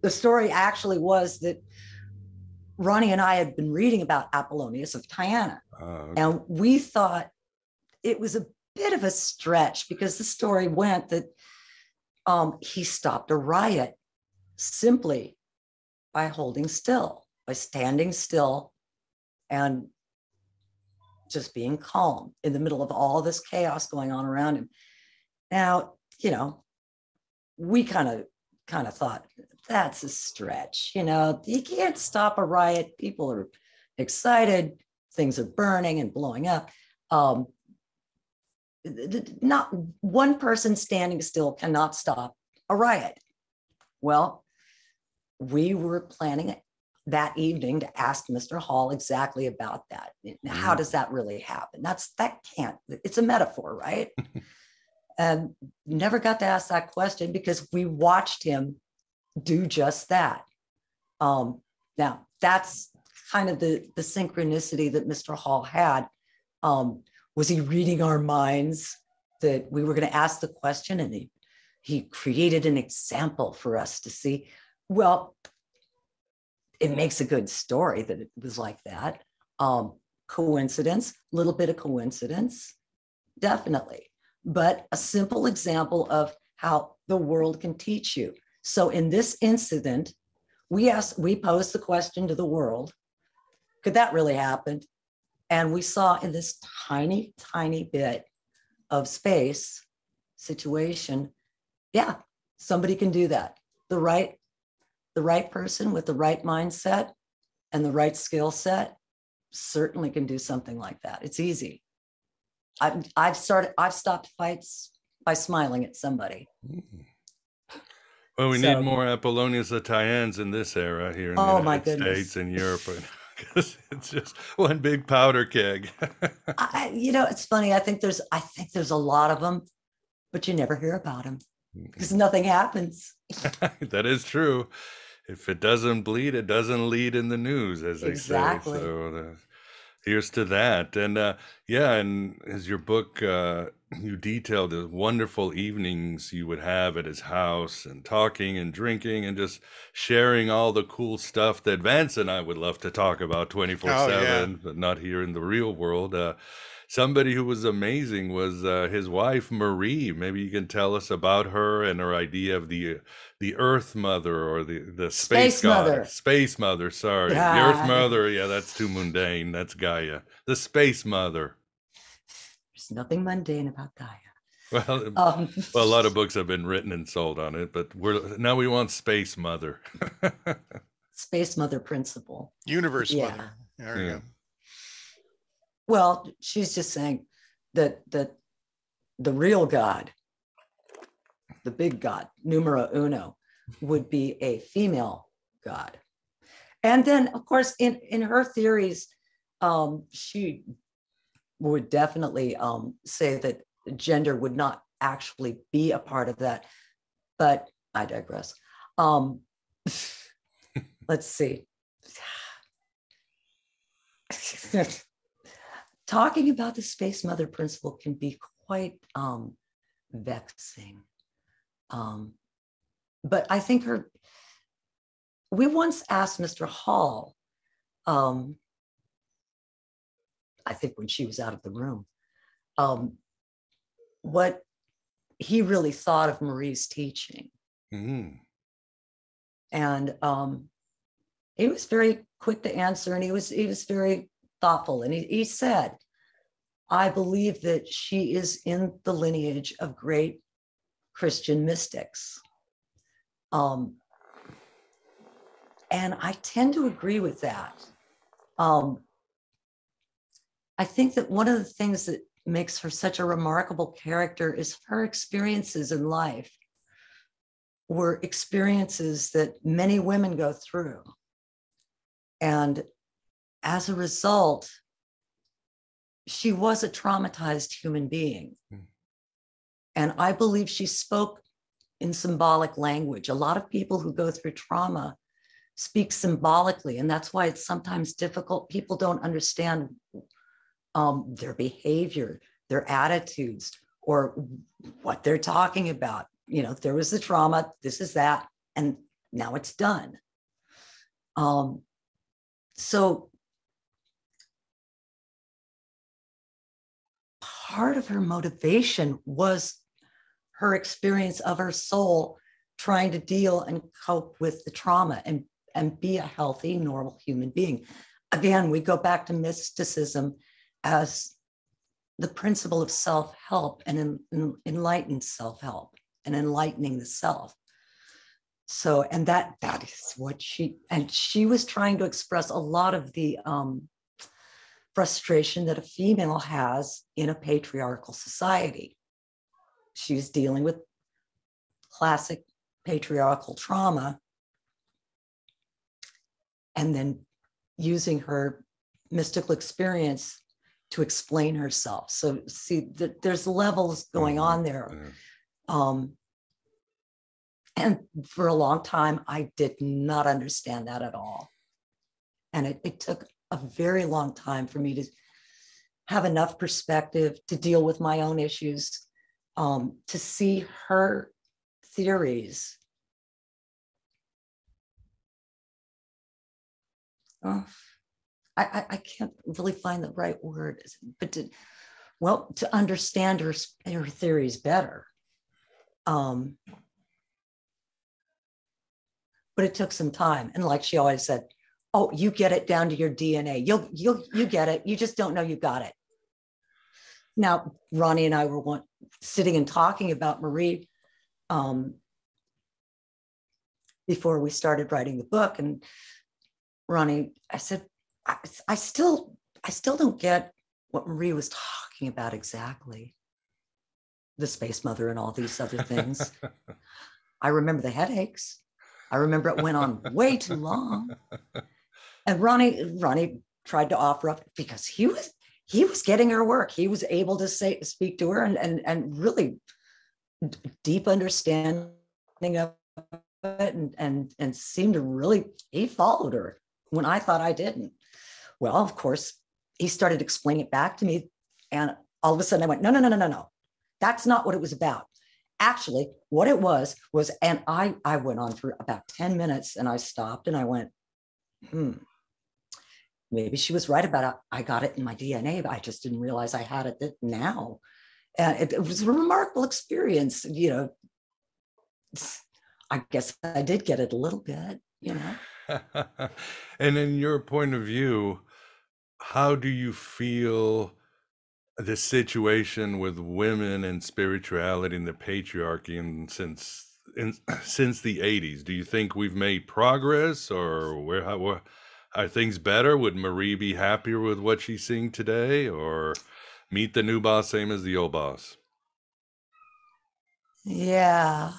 the story actually was that Ronnie and I had been reading about Apollonius of Tyanna, and we thought it was a bit of a stretch because the story went that he stopped a riot simply by holding still, by standing still and just being calm in the middle of all this chaos going on around him. Now, we kind of kind of thought, that's a stretch. You know, you can't stop a riot. People are excited. Things are burning and blowing up. Not one person standing still cannot stop a riot. Well, we were planning that evening to ask Mr. Hall exactly about that. How does that really happen? It's a metaphor, right? And never got to ask that question because we watched him do just that. Now, that's kind of the synchronicity that Mr. Hall had. Was he reading our minds that we were going to ask the question, and he created an example for us to see? Well, it makes a good story that it was like that. Coincidence, a little bit of coincidence, definitely. But a simple example of how the world can teach you. So in this incident, we posed the question to the world, could that really happen? And we saw in this tiny, tiny bit of space situation, yeah, somebody can do that. The right person with the right mindset and the right skill set certainly can do something like that. It's easy. I've stopped fights by smiling at somebody. Well, we need more Apollonius of Tyannas in this era here in the United States and Europe, because it's just one big powder keg. It's funny. I think there's a lot of them, but you never hear about them because nothing happens. That is true. If it doesn't bleed, it doesn't lead in the news, as they say. So here's to that. And and as your book, you detailed the wonderful evenings you would have at his house and talking and drinking and just sharing all the cool stuff that Vance and I would love to talk about 24/7, but not here in the real world. Somebody who was amazing was his wife, Marie. Maybe you can tell us about her and her idea of the Earth Mother, or the space Mother. Space Mother, sorry. The Earth Mother, yeah, that's too mundane. That's Gaia. The Space Mother. There's nothing mundane about Gaia. Well, a lot of books have been written and sold on it, but now we want Space Mother. Space Mother principle. Universe Mother. There we go. Well, she's just saying that the real God, the big God, numero uno, would be a female God. And then, of course, in her theories, she would definitely say that gender would not actually be a part of that. But I digress. Let's see. Talking about the Space Mother principle can be quite vexing. But I think we once asked Mr. Hall, I think when she was out of the room, what he really thought of Marie's teaching. Mm-hmm. And he was very quick to answer, and he was very thoughtful. And he said, I believe that she is in the lineage of great Christian mystics. And I tend to agree with that. I think that one of the things that makes her such a remarkable character is her experiences in life were experiences that many women go through. And as a result, she was a traumatized human being. And I believe she spoke in symbolic language. A lot of people who go through trauma speak symbolically, and that's why it's sometimes difficult. People don't understand their behavior, their attitudes, or what they're talking about. There was the trauma, this is that, and now it's done. So part of her motivation was her experience of her soul trying to deal and cope with the trauma and be a healthy, normal human being. Again, we go back to mysticism as the principle of self-help and enlightened self-help and enlightening the self. So, and that is what she was trying to express a lot of the frustration that a female has in a patriarchal society. She's dealing with classic patriarchal trauma and then using her mystical experience to explain herself. So see, there's levels going on there. And for a long time, I did not understand that at all. And it took a very long time for me to have enough perspective to deal with my own issues, to see her theories. I can't really find the right word, but to understand her theories better. But it took some time. And like she always said, oh, you get it down to your DNA. You get it. You just don't know you got it. Now, Ronnie and I were sitting and talking about Marie before we started writing the book. And Ronnie, I said, I still don't get what Marie was talking about exactly. The space mother and all these other things. I remember the headaches. I remember it went on way too long. And Ronnie tried to offer up because he was getting her work. He was able to speak to her and really deep understanding of it and seemed to really, he followed her when I thought I didn't. Well, of course, he started explaining it back to me. And all of a sudden I went, no. That's not what it was about. Actually, what it was, and I went on for about 10 minutes and I stopped and I went, maybe she was right about it. I got it in my DNA, but I just didn't realize I had it now. And it was a remarkable experience, you know. I guess I did get it a little bit, you know. And in your point of view, how do you feel the situation with women and spirituality and the patriarchy since the 80s? Do you think we've made progress, or how are things better? Would Marie be happier with what she's seeing today, or meet the new boss same as the old boss? Yeah.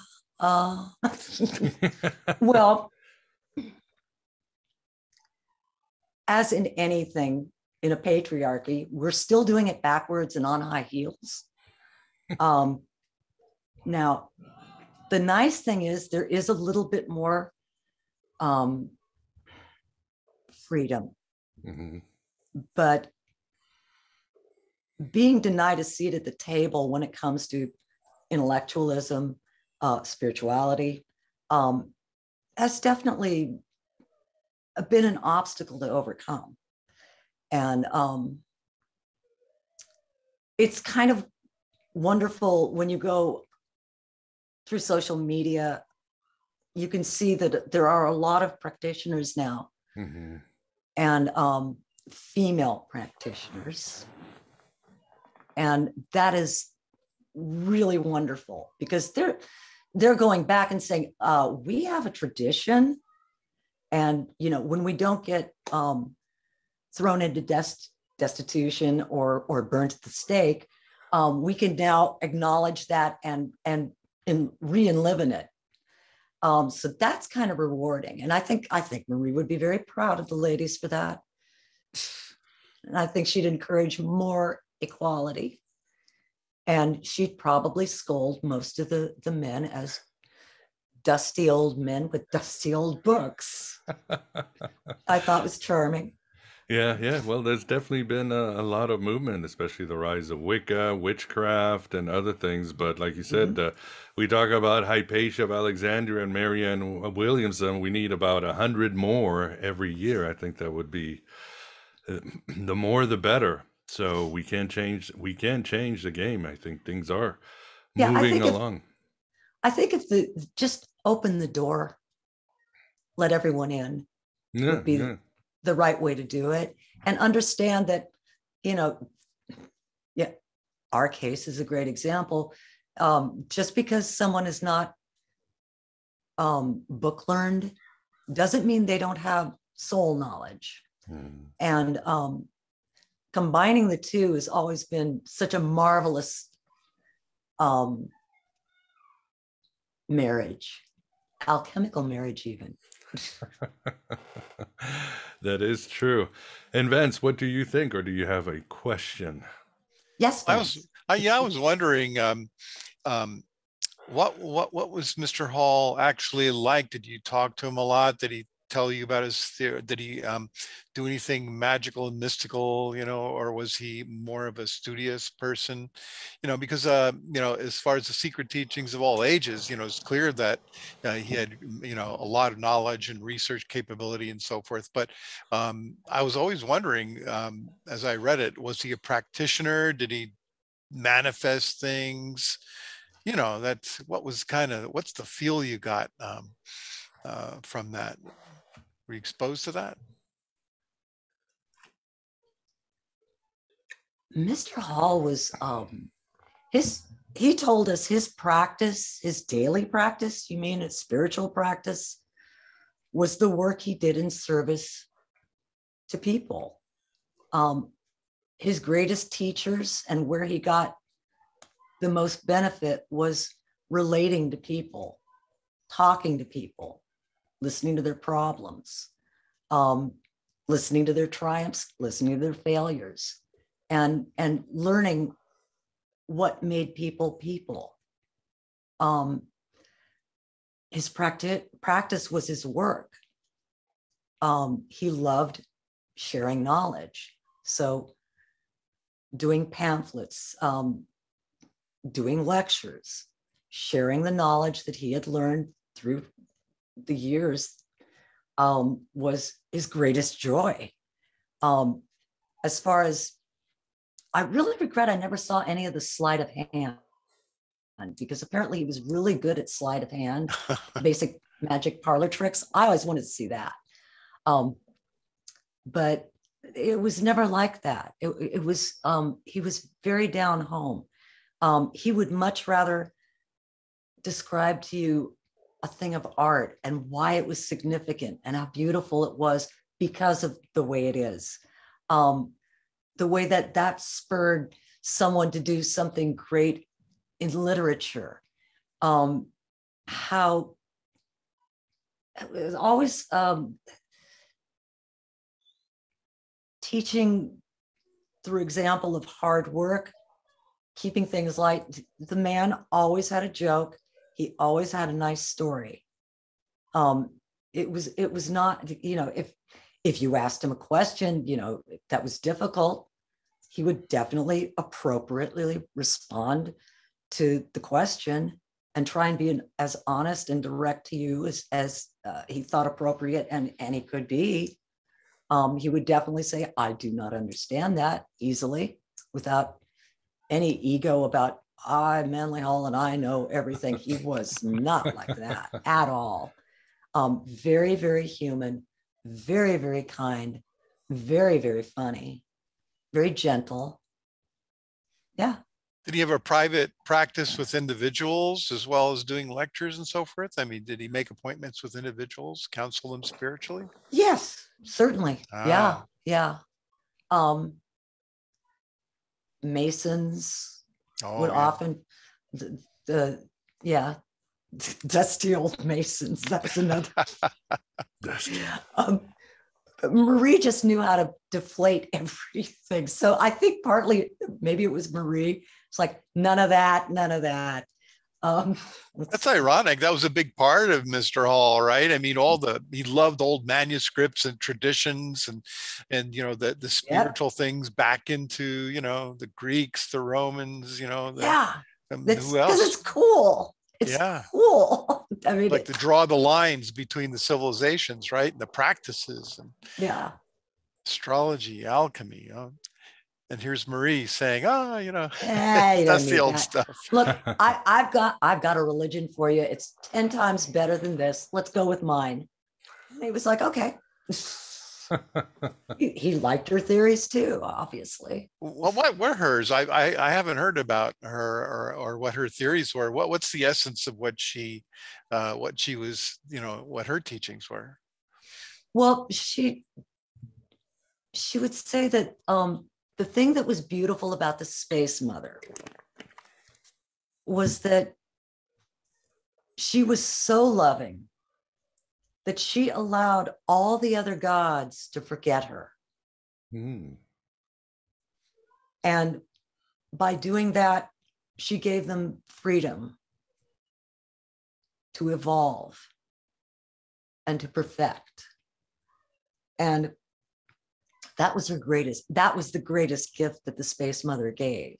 Well, as in anything in a patriarchy, we're still doing it backwards and on high heels. Now, the nice thing is there is a little bit more freedom, but being denied a seat at the table when it comes to intellectualism, spirituality, has definitely been an obstacle to overcome. And it's kind of wonderful when you go through social media, you can see that there are a lot of practitioners now, and female practitioners. And that is really wonderful because they're going back and saying, we have a tradition. And, you know, when we don't get thrown into destitution or burnt at the stake, we can now acknowledge that and re-live in it. So that's kind of rewarding. And I think Marie would be very proud of the ladies for that. And I think she'd encourage more equality. And she'd probably scold most of the men as dusty old men with dusty old books. I thought it was charming. Yeah. Well, there's definitely been a lot of movement, especially the rise of Wicca, witchcraft, and other things. But like you said, we talk about Hypatia of Alexandria and Marianne Williamson. We need about 100 more every year. I think that would be the more, the better. So we can change the game. I think things are moving along. I think if just open the door, let everyone in, would be the right way to do it. And understand that, you know, our case is a great example. Just because someone is not book learned doesn't mean they don't have soul knowledge. And combining the two has always been such a marvelous marriage, alchemical marriage even. That is true. And Vince, what do you think, or do you have a question? Yes, Vince. I was wondering, what was Mr. Hall actually like? Did you talk to him a lot? Did he tell you about his theory? Did he do anything magical and mystical, or was he more of a studious person? Because as far as the secret teachings of all ages, it's clear that he had a lot of knowledge and research capability and so forth. But I was always wondering, as I read it, was he a practitioner? Did he manifest things? That's what's the feel you got from that? Were you exposed to that? Mr. Hall was he told us his practice, his daily practice, you mean his spiritual practice, was the work he did in service to people. His greatest teachers and where he got the most benefit was relating to people, talking to people, listening to their problems, listening to their triumphs, listening to their failures, and learning what made people people. His practice was his work. He loved sharing knowledge. So doing pamphlets, doing lectures, sharing the knowledge that he had learned through the years was his greatest joy. As far as, I really regret I never saw any of the sleight of hand, because apparently he was really good at sleight of hand, basic magic parlor tricks. I always wanted to see that. But it was never like that. It was, he was very down home. He would much rather describe to you a thing of art and why it was significant and how beautiful it was because of the way it is. The way that spurred someone to do something great in literature. How it was always teaching through example of hard work, keeping things light. The man always had a joke. He always had a nice story. It was not, if you asked him a question, that was difficult, he would definitely appropriately respond to the question and try and be as honest and direct to you as he thought appropriate and he could be. He would definitely say, I do not understand that easily, without any ego about, I'm Manly Hall and I know everything. He was not like that at all. Very, very human, very, very kind, very, very funny, very gentle. Yeah. Did he have a private practice with individuals as well as doing lectures and so forth? I mean, did he make appointments with individuals, counsel them spiritually? Yes, certainly. Yeah. Masons would often, dusty old Masons. That's another. Marie just knew how to deflate everything. So I think partly, maybe it was Marie. It's like, none of that. That's ironic. That was a big part of Mr. Hall, right? I mean, he loved old manuscripts and traditions and the spiritual things back into, the Greeks, the Romans, who else? Because it's cool. It's cool. I mean, like to draw the lines between the civilizations, right? And the practices and astrology, alchemy. And here's Marie saying, that's the old stuff. Look, I've got a religion for you. It's 10 times better than this. Let's go with mine. And he was like, okay. He liked her theories too, obviously. Well, what were hers? I haven't heard about her or what her theories were. What's the essence of what she was, what her teachings were? Well, she would say that the thing that was beautiful about the Space Mother was that she was so loving that she allowed all the other gods to forget her. Mm. And by doing that, she gave them freedom to evolve and to perfect. And that was the greatest gift that the Space Mother gave.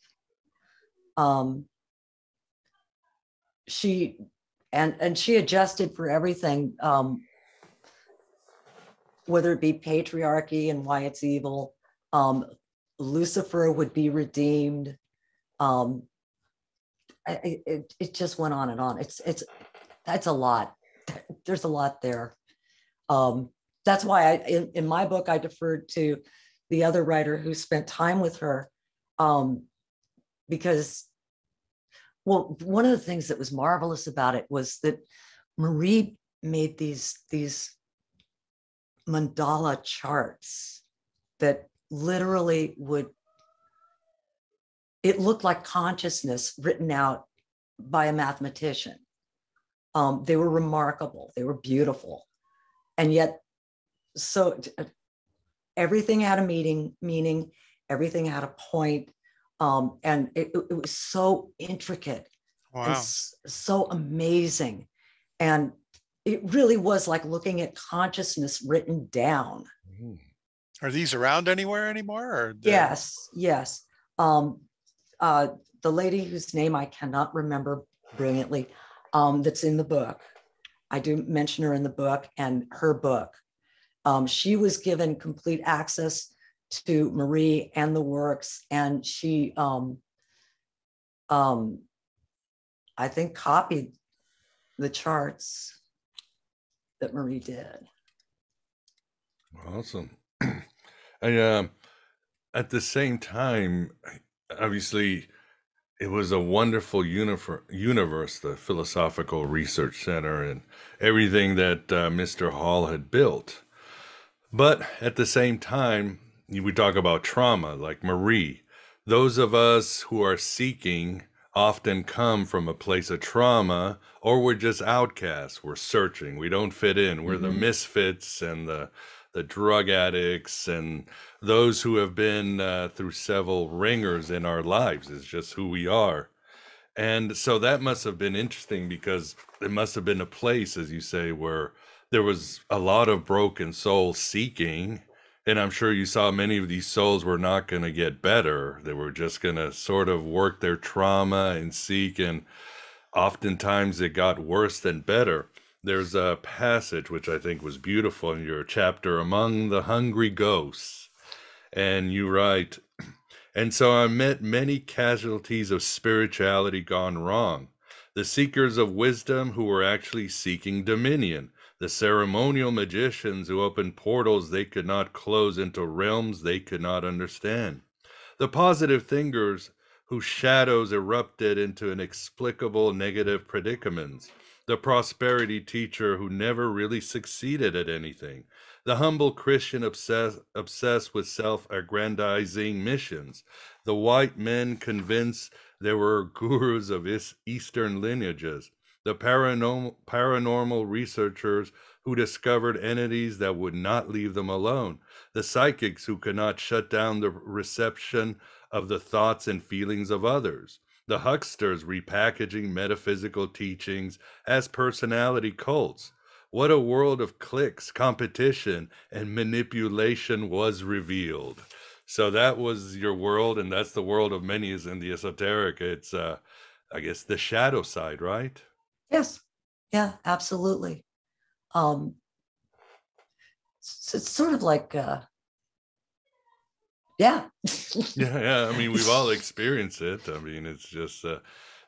She adjusted for everything, whether it be patriarchy and why it's evil. Lucifer would be redeemed. It just went on and on. That's a lot. There's a lot there. That's why in my book, I deferred to the other writer who spent time with her, because, well, one of the things that was marvelous about it was that Marie made these mandala charts that literally it looked like consciousness written out by a mathematician. They were remarkable. They were beautiful. And yet, so everything had a meaning, everything had a point. And it was so intricate. Wow. And so amazing. And it really was like looking at consciousness written down. Are these around anywhere anymore? Or Yes. The lady whose name I cannot remember brilliantly, that's in the book, I do mention her in the book, and her book. She was given complete access to Marie and the works, and she, I think, copied the charts that Marie did. Awesome. And at the same time, obviously, it was a wonderful universe, the Philosophical Research Center, and everything that Mr. Hall had built. But at the same time, we talk about trauma, like Marie. Those of us who are seeking often come from a place of trauma, or we're just outcasts. We're searching. We don't fit in. We're the misfits and the drug addicts and those who have been through several ringers in our lives. Is just who we are. And so that must have been interesting, because it must have been a place, as you say, where there was a lot of broken souls seeking. And I'm sure you saw many of these souls were not going to get better. They were just going to sort of work their trauma and seek. And oftentimes it got worse than better. There's a passage which I think was beautiful in your chapter, Among the Hungry Ghosts. And you write, "And so I met many casualties of spirituality gone wrong. The seekers of wisdom who were actually seeking dominion. The ceremonial magicians who opened portals they could not close into realms they could not understand. The positive thinkers whose shadows erupted into inexplicable negative predicaments. The prosperity teacher who never really succeeded at anything. The humble Christian obsessed with self-aggrandizing missions. The white men convinced there were gurus of Eastern lineages. The paranormal researchers who discovered entities that would not leave them alone. The psychics who could not shut down the reception of the thoughts and feelings of others. The hucksters repackaging metaphysical teachings as personality cults. What a world of cliques, competition, and manipulation was revealed." So that was your world, and that's the world of many is in the esoteric. It's, I guess, the shadow side, right? Yes. Yeah, absolutely. It's sort of like, yeah. Yeah. I mean, we've all experienced it. I mean, it's just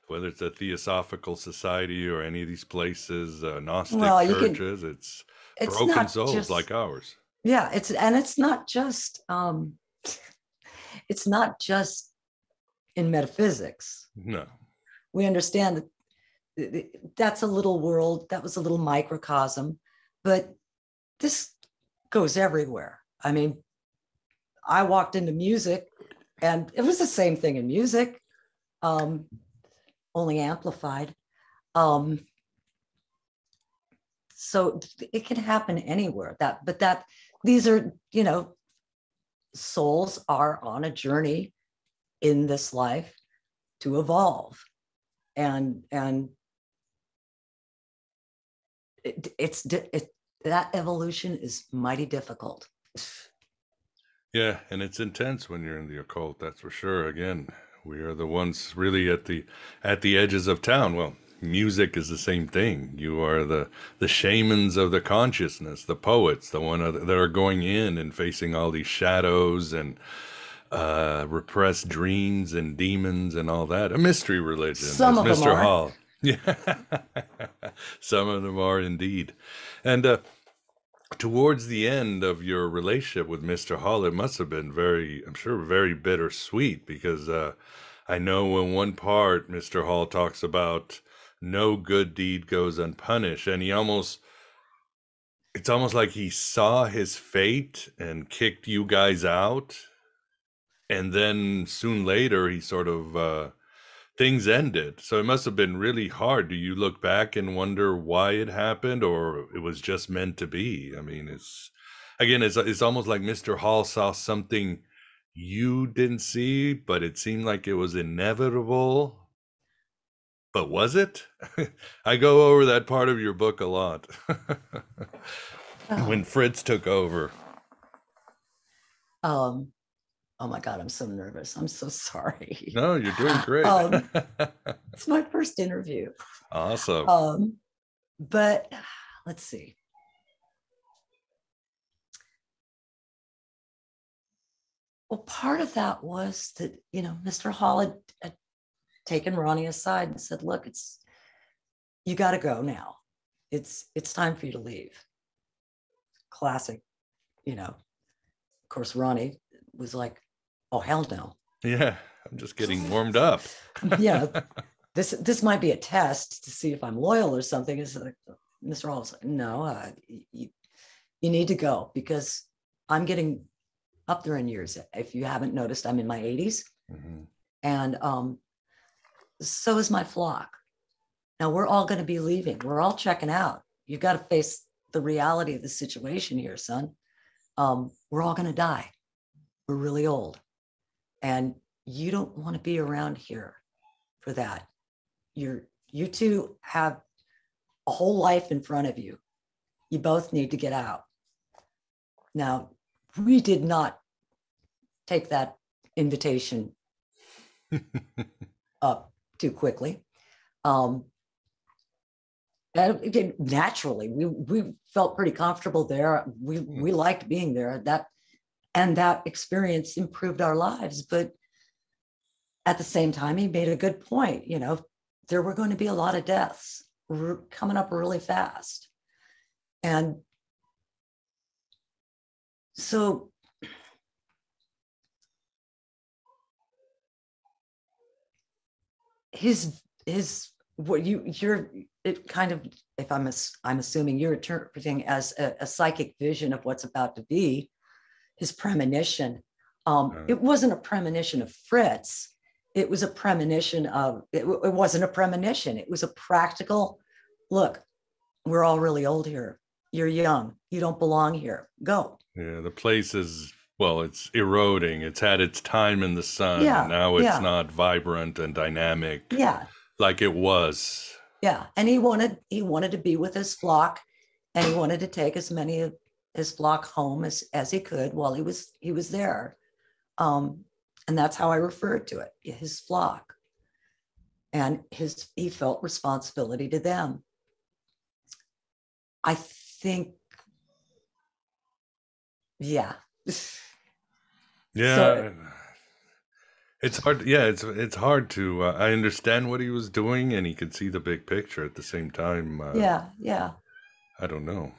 whether it's a Theosophical Society or any of these places, Gnostic churches, it's broken souls like ours. Yeah, it's not just it's not just in metaphysics. No. We understand that that's a little world, that was a little microcosm, but this goes everywhere. I mean, I walked into music and it was the same thing in music, only amplified. So it can happen anywhere. These are, souls are on a journey in this life to evolve, and that evolution is mighty difficult. Yeah, and it's intense when you're in the occult, that's for sure. Again, we are the ones really at the edges of town. Well, music is the same thing. You are the shamans of the consciousness, the poets, the one that are going in and facing all these shadows and repressed dreams and demons and all that. A mystery religion, Some as of them Mr. are. Hall. Yeah, some of them are indeed. And towards the end of your relationship with Mr. Hall, it must have been I'm sure, very bittersweet, because I know in one part, Mr. Hall talks about no good deed goes unpunished. And it's almost like he saw his fate and kicked you guys out. And then soon later, he sort of, things ended. So it must have been really hard. Do you look back and wonder why it happened, or it was just meant to be? I mean, it's almost like Mr. Hall saw something you didn't see, but it seemed like it was inevitable. But was it? I go over that part of your book a lot. When Fritz took over. Oh my God, I'm so nervous. I'm so sorry. No, you're doing great. It's my first interview. Awesome. But let's see. Well, part of that was that, Mr. Hall had taken Ronnie aside and said, look, you got to go now. It's time for you to leave. Classic, of course, Ronnie was like, oh, hell no. Yeah, I'm just getting warmed up. Yeah, this might be a test to see if I'm loyal or something. It's like, Mr. Hall was like, no, you need to go, because I'm getting up there in years. If you haven't noticed, I'm in my 80s. Mm-hmm. And so is my flock. Now we're all going to be leaving. We're all checking out. You've got to face the reality of the situation here, son. We're all going to die. We're really old. And you don't want to be around here for that. You two have a whole life in front of you. You both need to get out. Now, we did not take that invitation up too quickly. Naturally, we felt pretty comfortable there. We liked being there. That experience improved our lives. But at the same time, he made a good point. There were going to be a lot of deaths coming up really fast. And so you're it kind of, if I'm assuming you're interpreting as a psychic vision of what's about to be, his premonition. It wasn't a premonition of Fritz. It was a premonition of, it wasn't a premonition. It was a practical, look, we're all really old here. You're young. You don't belong here. Go. Yeah, the place is, well, it's eroding. It's had its time in the sun. Yeah, and now it's not vibrant and dynamic. Yeah. Like it was. Yeah. And he wanted to be with his flock, and he wanted to take as many of his flock home as he could while he was there. And that's how I referred to it, his flock. And he felt responsibility to them. I think, yeah. Yeah. So, it's hard. Yeah, it's hard to, I understand what he was doing, and he could see the big picture at the same time. yeah. I don't know.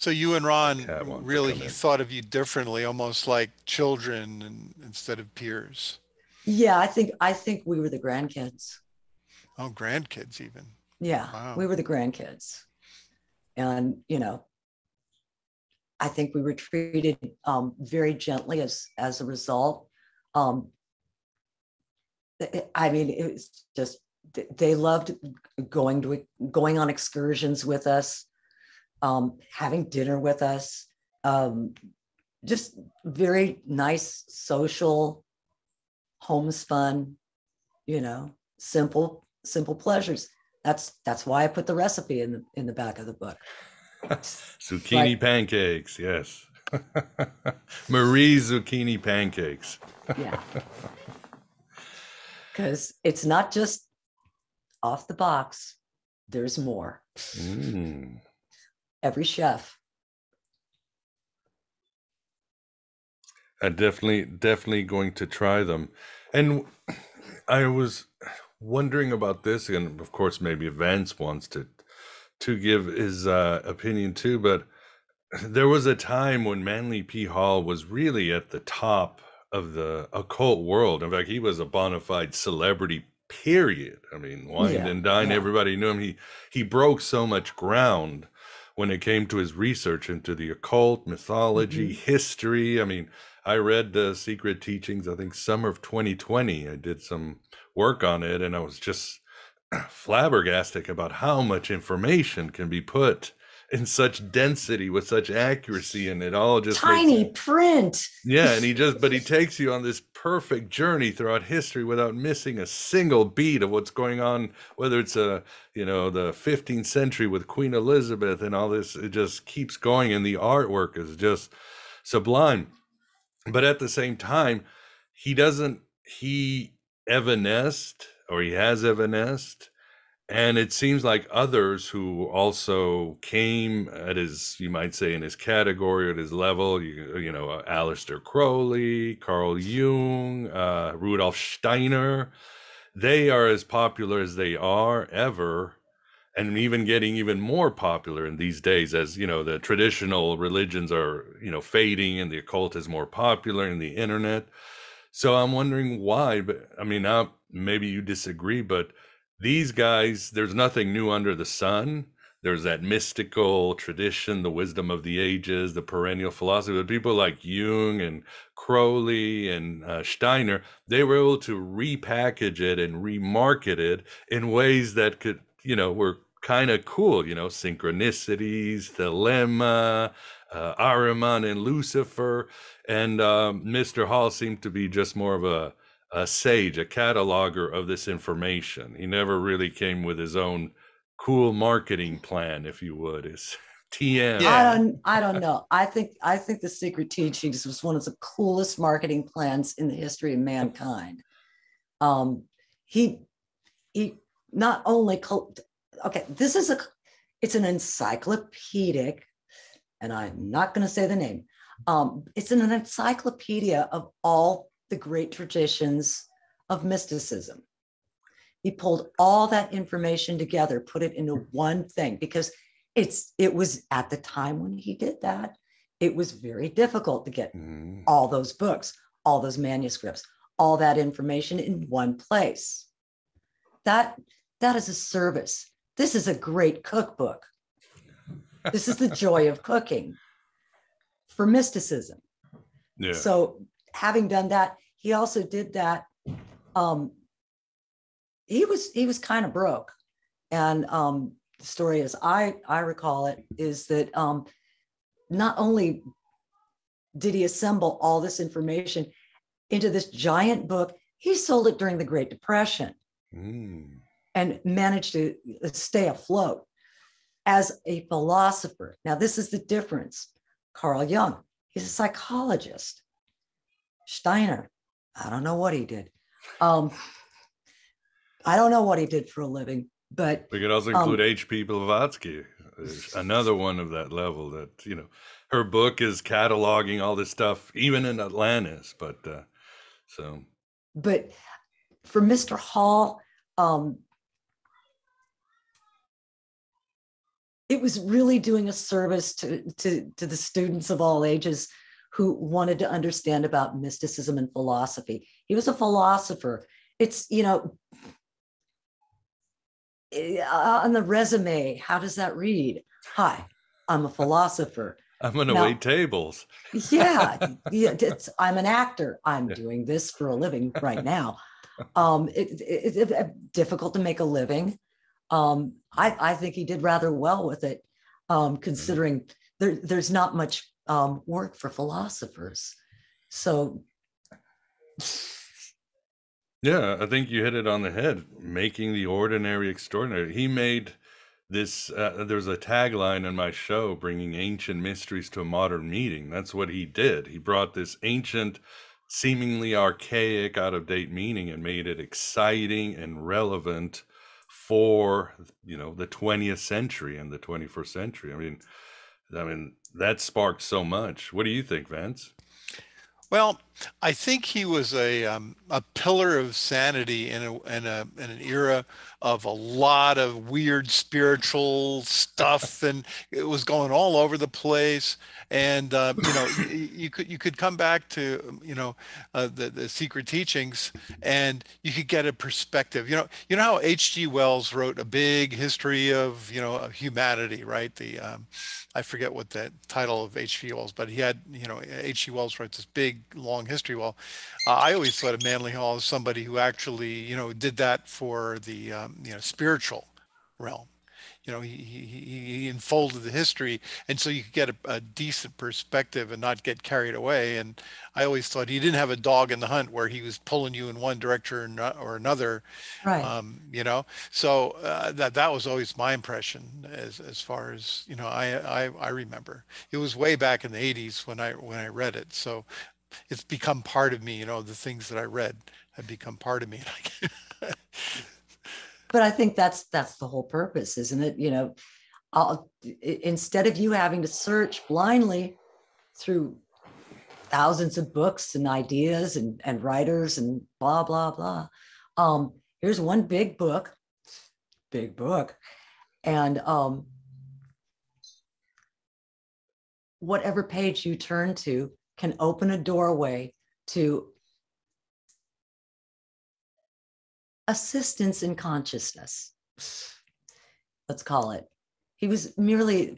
So you and Ron Cat wants to really come in. thought of you differently, almost like children instead of peers. Yeah, I think we were the grandkids. Oh, grandkids even. Yeah, Wow. we were the grandkids. And, you know, I think we were treated very gently as a result. I mean, it was just, they loved going on excursions with us, having dinner with us, just very nice social homespun, you know, simple pleasures. That's why I put the recipe in the back of the book. Zucchini pancakes, yes. Marie zucchini pancakes. Yeah. Because it's not just off the box, there's more. Every chef. I'm definitely going to try them. And I was wondering about this, and of course, maybe Vance wants to give his opinion too, but there was a time when Manly P. Hall was really at the top of the occult world. In fact, he was a bona fide celebrity, period. I mean, wined and dined, everybody knew him. He broke so much ground when it came to his research into the occult, mythology, history. I mean, I read the Secret Teachings, I think summer of 2020. I did some work on it, and I was just flabbergasted about how much information can be put in such density with such accuracy, and it all just tiny print. Yeah, and but he takes you on this perfect journey throughout history without missing a single beat of what's going on, whether it's the 15th century with Queen Elizabeth and all this. It just keeps going, and the artwork is just sublime. But at the same time, he evanesced, or he has evanesced. And it seems like others who also came at his, you might say, in his category, at his level, Aleister Crowley, Carl Jung, Rudolf Steiner, they are as popular as they are ever, and even getting even more popular in these days as, the traditional religions are, fading and the occult is more popular in the internet. So I'm wondering why, but I mean, now maybe you disagree, but these guys, there's nothing new under the sun. There's that mystical tradition, the wisdom of the ages, the perennial philosophy. But people like Jung and Crowley and Steiner, they were able to repackage it and remarket it in ways that could, were kind of cool, synchronicities, Thelema, Ahriman and Lucifer. And Mr. Hall seemed to be just more of a sage, a cataloger of this information. He never really came with his own cool marketing plan, if you would. Is TM. Yeah. I don't know. I think the Secret Teachings was one of the coolest marketing plans in the history of mankind. He not only it's an encyclopedic, and I'm not going to say the name. It's an encyclopedia of all the great traditions of mysticism. He pulled all that information together, put it into one thing, because it was at the time when he did that, it was very difficult to get all those books, all those manuscripts, all that information in one place. That is a service. This is a great cookbook. This is the joy of cooking for mysticism. Yeah. So having done that, he also did that. He was kind of broke, and the story, as I recall it, is that not only did he assemble all this information into this giant book, he sold it during the Great Depression and managed to stay afloat as a philosopher. Now, this is the difference. Carl Jung, he's a psychologist. Steiner, I don't know what he did. I don't know what he did for a living, but we could also include H.P. Blavatsky, another one of that level. That her book is cataloging all this stuff, even in Atlantis. But But for Mr. Hall, it was really doing a service to the students of all ages who wanted to understand about mysticism and philosophy. He was a philosopher. It's, you know, on the resume, how does that read? Hi, I'm a philosopher. I'm going to wait tables. Yeah, I'm an actor. I'm doing this for a living right now. It's difficult to make a living. I think he did rather well with it, considering there's not much work for philosophers. So, yeah, I think you hit it on the head. Making the ordinary extraordinary. He made this. There's a tagline in my show, bringing ancient mysteries to a modern meaning. That's what he did. He brought this ancient, seemingly archaic, out of date meaning and made it exciting and relevant for, you know, the 20th century and the 21st century. I mean that sparked so much. What do you think, Vance? Well, I think he was a pillar of sanity in an era of a lot of weird spiritual stuff, and it was going all over the place. And you know, you could come back to, you know, the secret teachings, and you could get a perspective. You know how H.G. Wells wrote a big history of, you know, of humanity, right? I forget what the title of H.G. Wells, but he had, you know, H.G. Wells wrote this big long history. Well, I always thought of Manly Hall as somebody who actually, you know, did that for the, you know, spiritual realm. You know, he unfolded the history, and so you could get a decent perspective and not get carried away. And I always thought he didn't have a dog in the hunt where he was pulling you in one direction or another. right. You know, so that was always my impression as far as, you know, I remember. It was way back in the 80s when I read it. So it's become part of me. You know, the things that I read have become part of me. But I think that's the whole purpose, isn't it? You know, instead of you having to search blindly through thousands of books and ideas and writers and blah blah blah, here's one big book, and whatever page you turn to can open a doorway to assistance in consciousness, let's call it. He was merely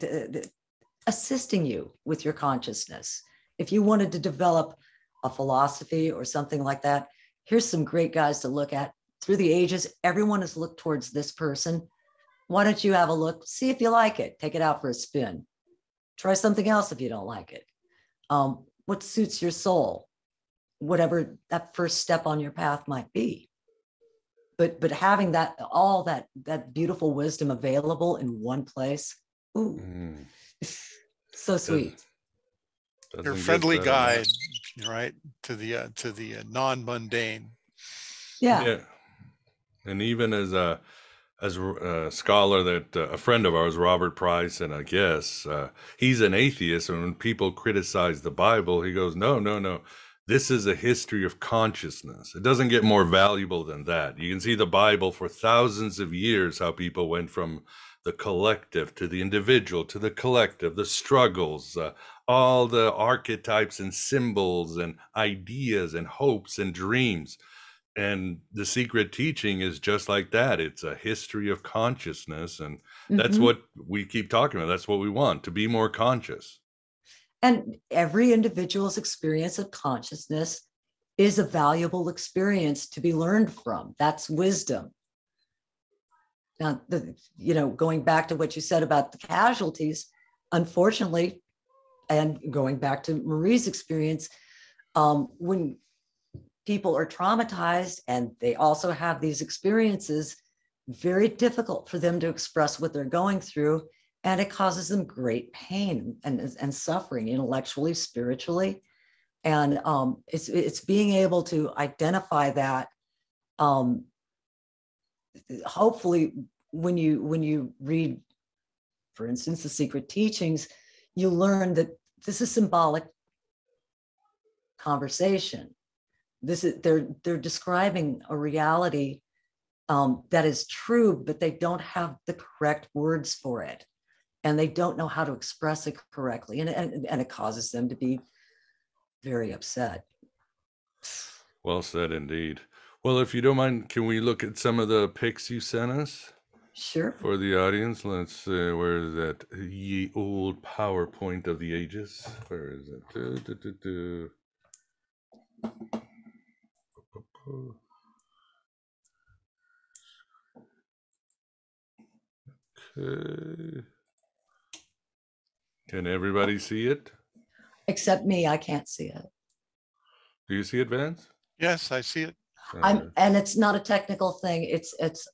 assisting you with your consciousness. If you wanted to develop a philosophy or something like that, here's some great guys to look at. Through the ages, everyone has looked towards this person. Why don't you have a look, see if you like it, take it out for a spin. Try something else if you don't like it. What suits your soul, whatever that first step on your path might be. But having that, all that beautiful wisdom available in one place, ooh, so sweet. Your friendly guide, right, to the non-mundane. Yeah. And even as a scholar that a friend of ours, Robert Price, and I guess he's an atheist, and when people criticize the Bible, he goes, no. This is a history of consciousness. It doesn't get more valuable than that. You can see the Bible for thousands of years, how people went from the collective to the individual to the collective, the struggles, all the archetypes and symbols and ideas and hopes and dreams. And the secret teaching is just like that. It's a history of consciousness. And that's what we keep talking about. That's what we want, to be more conscious. And every individual's experience of consciousness is a valuable experience to be learned from. That's wisdom. Now, you know, going back to what you said about the casualties, unfortunately, and going back to Marie's experience, when people are traumatized and they also have these experiences, very difficult for them to express what they're going through. And it causes them great pain and suffering intellectually, spiritually. And it's being able to identify that. Hopefully, when you read, for instance, the secret teachings, you learn that this is symbolic conversation. They're describing a reality that is true, but they don't have the correct words for it. and they don't know how to express it correctly. And it causes them to be very upset. Well said indeed. Well, if you don't mind, can we look at some of the pics you sent us? Sure. For the audience, let's see, where is that ye old PowerPoint of the ages? Where is it? Okay. Can everybody see it? Except me, I can't see it. Do you see it, Vance? Yes, I see it. And it's not a technical thing.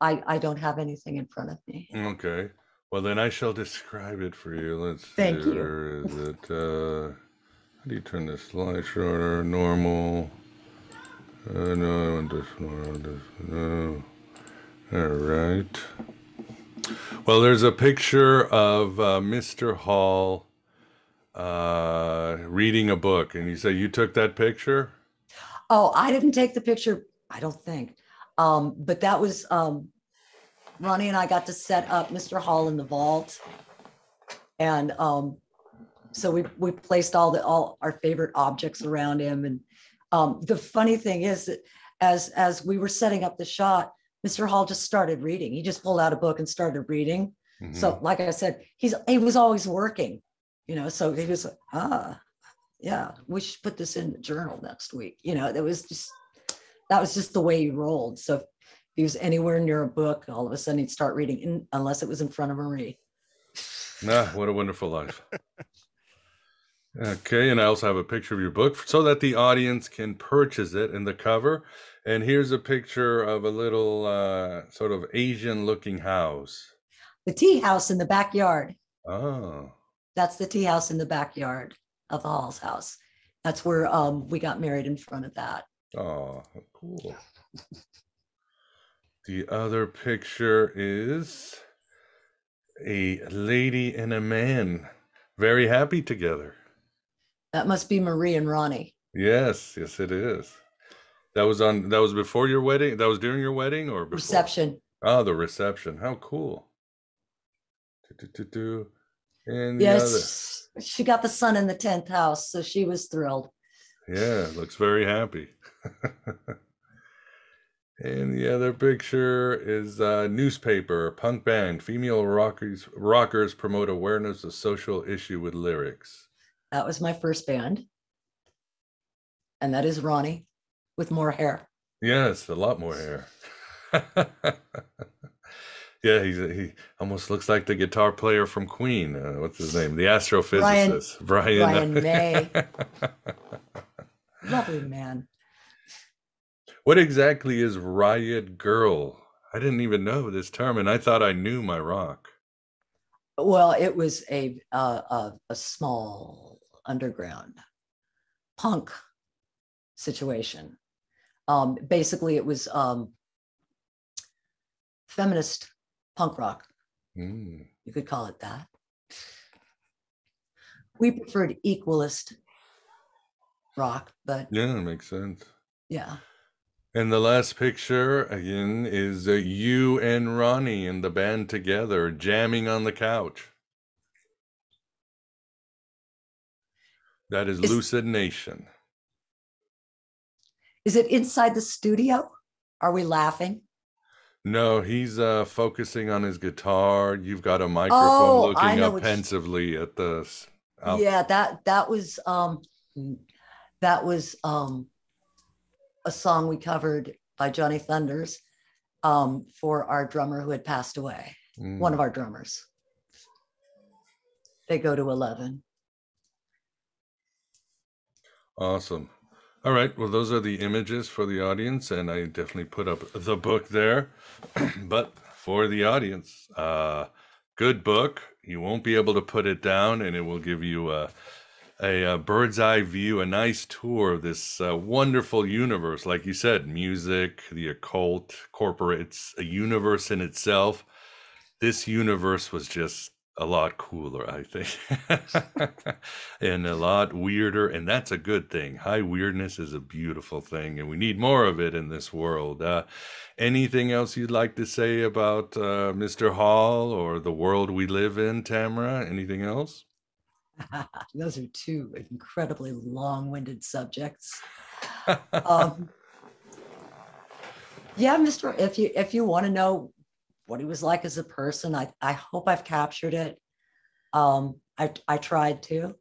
I don't have anything in front of me. Okay. Well, then I shall describe it for you. Let's see. Thank you. Where is it? How do you turn this slide shorter? Normal. No, I want this one. No. All right. Well, there's a picture of Mr. Hall reading a book, and you say you took that picture? Oh, I didn't take the picture, I don't think. But that was Ronnie and I got to set up Mr. Hall in the vault. And so we placed all our favorite objects around him. And the funny thing is that as we were setting up the shot, Mr. Hall just started reading. He just pulled out a book and started reading. Mm-hmm. So like I said, he was always working, so he was like, yeah, we should put this in the journal next week. That was just the way he rolled. So if he was anywhere near a book, all of a sudden he'd start reading, unless it was in front of Marie. What a wonderful life. Okay, and I also have a picture of your book so that the audience can purchase it in the cover. And here's a picture of a little sort of Asian-looking house. The tea house in the backyard. Oh. That's the tea house in the backyard of the Hall's house. That's where we got married, in front of that. Oh, cool. The other picture is a lady and a man very happy together. That must be Marie and Ronnie. Yes, it is. That was before your wedding? That was during your wedding or before? Reception. Oh, the reception. How cool. And yes, she got the son in the 10th house, so she was thrilled. Yeah, looks very happy. And the other picture is a newspaper, punk band, female rockers promote awareness of social issue with lyrics. That was my first band. And that is Ronnie with more hair. Yes, a lot more hair. Yeah, he almost looks like the guitar player from Queen. What's his name? The astrophysicist. Brian May. Lovely man. What exactly is Riot Girl? I didn't even know this term, and I thought I knew my rock. Well, it was a small underground punk situation. Basically, it was feminist punk rock. You could call it that. We preferred equalist rock, but yeah, that makes sense. Yeah. And the last picture again is you and Ronnie and the band together jamming on the couch. That is Lucid Nation. Is it inside the studio? Are we laughing? No, he's focusing on his guitar. You've got a microphone looking up pensively at the. Yeah, that was a song we covered by Johnny Thunders for our drummer who had passed away. One of our drummers. They go to 11. Awesome. All right. Well, those are the images for the audience, and I definitely put up the book there. But for the audience, good book. You won't be able to put it down, and it will give you a bird's eye view, a nice tour of this wonderful universe. Like you said, music, the occult, corporates, a universe in itself. This universe was just a lot cooler, I think, and a lot weirder. And that's a good thing. High weirdness is a beautiful thing, and we need more of it in this world. Anything else you'd like to say about Mr. Hall or the world we live in, Tamara? Anything else? Those are two incredibly long-winded subjects. Yeah, Mr. If you want to know what he was like as a person, I hope I've captured it. I tried to.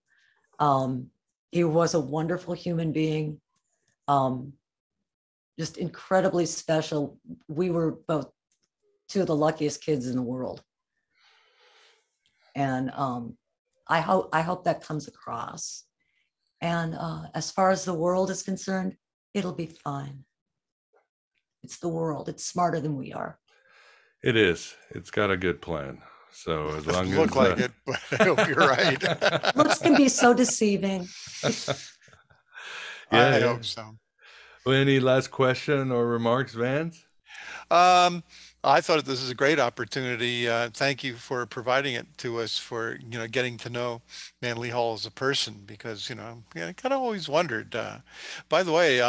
He was a wonderful human being, just incredibly special. We were both two of the luckiest kids in the world, and I hope that comes across. And as far as the world is concerned, it'll be fine. It's the world. It's smarter than we are. It is. It's got a good plan. So as long as look like it, but I hope you're right. Looks can be so deceiving. I hope so. Well, any last question or remarks, Vance? I thought this is a great opportunity. Thank you for providing it to us, for getting to know Manly Hall as a person, because I kind of always wondered. By the way,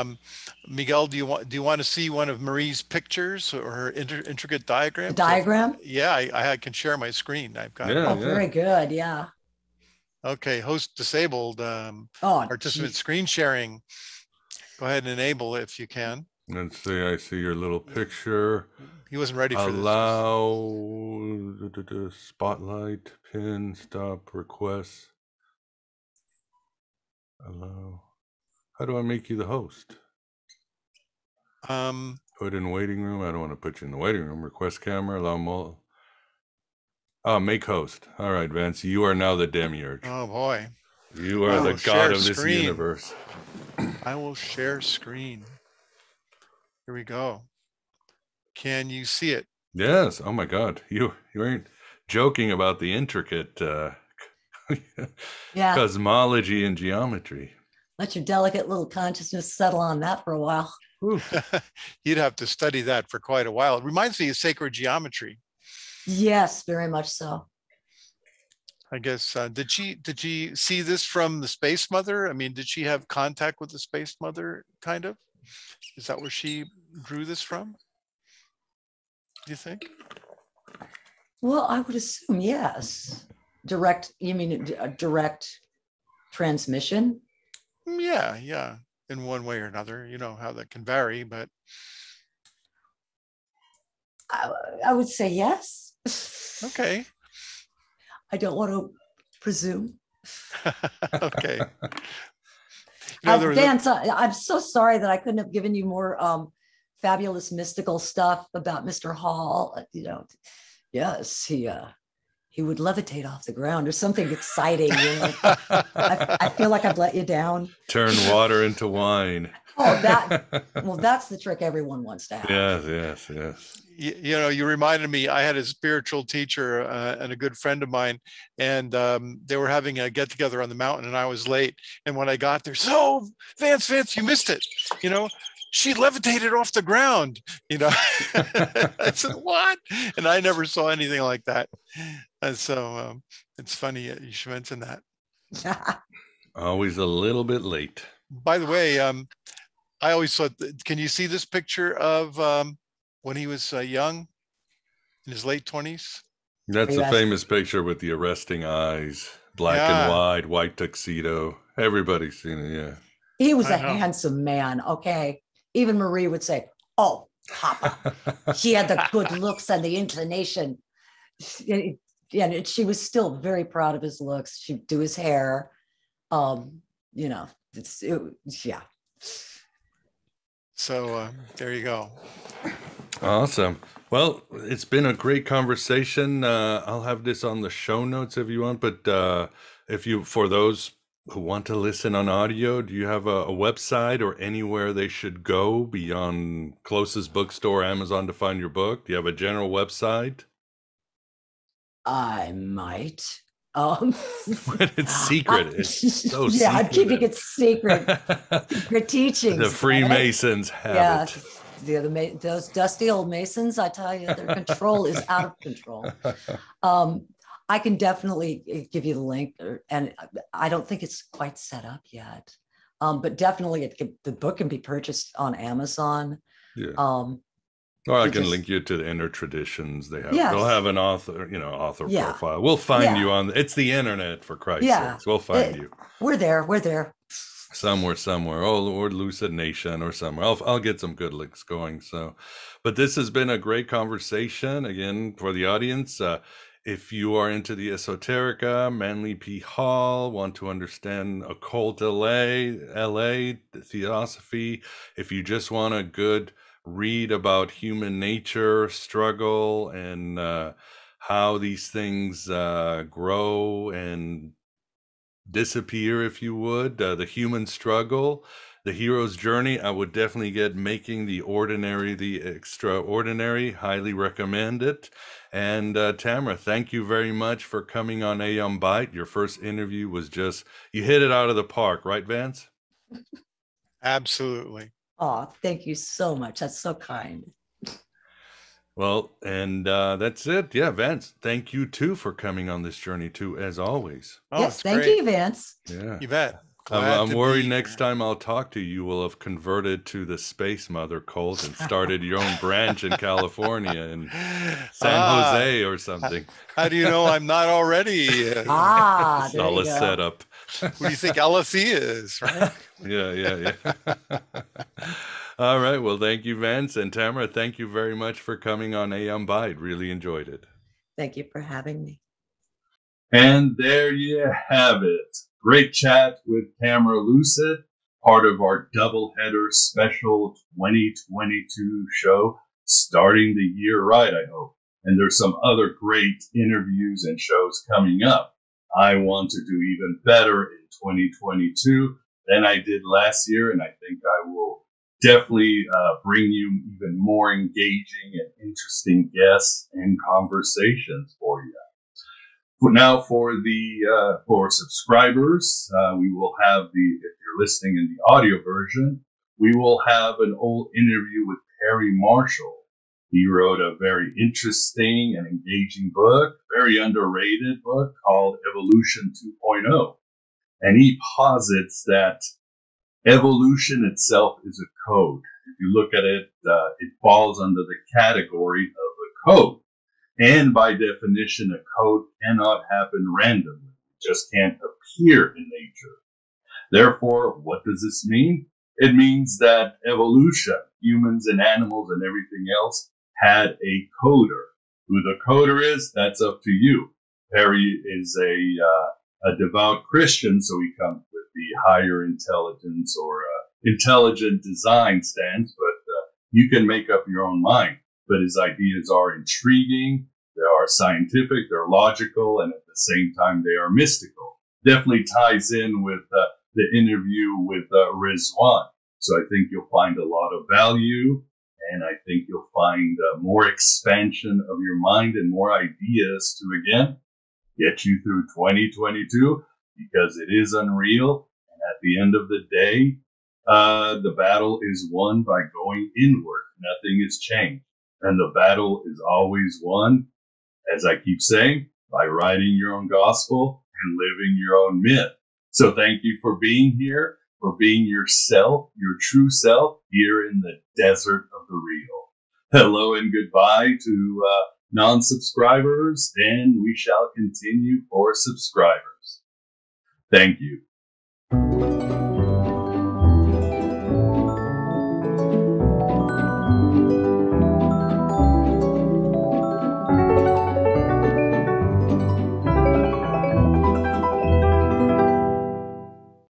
Miguel, do you want to see one of Marie's pictures or her intricate diagram? The diagram? Yeah, I can share my screen. I've got. Yeah, very good. Yeah. Okay, host disabled. Participant screen sharing. Go ahead and enable it if you can. Let's see. I see your little picture. He wasn't ready for this. Allow spotlight, pin, stop, request. Allow. How do I make you the host? Put in waiting room. I don't want to put you in the waiting room. Request camera. Allow more. Make host. All right, Vance. You are now the demiurge. Oh boy. You are the god of this universe. I will share screen. Here we go. Can you see it? Yes. Oh my God. You ain't joking about the intricate cosmology and geometry. Let your delicate little consciousness settle on that for a while. You'd have to study that for quite a while. It reminds me of sacred geometry. Yes, very much so. I guess, did she see this from the Space Mother? I mean, did she have contact with the Space Mother, kind of? Is that where she drew this from? Do you think? Well, I would assume yes. Direct, you mean a direct transmission? Yeah. In one way or another. You know how that can vary, but. I would say yes. Okay. I don't want to presume. Okay. Vance, I'm so sorry that I couldn't have given you more fabulous mystical stuff about Mr. Hall. Yes, he would levitate off the ground or something exciting. I feel like I've let you down. Turn water into wine. That's the trick everyone wants to have. Yes. You reminded me, I had a spiritual teacher and a good friend of mine, and they were having a get together on the mountain, and I was late. And when I got there, so Vance, you missed it. She levitated off the ground. I said, what? And I never saw anything like that. And so it's funny you should mention that. Always a little bit late. By the way, I always thought, can you see this picture of when he was young, in his late 20s? That's a famous picture with the arresting eyes, black and white tuxedo. Everybody's seen it, yeah. He was a handsome man, okay? Even Marie would say, oh, Papa. He had the good looks and the inclination. And she was still very proud of his looks. She'd do his hair. Yeah. So there you go. Awesome. Well, it's been a great conversation. I'll have this on the show notes if you want, but for those who want to listen on audio, do you have a website or anywhere they should go beyond closest bookstore, Amazon, to find your book? Do you have a general website? I might. It's secret. It's so secret. I'm keeping it secret. Secret teachings. The Freemasons have it. Those dusty old Masons, I tell you, their control is out of control. I can definitely give you the link, and I don't think it's quite set up yet. But definitely the book can be purchased on Amazon. Yeah. Or I can link you to the Inner Traditions. They'll have an author, author profile. We'll find you on. It's the internet, for Christ's sakes. We'll find you. We're there. Somewhere. Or Lucid Nation or somewhere. I'll get some good links going. So, but this has been a great conversation again for the audience. If you are into the esoterica, Manly P. Hall, want to understand occult LA, theosophy, if you just want a good read about human nature, struggle, and how these things grow and disappear, if you would, the human struggle, the hero's journey, I would definitely get Making the Ordinary the Extraordinary. Highly recommend it. And Tamara, thank you very much for coming on Aeon Byte. Your first interview was you hit it out of the park, right, Vance? Absolutely. Oh, thank you so much. That's so kind. Well, and that's it. Yeah, Vance, thank you too for coming on this journey too, as always. Yes, thank you, Vance. Yeah, you bet. I'm worried next time I'll talk to you, you will have converted to the Space Mother cult and started your own branch in California and San Jose or something. How do you know I'm not already? There all a setup. What do you think LSE is, right? Yeah. All right. Well, thank you, Vance. And Tamara, thank you very much for coming on Aeon Byte. Really enjoyed it. Thank you for having me. And there you have it. Great chat with Tamra Lucid, part of our doubleheader special 2022 show, starting the year right, I hope. And there's some other great interviews and shows coming up. I want to do even better in 2022 than I did last year, and I think I will definitely bring you even more engaging and interesting guests and conversations for you. Now, for subscribers, we will have if you're listening in the audio version, we will have an old interview with Perry Marshall. He wrote a very interesting and engaging book, very underrated book called Evolution 2.0. And he posits that evolution itself is a code. If you look at it, it falls under the category of a code. And by definition, a code cannot happen randomly. It just can't appear in nature. Therefore, what does this mean? It means that evolution, humans and animals and everything else, had a coder. Who the coder is, that's up to you. Perry is a devout Christian, so he comes with the higher intelligence or intelligent design stance, but you can make up your own mind. But his ideas are intriguing, they are scientific, they're logical, and at the same time they are mystical. Definitely ties in with the interview with Rizwan. So I think you'll find a lot of value, and I think you'll find more expansion of your mind and more ideas to, again, get you through 2022, because it is unreal. And at the end of the day, the battle is won by going inward. Nothing is changed. And the battle is always won, as I keep saying, by writing your own gospel and living your own myth. So thank you for being here, for being yourself, your true self, here in the desert of the real. Hello and goodbye to non-subscribers, and we shall continue for subscribers. Thank you.